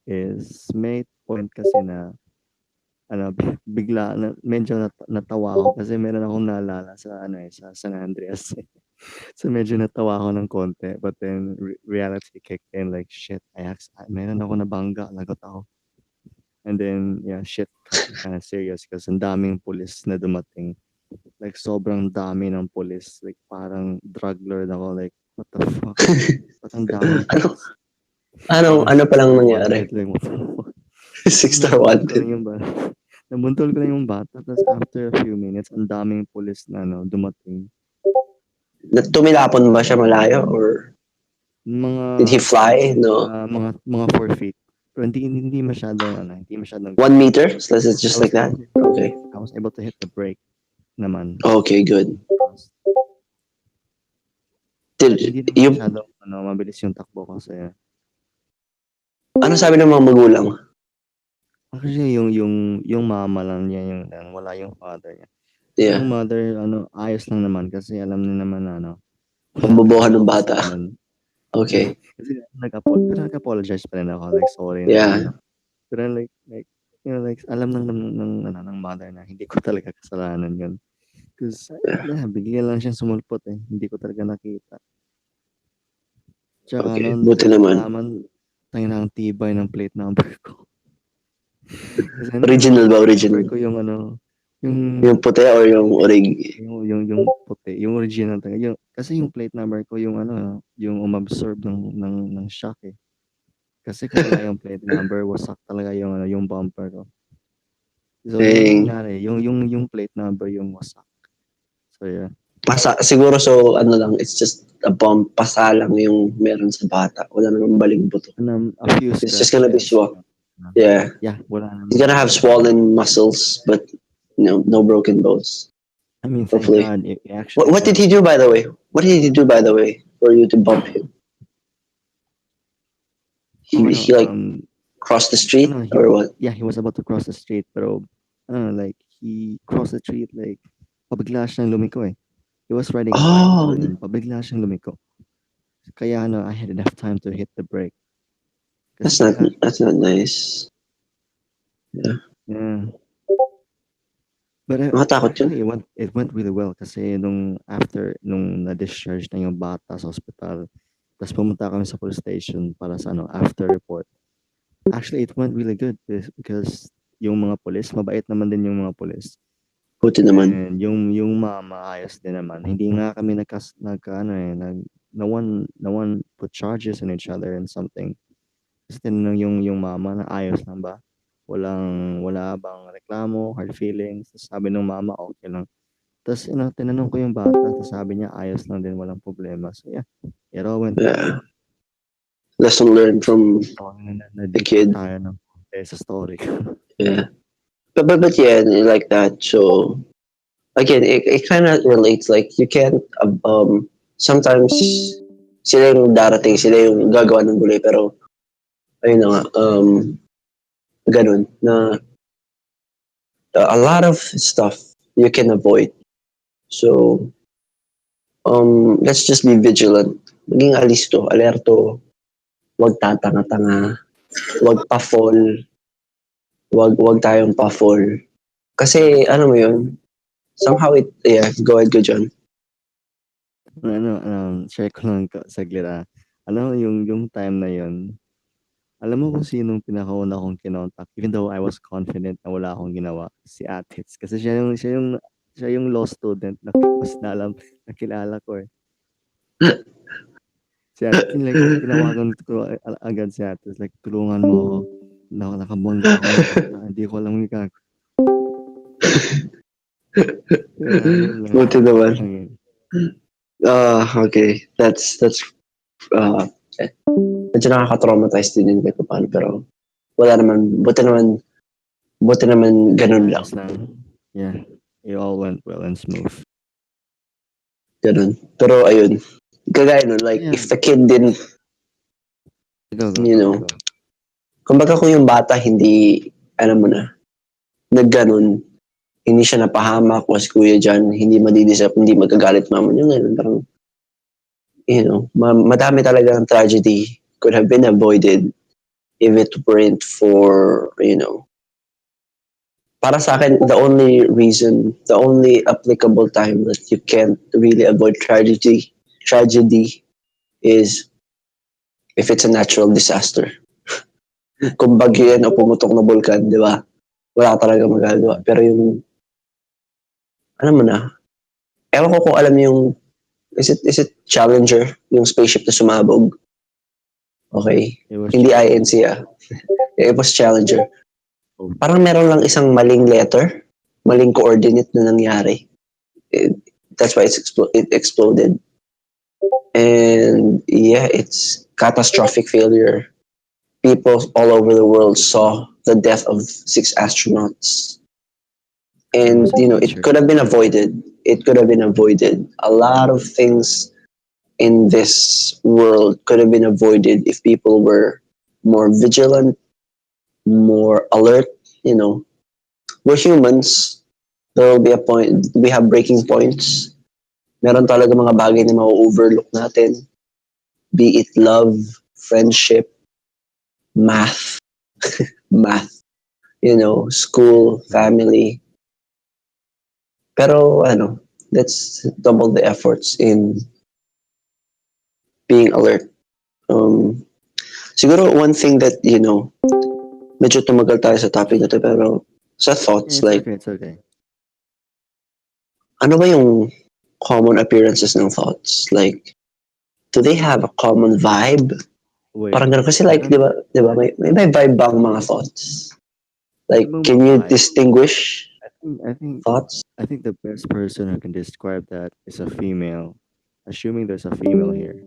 is may point kasi na ano, bigla na medyo natawa ako kasi meron akong naalala sa ano eh, sa San Andreas. So medyo natawa ako ng konti, but then reality kicked in like shit. Meron ako nabangga, lagot ako. And then yeah, shit got kind of serious kasi ang daming pulis na dumating. Like sobrang dami ng pulis, like parang drug lord ako, like what the fuck? Ba't ang daming Ano, pulis? Parang ano six palang star nangyari? wanted, like what the fuck? Six Tapos star wanted. nabuntol ko lang yung bata, tapos after a few minutes, ang daming pulis na ano, dumating. Tumilapon ba siya malayo or Mga, did he fly? No. mga 4 feet. Pero hindi masyadong, ano, hindi masyadong, 1 meter? So it's I just was like that? able, Okay. I was able to hit the brake naman. Okay, good. Hindi Did naman you, masyadong, ano, mabilis yung takbo kasi. ano sabi ng mga magulang? Actually, yung mama lang niya yung wala yung father niya. Yeah. Yung mother, ano, ayos lang naman kasi alam niya naman na, ano, wala Pagbobohan talaga ng ako bata. kasalanan. Okay. Kasi nag-apologize pa rin ako, like, sorry na. Yeah. Pero like, you know, like, alam ng mother na hindi ko talaga kasalanan yun. Because, yeah, bigla lang siyang sumulpot eh. Hindi ko talaga nakita. Tsaka, Okay. noon Buti ko naman. nalaman, tayo na ang tibay ng plate number ko. Kasi ano, Original ba? plate number Original? ko yung ano, yung Yung puti or yung orig? yung puti, yung original talaga. Kasi yung plate number ko yung ano, yung umabsorb ng shock eh. Kasi kung wala yung plate number, wasak talaga yung ano, yung bumper ko. So yung Dang. nangyari, yung plate number yung wasak. So yeah. Siguro so, ano lang, it's just a bump, pasa lang yung meron sa bata. Wala namang baling buto. A few It's just gonna be scratches. Yeah. Yeah, wala naman. He's gonna have swollen muscles, but no broken bones. I mean, thank Hopefully. God. It actually What did he do, by the way? What did he do, by the way, for you to bump him? He like crossed the street ano, or what? yeah, he was about to cross the street, pero like he crossed the street like pabigla siyang lumiko eh. He was riding a bike, so Oh, yun, pabigla siyang lumiko. Kaya ano, I had enough time to hit the brake. that's Kasi not nice. Yeah. yeah. But Nakatakot yun. actually, it went really well kasi nung na-discharge na yung bata sa hospital, tapos pumunta kami sa police station para sa ano, after report. Actually, it went really good because yung mga police, mabait naman din yung mga police. Buti naman. And yung mama, ayos din naman. Hindi nga kami no one put charges on each other and something. Kasi tinanong yung mama na ayos lang ba? Wala bang reklamo, hard feelings. Tapos sabi ng mama, okay lang. Tapos, tinanong ko yung bata, tapos sabi niya, ayos lang din, walang problema. So, yeah, it all went well. Yeah. Lesson learned from the Na-deep kid. tayo ng konti sa story ko. Yeah. But yeah, like that. So again, it kind of relates. Like you can't sometimes sila yung darating, sila yung gagawa ng gulay, pero ayun na nga, ganun na a lot of stuff you can avoid. So let's just be vigilant. Maging alisto, alerto, wag tatanga-tanga, wag pa-fall, wag tayong pa-fall. Kasi ano mo yun, somehow yeah, go ahead, go John. Share ko lang saglit. Ano, yung time na yun, alam mo kung sinong pinakauna kong kinontak, even though I was confident na wala akong ginawa, si Atits. Kasi siya yung law student na mas na alam, nakilala ko eh. Si Atits, like, tinawagan ko agad si Atits, like, tulungan mo ako. Nakabangga ako ng kanta, hindi ko alam yung gagawin. Yun lang. Buti naman. Ayun. Okay. That's medyo nakaka-traumatize din yun kahit paano, pero wala naman, buti naman ganun lang. Ayos lang. Yeah, it all went well and smooth. Ganun. Pero ayun, kagaya nun, like, Yeah. if the kid didn't, Go. kumbaga kung yung bata hindi, mo na, nagganon, hindi siya napahamak, was kuya dyan, hindi madidisap, hindi magagalit mama niya ngayon, parang, madami talaga ng tragedy could have been avoided if it weren't for, para sa akin, the only applicable time that you can't really avoid tragedy is if it's a natural disaster. Kung bagyo yan o pumutok na bulkan, di ba? Wala ka talaga magagawa. Pero yung, ano mo na, ewan ko kung alam yung, is it Challenger? Yung spaceship na sumabog? Okay. Hindi INC It was Challenger. Parang meron lang isang maling letter, maling coordinate na nangyari. That's why it exploded. And yeah, it's catastrophic failure. People all over the world saw the death of 6 astronauts. And, it could have been avoided. It could have been avoided. A lot of things in this world could have been avoided if people were more vigilant, more alert. We're humans. There will be a point. We have breaking points. Meron talaga mga bagay na ma-overlook natin. Be it love, friendship, math, school, family. Pero let's double the efforts in being alert. Siguro one thing that, medyo tumagal tayo sa topic na to, pero sa thoughts, It's okay. Ano ba yung common appearances ng thoughts? Like, do they have a common vibe? Wait, Parang gano'n. Kasi like, di ba, may vibe ba ang mga thoughts? Like, can you distinguish I think thoughts? I think the best person who can describe that is a female, assuming there's a female here.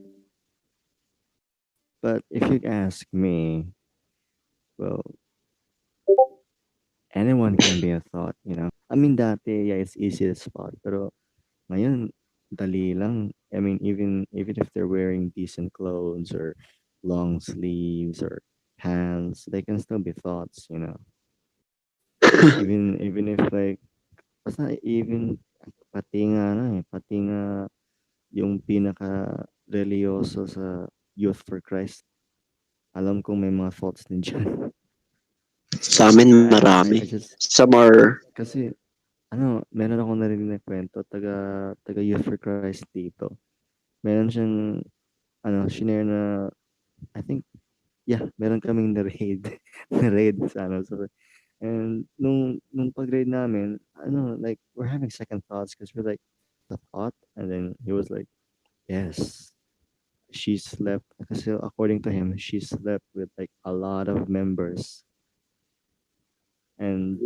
But if you ask me, well, anyone can be a thought. I mean, dati, yeah, it's easy to spot. Pero ngayon, dali lang. I mean, even if they're wearing decent clothes or long sleeves or pants, they can still be thoughts. Even if like, basta even pati nga yung pinaka religyoso sa Youth for Christ. Alam kong may mga thoughts din dyan. Sa amin, marami. Some are... Kasi, meron akong narinig na kwento, taga Youth for Christ dito. Meron siyang, shinare na, I think, yeah, meron kaming na-raid. Na-raid sa So, and nung pag-raid namin, like, we're having second thoughts because we're like, the thought? And then he was like, yes. She slept, kasi according to him, she slept with like a lot of members. And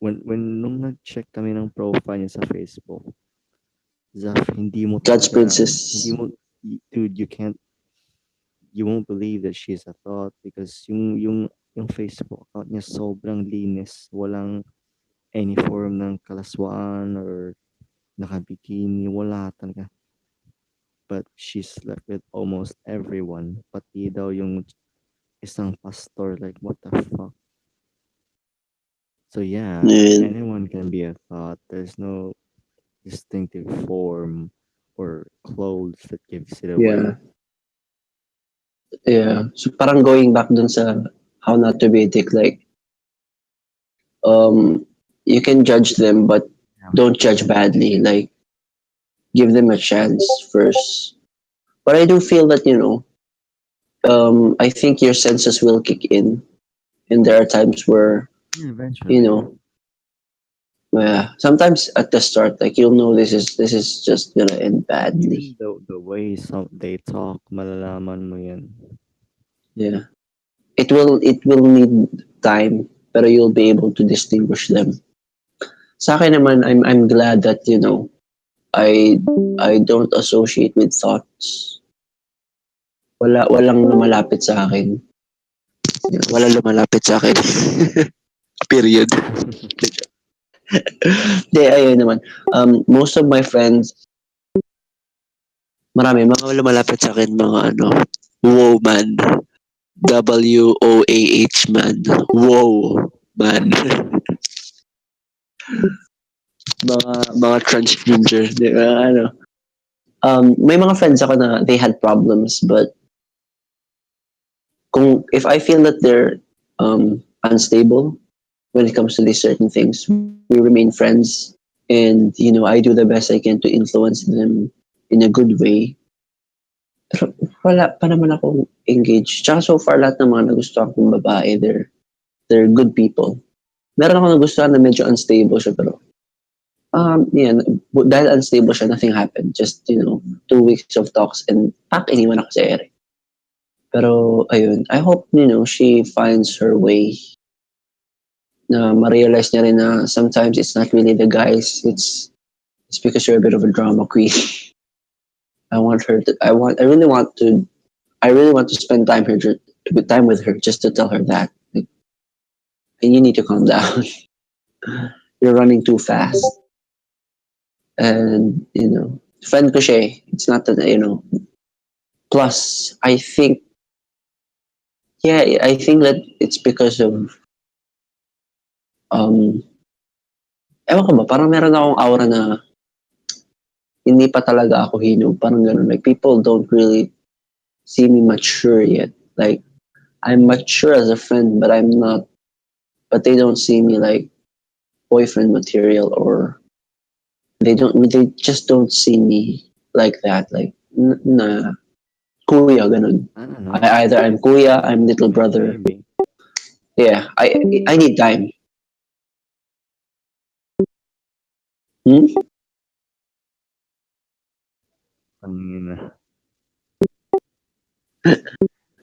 nung nag-check kami ng profile niya sa Facebook, Zaph, hindi mo God's talaga, princess. dude, you won't believe that she's a thought because yung Facebook account niya sobrang linis. Walang any form ng kalaswaan or nakabikini. Wala talaga. But she slept with almost everyone. Pati daw yung isang pastor. Like, what the fuck? So yeah, And anyone can be a thought. There's no distinctive form or clothes that gives it yeah, away. yeah. So parang going back dun sa how not to be a dick, like you can judge them, but Yeah. don't judge badly. Like give them a chance first. But I do feel that I think your senses will kick in, and there are times where Yeah, you eventually. know, sometimes at the start, like you'll know this is just gonna end badly. Even the way they talk, malalaman mo yan. Yeah, it will need time, but you'll be able to distinguish them. Sa akin naman, I'm glad that I don't associate with thoughts. Walang lumalapit sa akin. Yeah, walang lumalapit sa akin. Period. Hindi, ayun naman. Most of my friends, marami, mga lumalapit sa akin, mga wow man. WOAH man. Wow man. mga transgender. Di ba? May mga friends ako na they had problems, but if I feel that they're unstable when it comes to these certain things, we remain friends, and I do the best I can to influence them in a good way. Pero wala pa naman ako engaged. Tsaka so far, lahat ng mga nagustuhan kong babae, they're good people. Meron ako nagustuhan na medyo unstable siya, pero yeah, dahil unstable siya, nothing happened. Just, 2 weeks of talks and iniwan ako sa ere. Pero, ayun, I hope, she finds her way na ma-realize niya rin na sometimes it's not really the guys, it's because you're a bit of a drama queen. I really want to spend time with her just to tell her that. Like, and you need to calm down. You're running too fast. And, friend ko siya eh. It's not that, plus, I think that it's because of, um, ewan ko ba, parang meron akong aura na hindi pa talaga ako hinog. Parang ganun. Like, people don't really see me mature yet. Like, I'm mature as a friend, but but they don't see me like boyfriend material, or they just don't see me like that. Like, na, kuya, ganun. I don't know. Either I'm kuya, I'm little brother. Maybe. Yeah, I need time. Hmm? Ang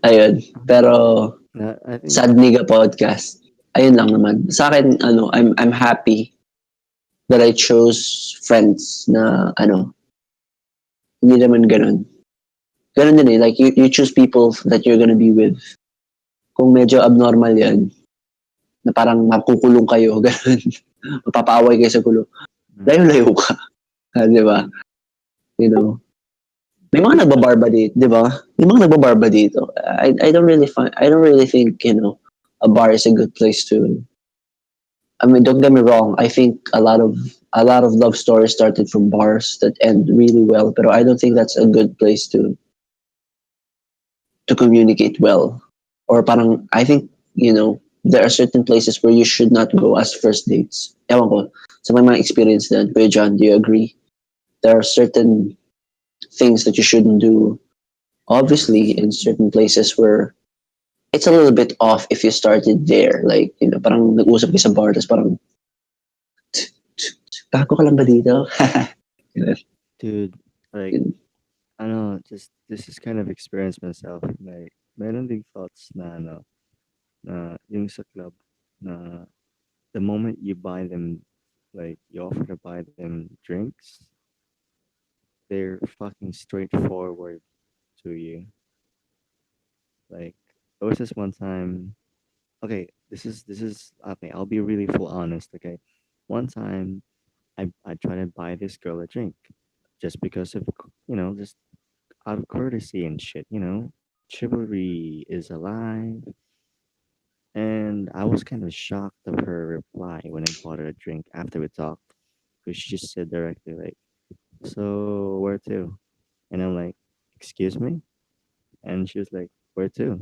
Ayun. Pero, I think Sad Nigga Podcast. Ayun lang naman. Sa akin, I'm happy that I chose friends na, hindi naman ganun. Ganun din eh. Like, you choose people that you're gonna be with. Kung medyo abnormal yan, na parang makukulong kayo, ganun. Mapapaaway kayo sa gulo. Layo-layo ka. Di ba? You know? May mga nagbabarba dito, di ba? May mga nagbabarba dito. I don't really think, a bar is a good place to. I mean, don't get me wrong. I think a lot of love stories started from bars that end really well, but I don't think that's a good place to communicate well. Or parang I think, there are certain places where you should not go as first dates. Ewan ko, sa mga experience din. Kuya John, do you agree? There are certain things that you shouldn't do, obviously, in certain places where it's a little bit off if you started there. Like, parang nag-usap kayo sa bar, tapos parang, bago ka lang ba dito? dude, like I know, just this is kind of experience myself. Like meron ding thoughts na na yung sa club na the moment you buy them, like you offer to buy them drinks, they're fucking straightforward to you. Like there was this one time. Okay, this is okay. I'll be really full honest. Okay, one time I tried to buy this girl a drink, just because of just out of courtesy and shit. Chivalry is alive, and I was kind of shocked of her reply when I bought her a drink after we talked, because she just said directly like, "So where to?" And I'm like, "Excuse me?" And she was like, "Where to?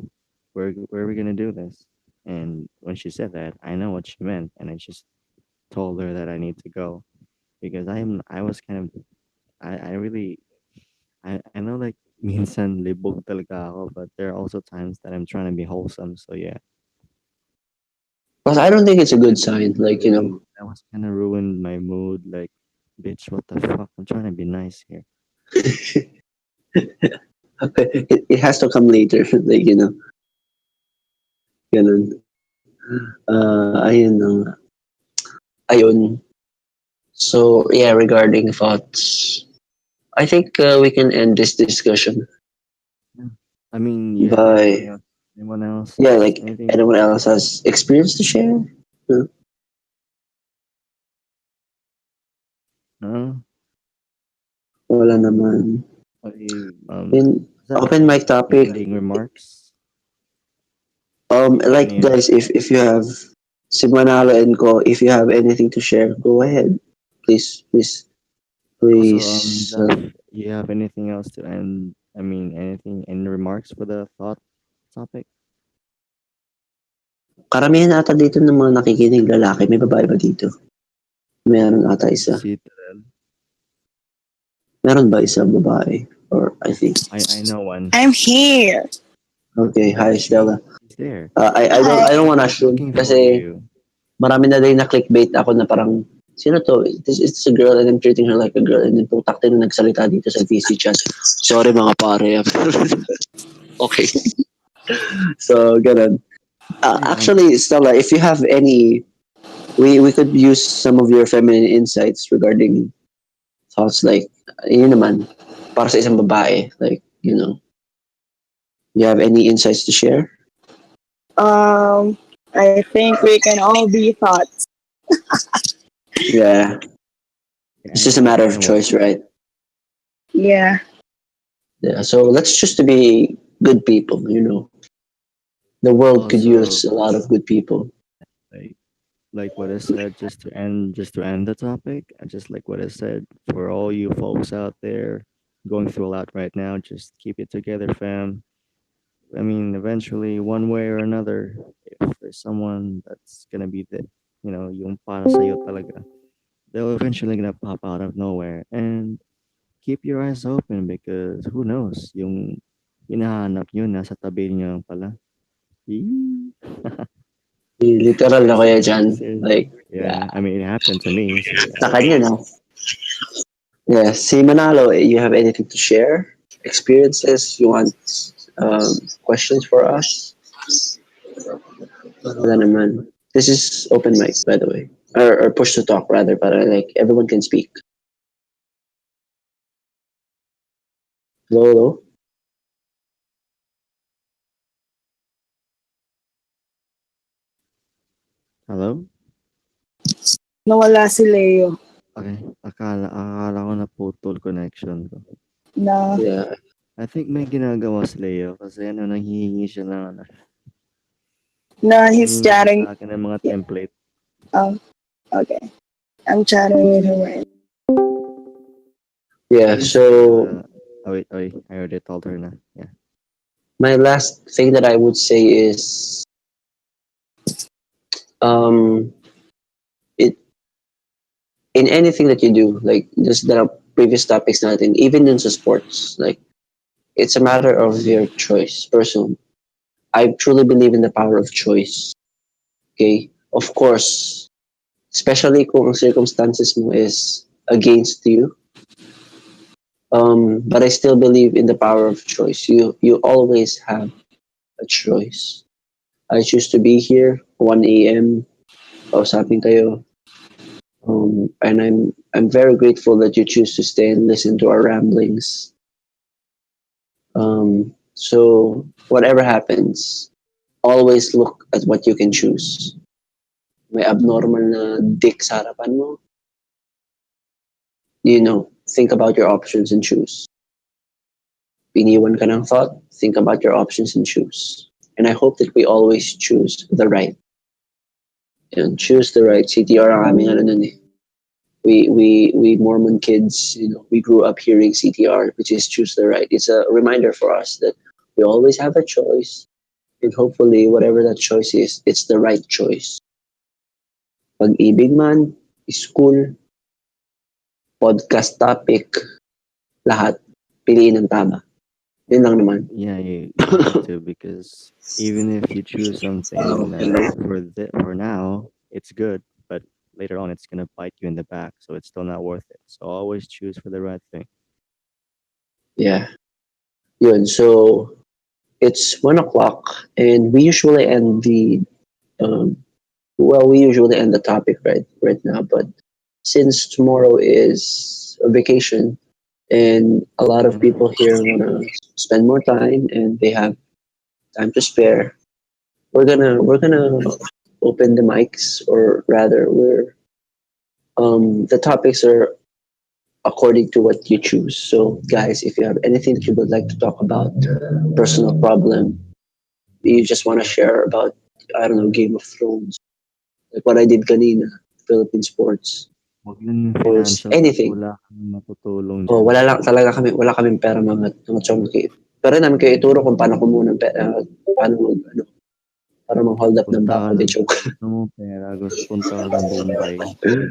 Where are we gonna do this?" And when she said that, I know what she meant, and I just told her that I need to go because I was kind of I really I know like minsan libog talaga ako, but there are also times that I'm trying to be wholesome. So yeah, Because I don't think it's a good sign. Like, that was kind of ruined my mood. Like, bitch, what the fuck? I'm trying to be nice here. it has to come later. Like, ganun. Ayun na nga. Ayun. So, yeah, regarding thoughts, I think we can end this discussion Yeah. I mean, you have anything by, else? Anyone else? yeah, like, Anything? anyone else has experience to share? Huh? No? Wala naman. Okay, In Zaph, open mic any topic, ending remarks? like, Any guys, if you have, si Manalo and Ko, if you have anything to share, go ahead. Please, please, Also, please. Zaph, you have anything else to end? I mean, any remarks for the thought topic? Karamihan ata dito ng mga nakikinig lalaki. May babae ba dito? Meron ata isa. See, Meron ba isa babae? Or I think. I know one. I'm here. Okay, Oh, hi Stella. she's there. I don't Hi. wanna She's assume looking for kasi you. marami na din na clickbait ako na parang sino to? It's a girl and I'm treating her like a girl and then putak din na nagsalita dito sa VC chat. Sorry mga pare. Okay. So, ganun. Okay, Actually, Stella, if you have any, we could use some of your feminine insights regarding thoughts like, yun naman, para sa isang babae, like, you have any insights to share? Um, I think we can all be thoughts. Yeah. It's just a matter I of know what. choice, right? Yeah. Yeah. So let's choose to be good people. The world could Also, use a lot of good people. like like what I said, just to end the topic, just like what I said, for all you folks out there going through a lot right now, just keep it together, fam. I mean, eventually, one way or another, if there's someone that's gonna be yung para sa'yo talaga, they'll eventually gonna pop out of nowhere. And keep your eyes open because who knows, yung hinahanap nyo nasa tabi nyo lang pala. Yee. Literal na kaya dyan. Seriously. Like, Yeah, yeah. I mean, it happened to me, so yeah. Sa kanya na. Yeah. Si Manalo, you have anything to share? Experiences? You want questions for us? Wala naman. This is open mic, by the way. Or push to talk, rather. Para like, everyone can speak. Hello, hello? Hello? Nawala si Leo. Okay, akala ko na putol connection ko. Na, Yeah. I think may ginagawa si Leo kasi nanghihingi siya ng he's nanghihingi siya sa chatting. akin ng mga Yeah. template. Oh, okay. I'm chatting with him right Yeah. Please, So, wait, I already told her na. Yeah. my last thing that I would say is, um, it in anything that you do, like just the previous topics natin, even in sports, like it's a matter of your choice, personal. I truly believe in the power of choice. Okay, of course, especially kung ang circumstances mo is against you. But I still believe in the power of choice. You always have a choice. I choose to be here 1 a.m. Kausapin kayo. And I'm very grateful that you choose to stay and listen to our ramblings. So whatever happens, always look at what you can choose. May abnormal na dick sa harapan mo, think about your options and choose. Iniwan ka ng thought, think about your options and choose. And I hope that we always choose the right. And choose the right. CTR ang aming ano nun eh. We Mormon kids, we grew up hearing CTR, which is choose the right. It's a reminder for us that we always have a choice, and hopefully, whatever that choice is, it's the right choice. Pag-ibig man, school, podcast topic, lahat, piliin ng tama. Yun lang naman. Yeah, you have to, because even if you choose something that for now it's good, but later on it's gonna bite you in the back, so it's still not worth it. So always choose for the right thing. Yeah. Yun, so it's 1 o'clock, and we usually end um, we usually end the topic right now, but since tomorrow is a vacation, and a lot of Yeah. people here want to spend more time and they have time to spare, we're gonna open the mics, or rather, the topics are according to what you choose. So, guys, if you have anything that you would like to talk about, personal problem, you just want to share about, I don't know, Game of Thrones, like what I did kanina, Philippine Sports, Huwag lang yung or financial, kasi anything. wala kang matutulong Oh, dyan. wala kaming pera mga chonky. Pero namin kayo ituro kung paano kumuha ng pera, paano para mag-hold up ng Punta ka bako, de lang, joke. gusto mo pera, punta ka lang Bombay. That's it.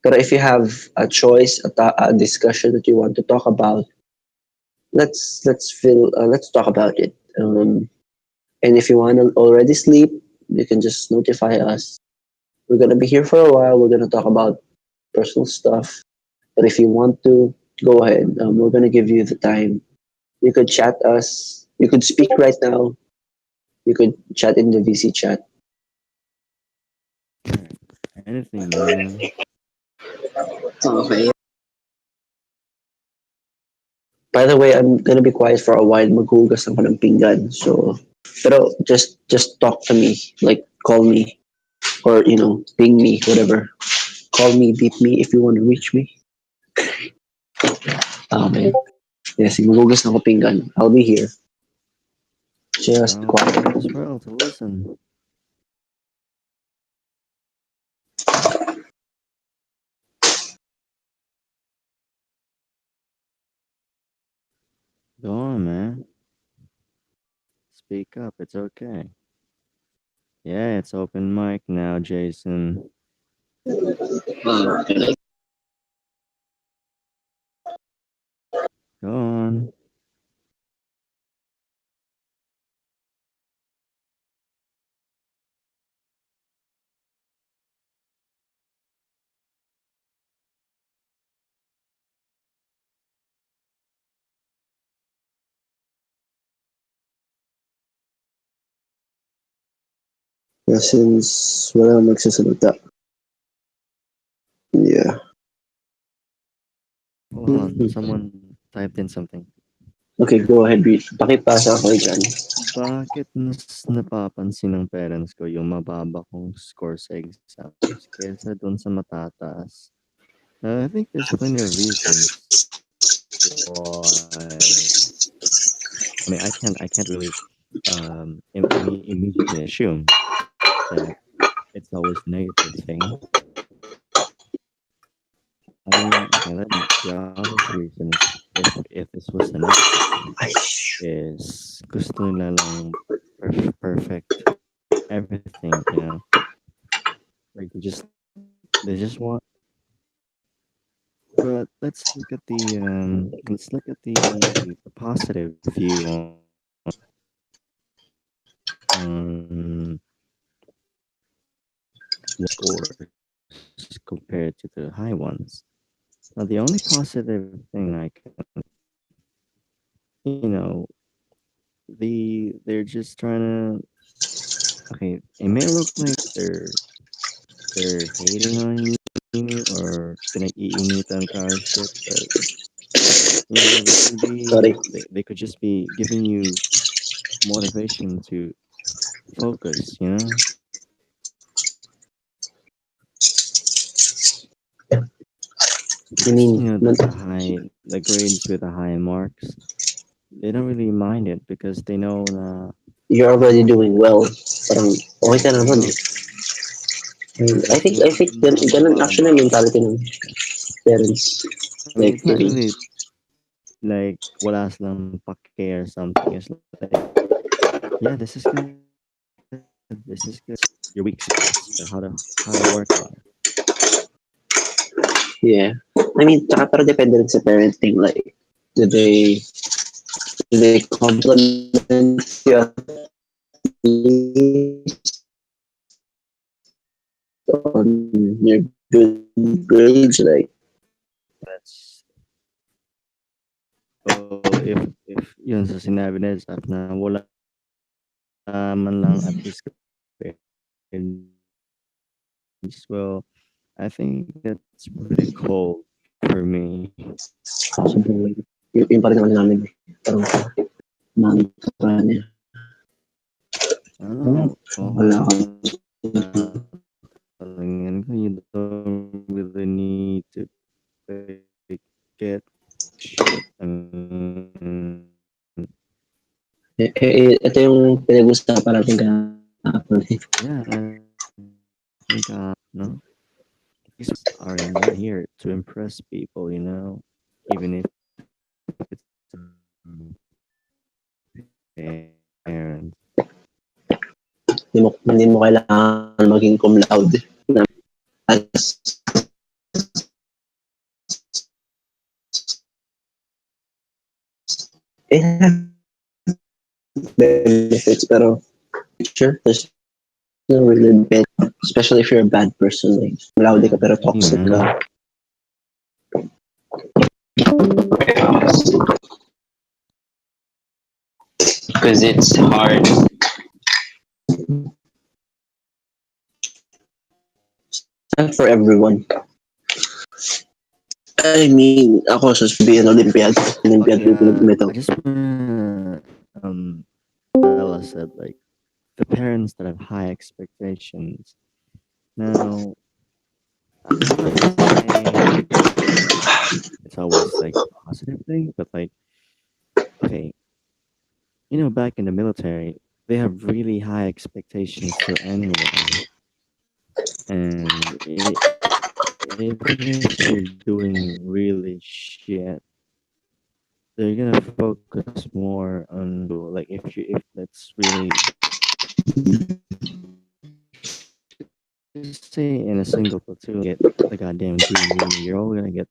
Pero if you have a choice, a discussion that you want to talk about, let's talk about it. And if you want to already sleep, you can just notify us. We're gonna be here for a while. We're gonna talk about personal stuff. But if you want to, go ahead. We're gonna give you the time. You could chat us. You could speak right now. You could chat in the VC chat. Anything, man. Okay. By the way, I'm gonna be quiet for a while. Maghugas ako ng pinggan. So, pero just talk to me. Like, call me. Or, ping me, whatever. Call me, beat me if you want to reach me. Okay. Yes, maghugas na ako pinggan. I'll be here. Just I'll be here quiet. as well to listen. Go on, man. Speak up. It's okay. Yeah, it's open mic now, Jason. Go on. Yeah, since wala magsasalita. Yeah. Hold on. Someone typed in something. Okay, go ahead, Reed. Pakipasa ako dyan. Bakit mas napapansin ng parents ko yung mababa kong score sa exams kesa dun sa matataas? I think there's plenty of reasons why. I mean, I can't really immediately assume that it's always a negative thing. I mean, okay, the obvious reasons, if this was the negative thing, is gusto nila lang perfect everything, like they just want. But let's look at the positive view on scores compared to the high ones. Now, the only positive thing I can, you know, they're just trying to. Okay, it may look like they're hating on you, pinag-iinitan ka or shit. But they can Sorry. be they could just be giving you motivation to focus. I Because mean, the grades with the high marks, they don't really mind it because they know you're already doing well. Parang, okay ka naman no, eh. I think ganun no, actually ang mentality ng parents. I mean, Like, it's not really like wala silang pake or something. It's like, yeah, this is good. This is good. Your weak spots or how to work on it. yeah. I mean, tsaka pero depende rin sa parenting. Like, do they, do they compliment you at least on your good grades? Like, That's so if yun sa sinabi ni Zaph na wala man lang at least grades, well, I think that's pretty cold for me. sobrang, yung pa rin naman namin. Parang, mantra niya. I don't know. Wala kang Talingan ko, you don't really need to like, get shit. I mean, ito yung pinag-usapan natin kahapon. yeah, I think, no, these are not here to impress people, even if it's parents. Hindi mo kailangan maging cum laude. As, benefits, pero sure, there's no really benefit. Especially if you're a bad person. Like, cum laude ka pero toxic Man. ka. Because it's hard. Not for everyone. I mean, ako sa be an Olympiad Okay, medal. I just wanna tell us that like the parents that have high expectations. Now, I'm not saying it's always like a positive thing, but like, okay, back in the military, they have really high expectations to anyone, and even if you're doing really shit, they're gonna focus more on like if that's really just say in a single platoon get the goddamn green, you're all gonna get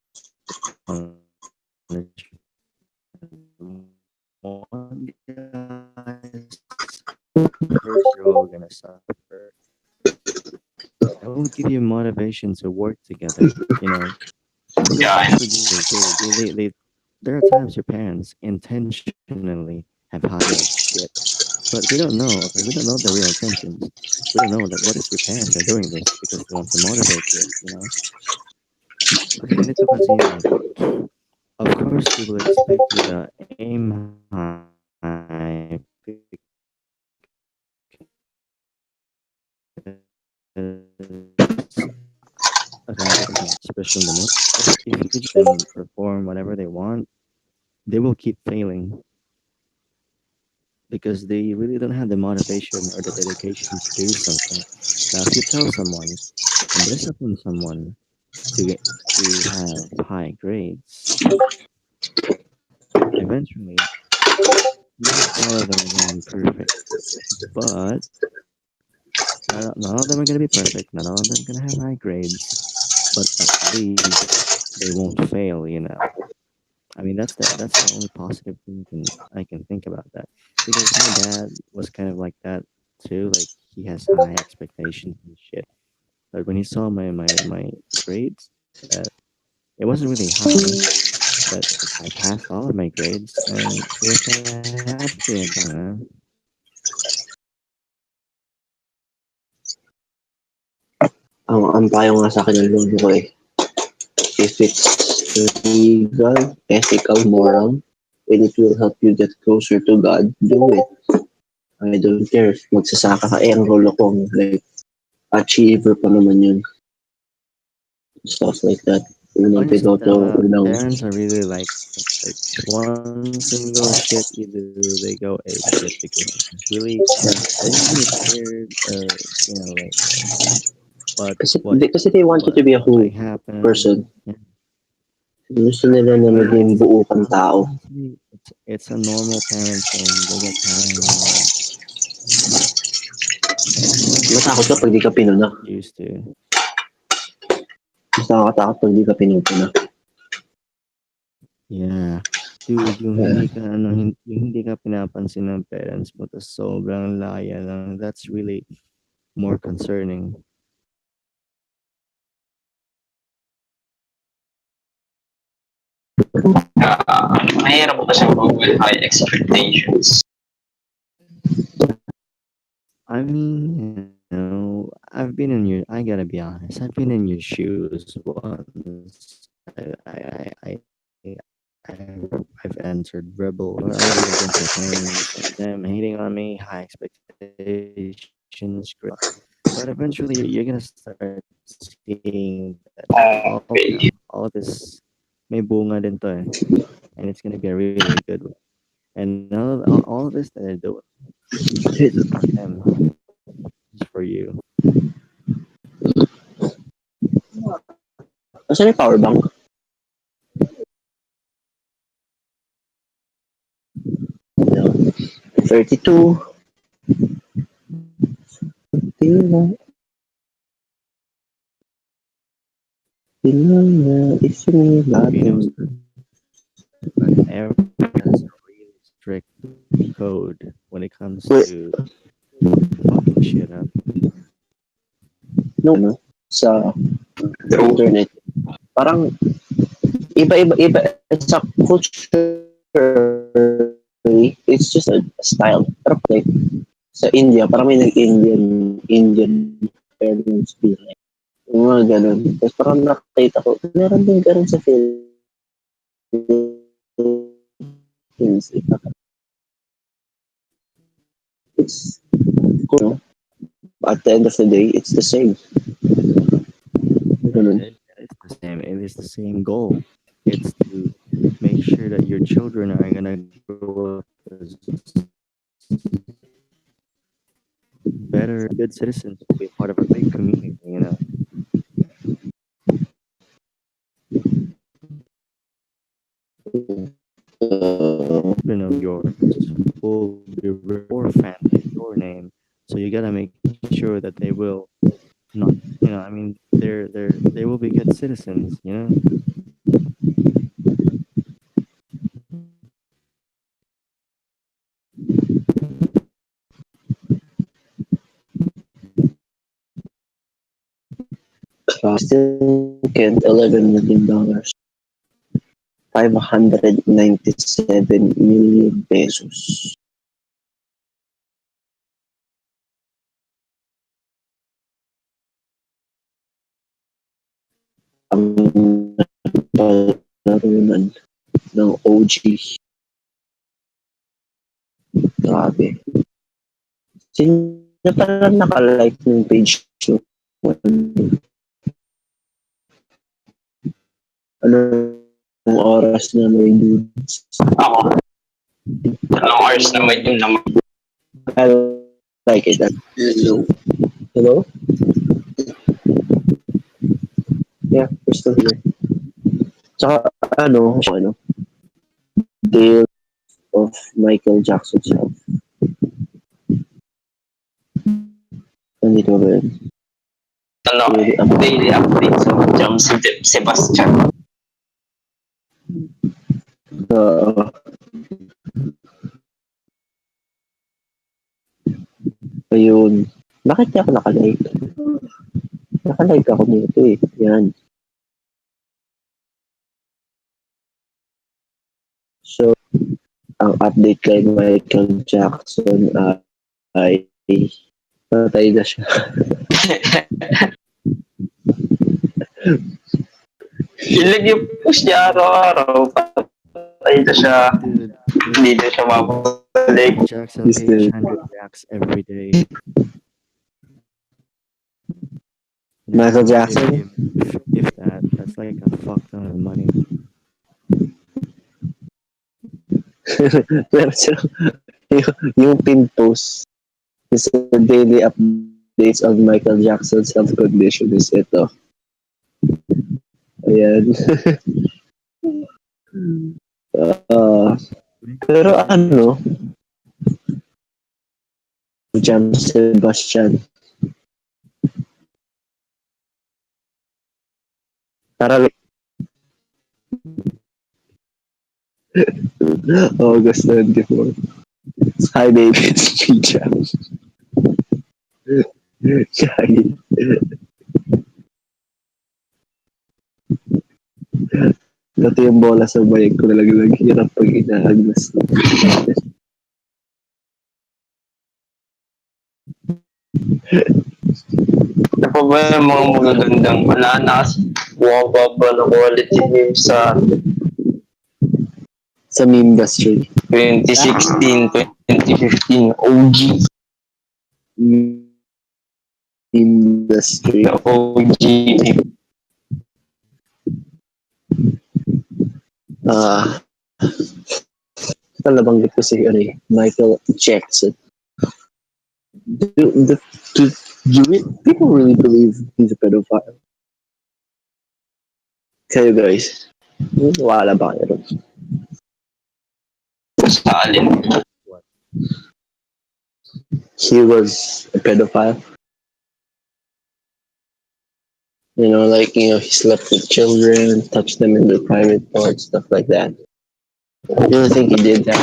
punished. One guys first, you're all gonna suffer. That will give you motivation to work together. To go Yeah. after your goal. There are times your parents intentionally have hired shit, but we don't know. Okay, we don't know the real intentions. We don't know that what if your parents are doing this because they want to motivate you. Kasi ganito kasi yun. Of course, they will expect you to aim high because especially in the military, if you just them perform whatever they want, they will keep failing because they really don't have the motivation or the dedication to do something. Now, if you tell someone, impress upon someone to have high grades, eventually, not all of them are going to be perfect, but not all of them are going to be perfect. Not all of them are going to have high grades, but at least they won't fail. I mean, that's the only positive thing I can think about that because my dad was kind of like that too. Like he has high expectations and shit. But when he saw my grades, it wasn't really high, but I passed all of my grades, and he was kind of happy about it. Ang payo nga sa akin ng lolo ko eh. If it's legal, ethical, moral, and it will help you get closer to God, do it. I don't care if magsasaka ka. Ang rolo kong like, achiever pa naman yun. Stuff like that. Unang Honestly, piloto, unang... parents are really like one single shit you do, they go ape shit because it's really they're just really scared of like what what Kasi they want you to be a what whole might happen. person. Yeah. Gusto nila na But maging buo kang tao. honestly, it's a normal parent thing. They get paranoid. Matakot ka pag di ka pinuna. Used to. Mas nakakatakot pag di ka pinupuna. Yeah. Dude, yung hindi ka yung hindi ka pinapansin ng parents mo tas sobrang laya lang. That's really more concerning. Mahirap kasi with high expectations. I mean, I gotta be honest, I've been in your shoes once. I, I've entered Rebel, or I've been to things, and them hating on me, high expectations, but eventually you're gonna start seeing that, all of this may bunga din to and it's gonna be a really, really good one. And all of this that I do, it's for them, it's for you. Asan yung power bank? Yeah. 32. Filipinos, but everyone has a really strict code when it comes to fucking shit up. No, sa internet. Parang iba sa culture, it's just a style. Pero like sa India, parang may Indian parents feel like yung mga ganun. Tapos parang nakita ko, meron din ganun sa Philippines. It's cool. At the end of the day, it's the same. Ganun. It's the same. It is the same goal. It's to make sure that your children are gonna grow up as better, good citizens, will be part of a big community. Children of yours will be your family, your name. So you gotta make sure that they will not, I mean, they will be good citizens. Still can't $11 million. 597 million pesos. Ang narunan ng OG. Grabe. Sino pala naka-like ng page nyo? Anong oras na may dudes? Ako. Anong hours na may yun naman? I like it. Hello? Hello? Yeah, we're still here. Tsaka, Tale of Michael Jackson's health. Nandito ba yun? Daily updates of Jam Sebastian. Ayun. Bakit di ako nakalike? Nakalike ako nito eh. Yan. So, ang update kay Michael Jackson ay patay na siya. Ilag yung push niya araw-araw. Patay na siya. Dude, Hindi na siya mabalik. Jackson page 100 racks every day. Michael If Jackson? that's like a fuck ton of money. Pero siya, yung pin post is a daily updates on Michael Jackson's health condition is ito. Ayan. Pero ano, Jam Sebastian. Tara, August 24. Hi baby, it's me, Jam. Shaggy. Dati yung bola sa bayag ko nalaglag. Hirap pag inaagnas. Ano pa ba yung mga magagandang wala na kasi bumababa na quality game sa meme industry. 2016, 2015 OG. Meme industry. OG. Nabanggit ko si Michael Jackson. Do people really believe he's a pedophile? Kayo guys, wala ba kayo? Sa alin? He was a pedophile. He slept with children, touched them in their private parts, stuff like that. You don't think he did that?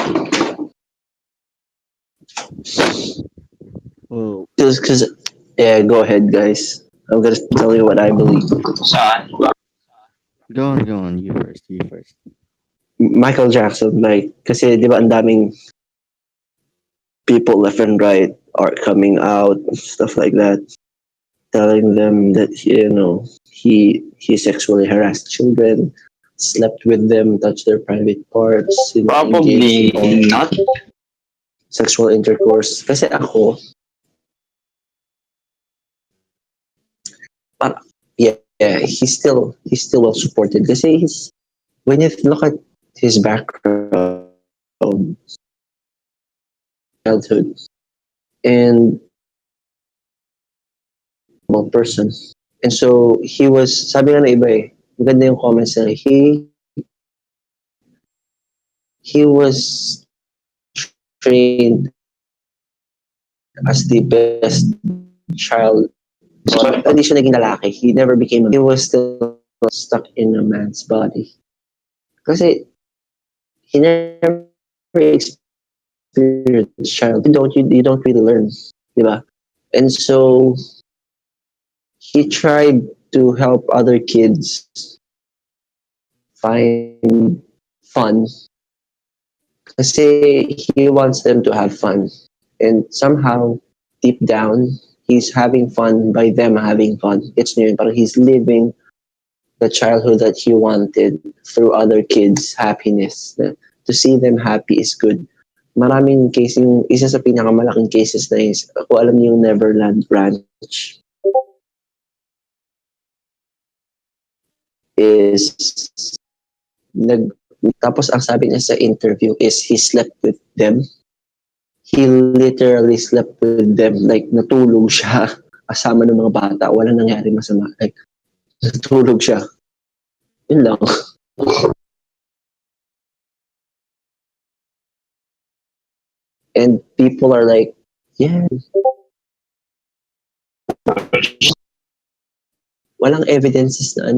Well, Because yeah, go ahead, guys. I'm gonna tell you what I believe. Saan? go on. You first. Michael Jackson, kasi di ba ang daming people left and right are coming out, stuff like that, telling them that he sexually harassed children, slept with them, touched their private parts, Probably engaged in not. sexual intercourse. Kasi ako, he's still well supported. Kasi when you look at his background, childhood, and person. And so, sabi nga na iba maganda yung comments na, he was trained as the best child. Hindi siya naging lalaki. He never became he was still stuck in a man's body. Kasi, he never experienced child. You don't really learn. Diba? And so, he tried to help other kids find fun kasi he wants them to have fun. And somehow, deep down, he's having fun by them having fun. It's new, but he's living the childhood that he wanted through other kids' happiness. To see them happy is good. Maraming case, yung isa sa pinakamalaking cases na is, kung alam niyo yung Neverland Ranch, is tapos ang sabi niya sa interview is he slept with them. He literally slept with them. Like, natulog siya kasama ng mga bata. Walang nangyari masama. Like, natulog siya. Yun lang. And people are like, yeah. Walang evidences na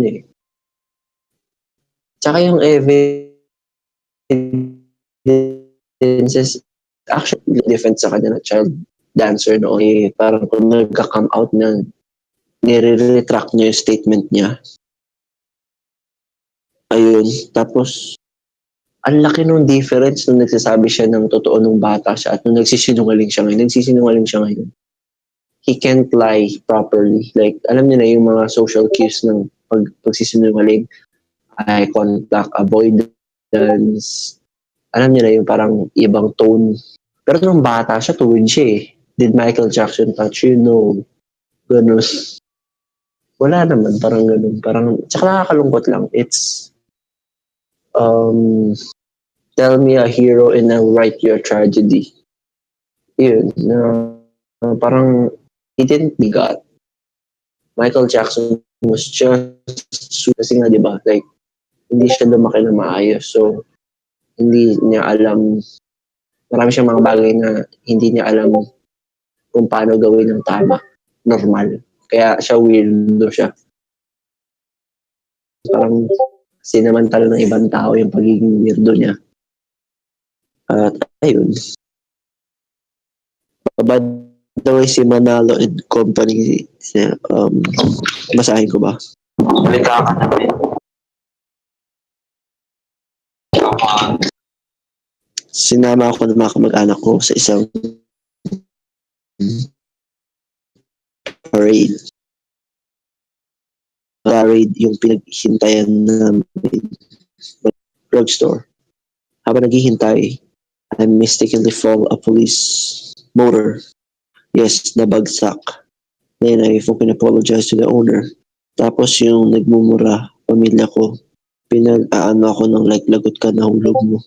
Tsaka yung evidences, actually, different sa kanya na child dancer noon. Parang kung nagka-come out na nire-retract niya yung statement niya. Ayun. Tapos, ang laki nung difference nung nagsasabi siya ng totoo nung bata siya at nung nagsisinungaling siya ngayon. He can't lie properly. Like, alam niyo na yung mga social cues ng pagsisinungaling. eye contact, avoidance. Alam niyo na yung parang ibang tone. Pero nung bata siya, tuwid siya eh. Did Michael Jackson touch you? No. Ganun. Wala naman, parang ganun. Parang, tsaka nakakalungkot lang. It's, tell me a hero and I'll write your tragedy. Yun, parang, he didn't be God. Michael Jackson was just, kasi nga, di ba, like, hindi siya lumaki na maayos. So, hindi niya alam, marami siyang mga bagay na hindi niya alam kung paano gawin ng tama, normal. Kaya siya weirdo siya. Parang sinamantala ng ibang tao yung pagiging weirdo niya. At ayun. By the way, si Manalo and Company, basahin ko ba? Salita ka namin. Sinama ako ng mga kamag-anak ko sa isang parade. Parade yung pinaghintayan namin drugstore. Habang naghihintay, I mistakenly fall a police motor. Yes, nabagsak. Then I fucking apologize to the owner. Tapos yung nagmumura, pamilya ko, pinag-aano ako ng like, lagot ka na hulog mo.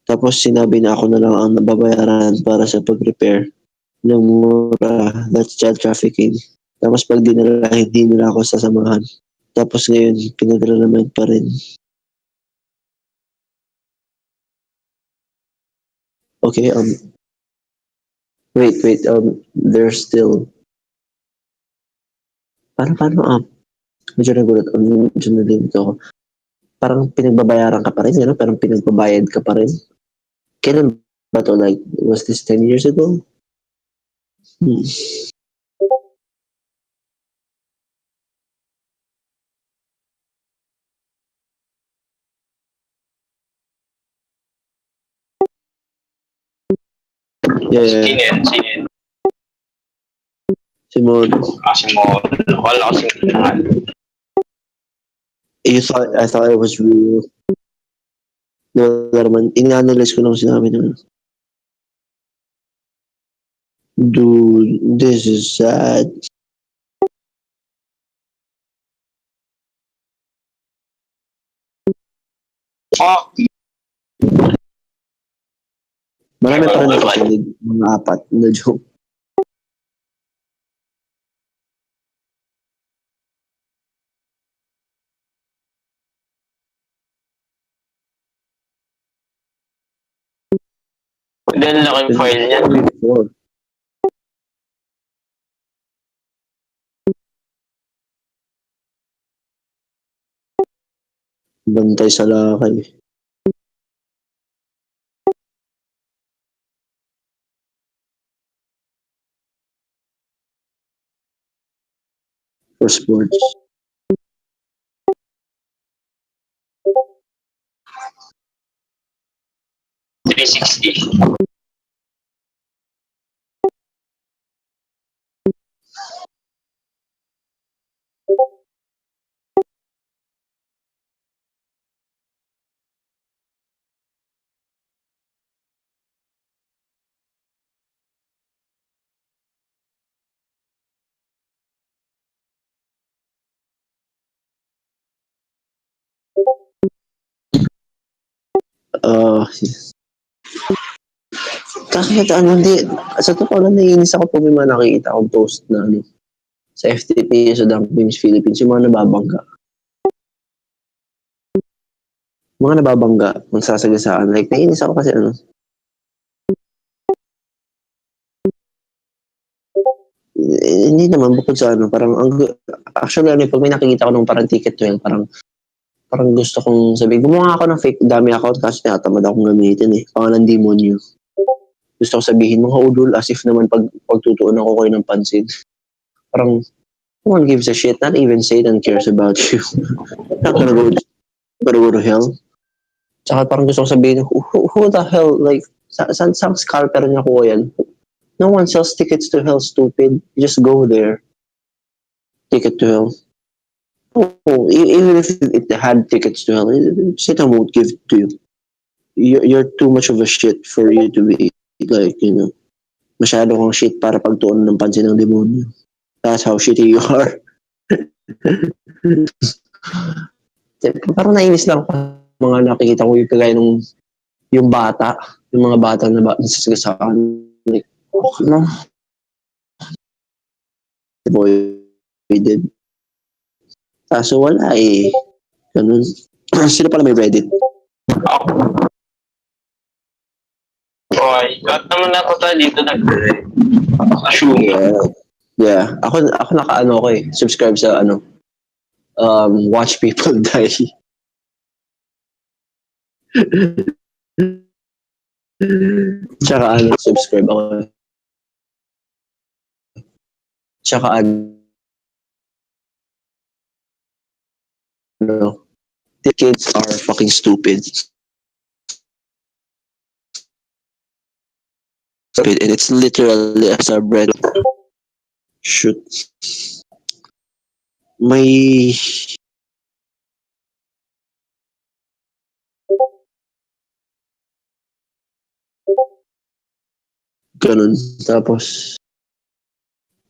Tapos sinabi na ako na lang ang nababayaran para sa pag-repair ng mura. That's child trafficking. Tapos pag dinala, hindi nila ako sasamahan. Tapos ngayon, pinadala naman pa rin. Okay, wait, there's still, paano, medyo nagulat, medyo nalilito ako. Parang pinagbabayaran ka pa rin, ano? Parang pinagbabayad ka pa rin. Kailan ba to? Like, was this 10 years ago? Yeah. Sino yun? Simon. Simon. Wala ko sinungahan. I thought it was real. No, naman, in-analyze ko lang sinabi na, dude, this is sad. Oh, Marami pa rin nakikinig, mga 4 na joke. then laking file niya. Bantay sa lakay. For sports. $360. Kahit hindi, sa totoo lang naiinis ako pag may mga nakikita akong post na sa FTP, sa Dunk Beams Philippines, yung mga nababangga. Mga nababangga, magsasagasaan. Like, naiinis ako kasi hindi naman bukod sa parang, actually, pag may nakikita ko ng parang ticket to hell, parang gusto kong sabihin, gumawa ako ng fake dami account kasi tinatamad akong gamitin eh. Pangalan demonyo. Gusto ko sabihin, mga udol, as if naman pagtutuon ako kayo ng pansin. Parang, no one gives a shit. Not even Satan cares about you. Not gonna go to hell. Tsaka parang gusto ko sabihin, who the hell, like, saan scalper niya ko yan? No one sells tickets to hell, stupid. You just go there. Ticket to hell. Even if it had tickets to hell, Satan won't give it to you. You're too much of a shit for you to be like, masyado kang shit para pagtuunan ng pansin ng demonyo. That's how shitty you are. Parang nainis lang ako mga nakikita ko yung kagaya nung yung bata, yung mga bata na nasasagasaan. Like, no, boy, we did. Kaso wala eh. Ganun. Sino pala may Reddit? Okay, lahat naman ako tayo dito nag-assume. Yeah. Ako naka-ano ko eh. Subscribe sa watch people die. Tsaka subscribe ako. Tsaka the kids are fucking stupid. And it's literally a subreddit. Shoot. May ganun. Tapos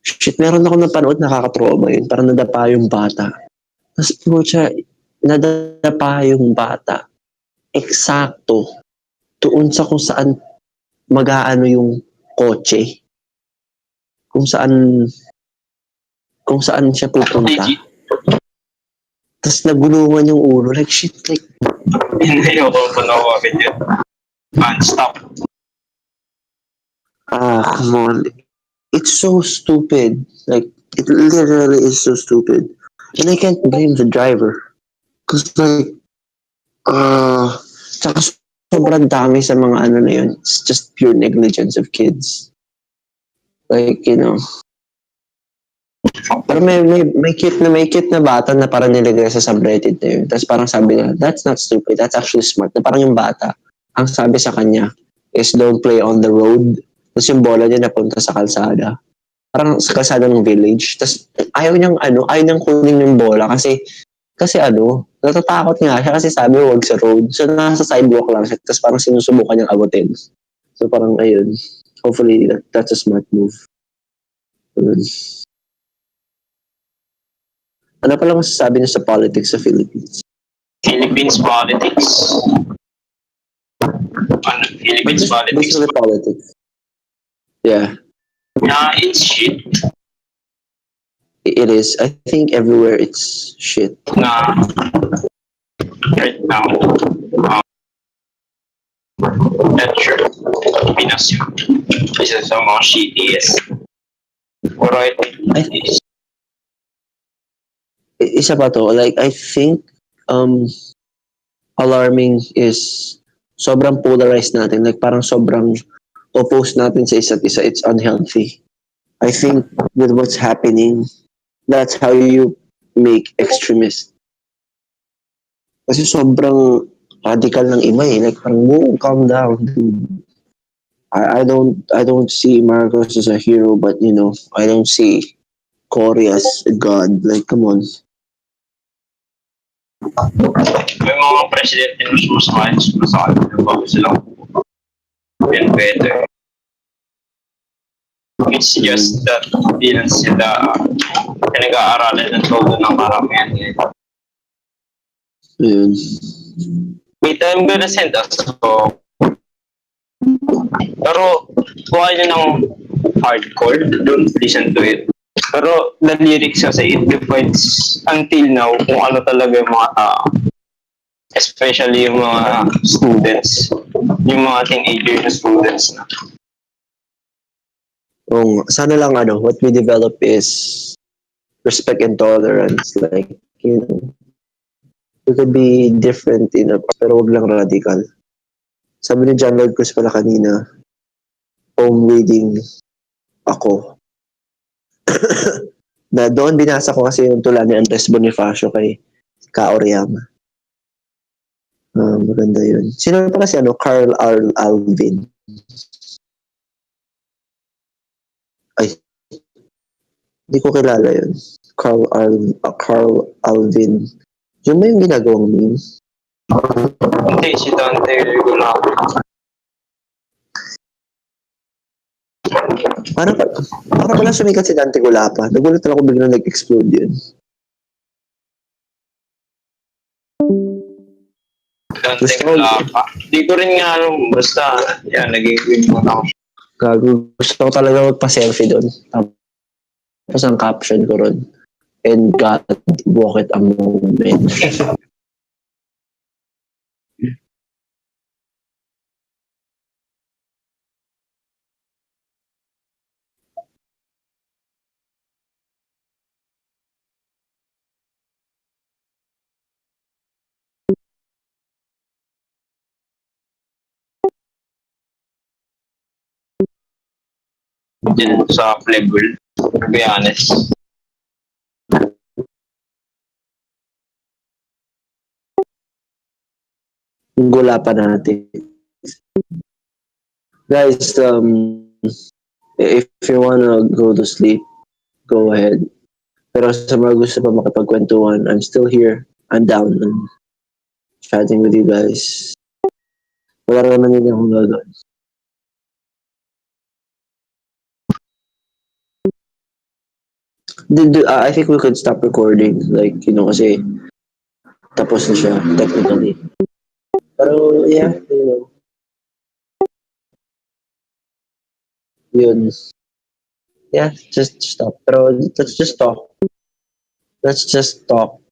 shit, meron ako napanood, nakaka-trauma yun. Parang nadapa yung bata. Tapos pucha, nadapa yung bata. Eksakto. Doon sa kung saan mag-aano yung kotse. Kung saan siya pupunta. Tapos nagulungan yung ulo. Like shit, like Hindi ako panawagin yun. Stop. Come on. It's so stupid. Like, it literally is so stupid. And I can't blame the driver. Because like, tsaka sobrang dami sa mga ano na yun. It's just pure negligence of kids. Like, pero may cute na bata na parang nilagay sa subreddit na yun. Tapos parang sabi niya, that's not stupid, that's actually smart. Na parang yung bata, ang sabi sa kanya is don't play on the road. Tapos yung bola niya napunta sa kalsada. Parang sa kalsada ng village. Tapos ayaw niyang kunin yung bola kasi natatakot nga siya kasi sabi huwag sa road. So nasa sidewalk lang siya. Tapos parang sinusubukan niyang abutin. So parang ayun. Hopefully that's a smart move. Ano pala masasabi niyo sa politics sa Philippines? Philippines politics. Philippines politics. Basically politics. Yeah. It's shit. It is. I think everywhere it's shit. Right now. That's true. Pinas yun. Isa sa mga shittiest. Pero I think isa pa to, like I think alarming is sobrang polarized natin, like parang sobrang opposed natin sa isa't isa. It's unhealthy. I think with what's happening, that's how you make extremists. Kasi sobrang radical ng iba eh. Like parang, whoa, calm down, dude. I don't see Marcos as a hero, but I don't see Cory as a god. Like, come on. may mga presidente na sumasakay bago sila and better. It's just that hindi lang sila pinag-aaralan ng todo ng karamihan ngayon. Ayun. Wait, I'm gonna send us so pero kung kayo ng hardcore, don't listen to it. Pero the lyrics kasi it defines until now kung ano talaga yung mga tao. Especially yung mga students. Yung mga teenager na students na. Sana lang what we develop is respect and tolerance. Like, we could be different pero wag lang radical. Sabi ni John Lloyd Cruz pala kanina, home reading ako. Na doon binasa ko kasi yung tula ni Andres Bonifacio kay Ka Oriama. Maganda yun. Sino pa kasi Carl Alvin? Ay. Hindi ko kilala yun. Carl Alvin. Yun ba yung ginagawang meme? Hindi, si Dante Regular. Para pala sumikat si Dante Gulapa. Nagulat lang ako biglang nag-explode yun. Dante Regulapa. Hindi ko rin nga basta, yan, naging ako. Gusto ko talaga magpa-selfie doon. Tapos ang caption ko ron, and God walk it a moment. Yan, sa level, to be honest. Yung Gulapa natin. Guys, if you wanna go to sleep, go ahead. Pero sa mga gusto pa makipagkwentuhan, I'm still here. I'm down and chatting with you guys. Wala naman yun akong gagawin. I think we could stop recording. Like, kasi tapos na siya, technically. Pero, yeah, yun. Yeah, just stop. Pero let's just talk. Let's just talk.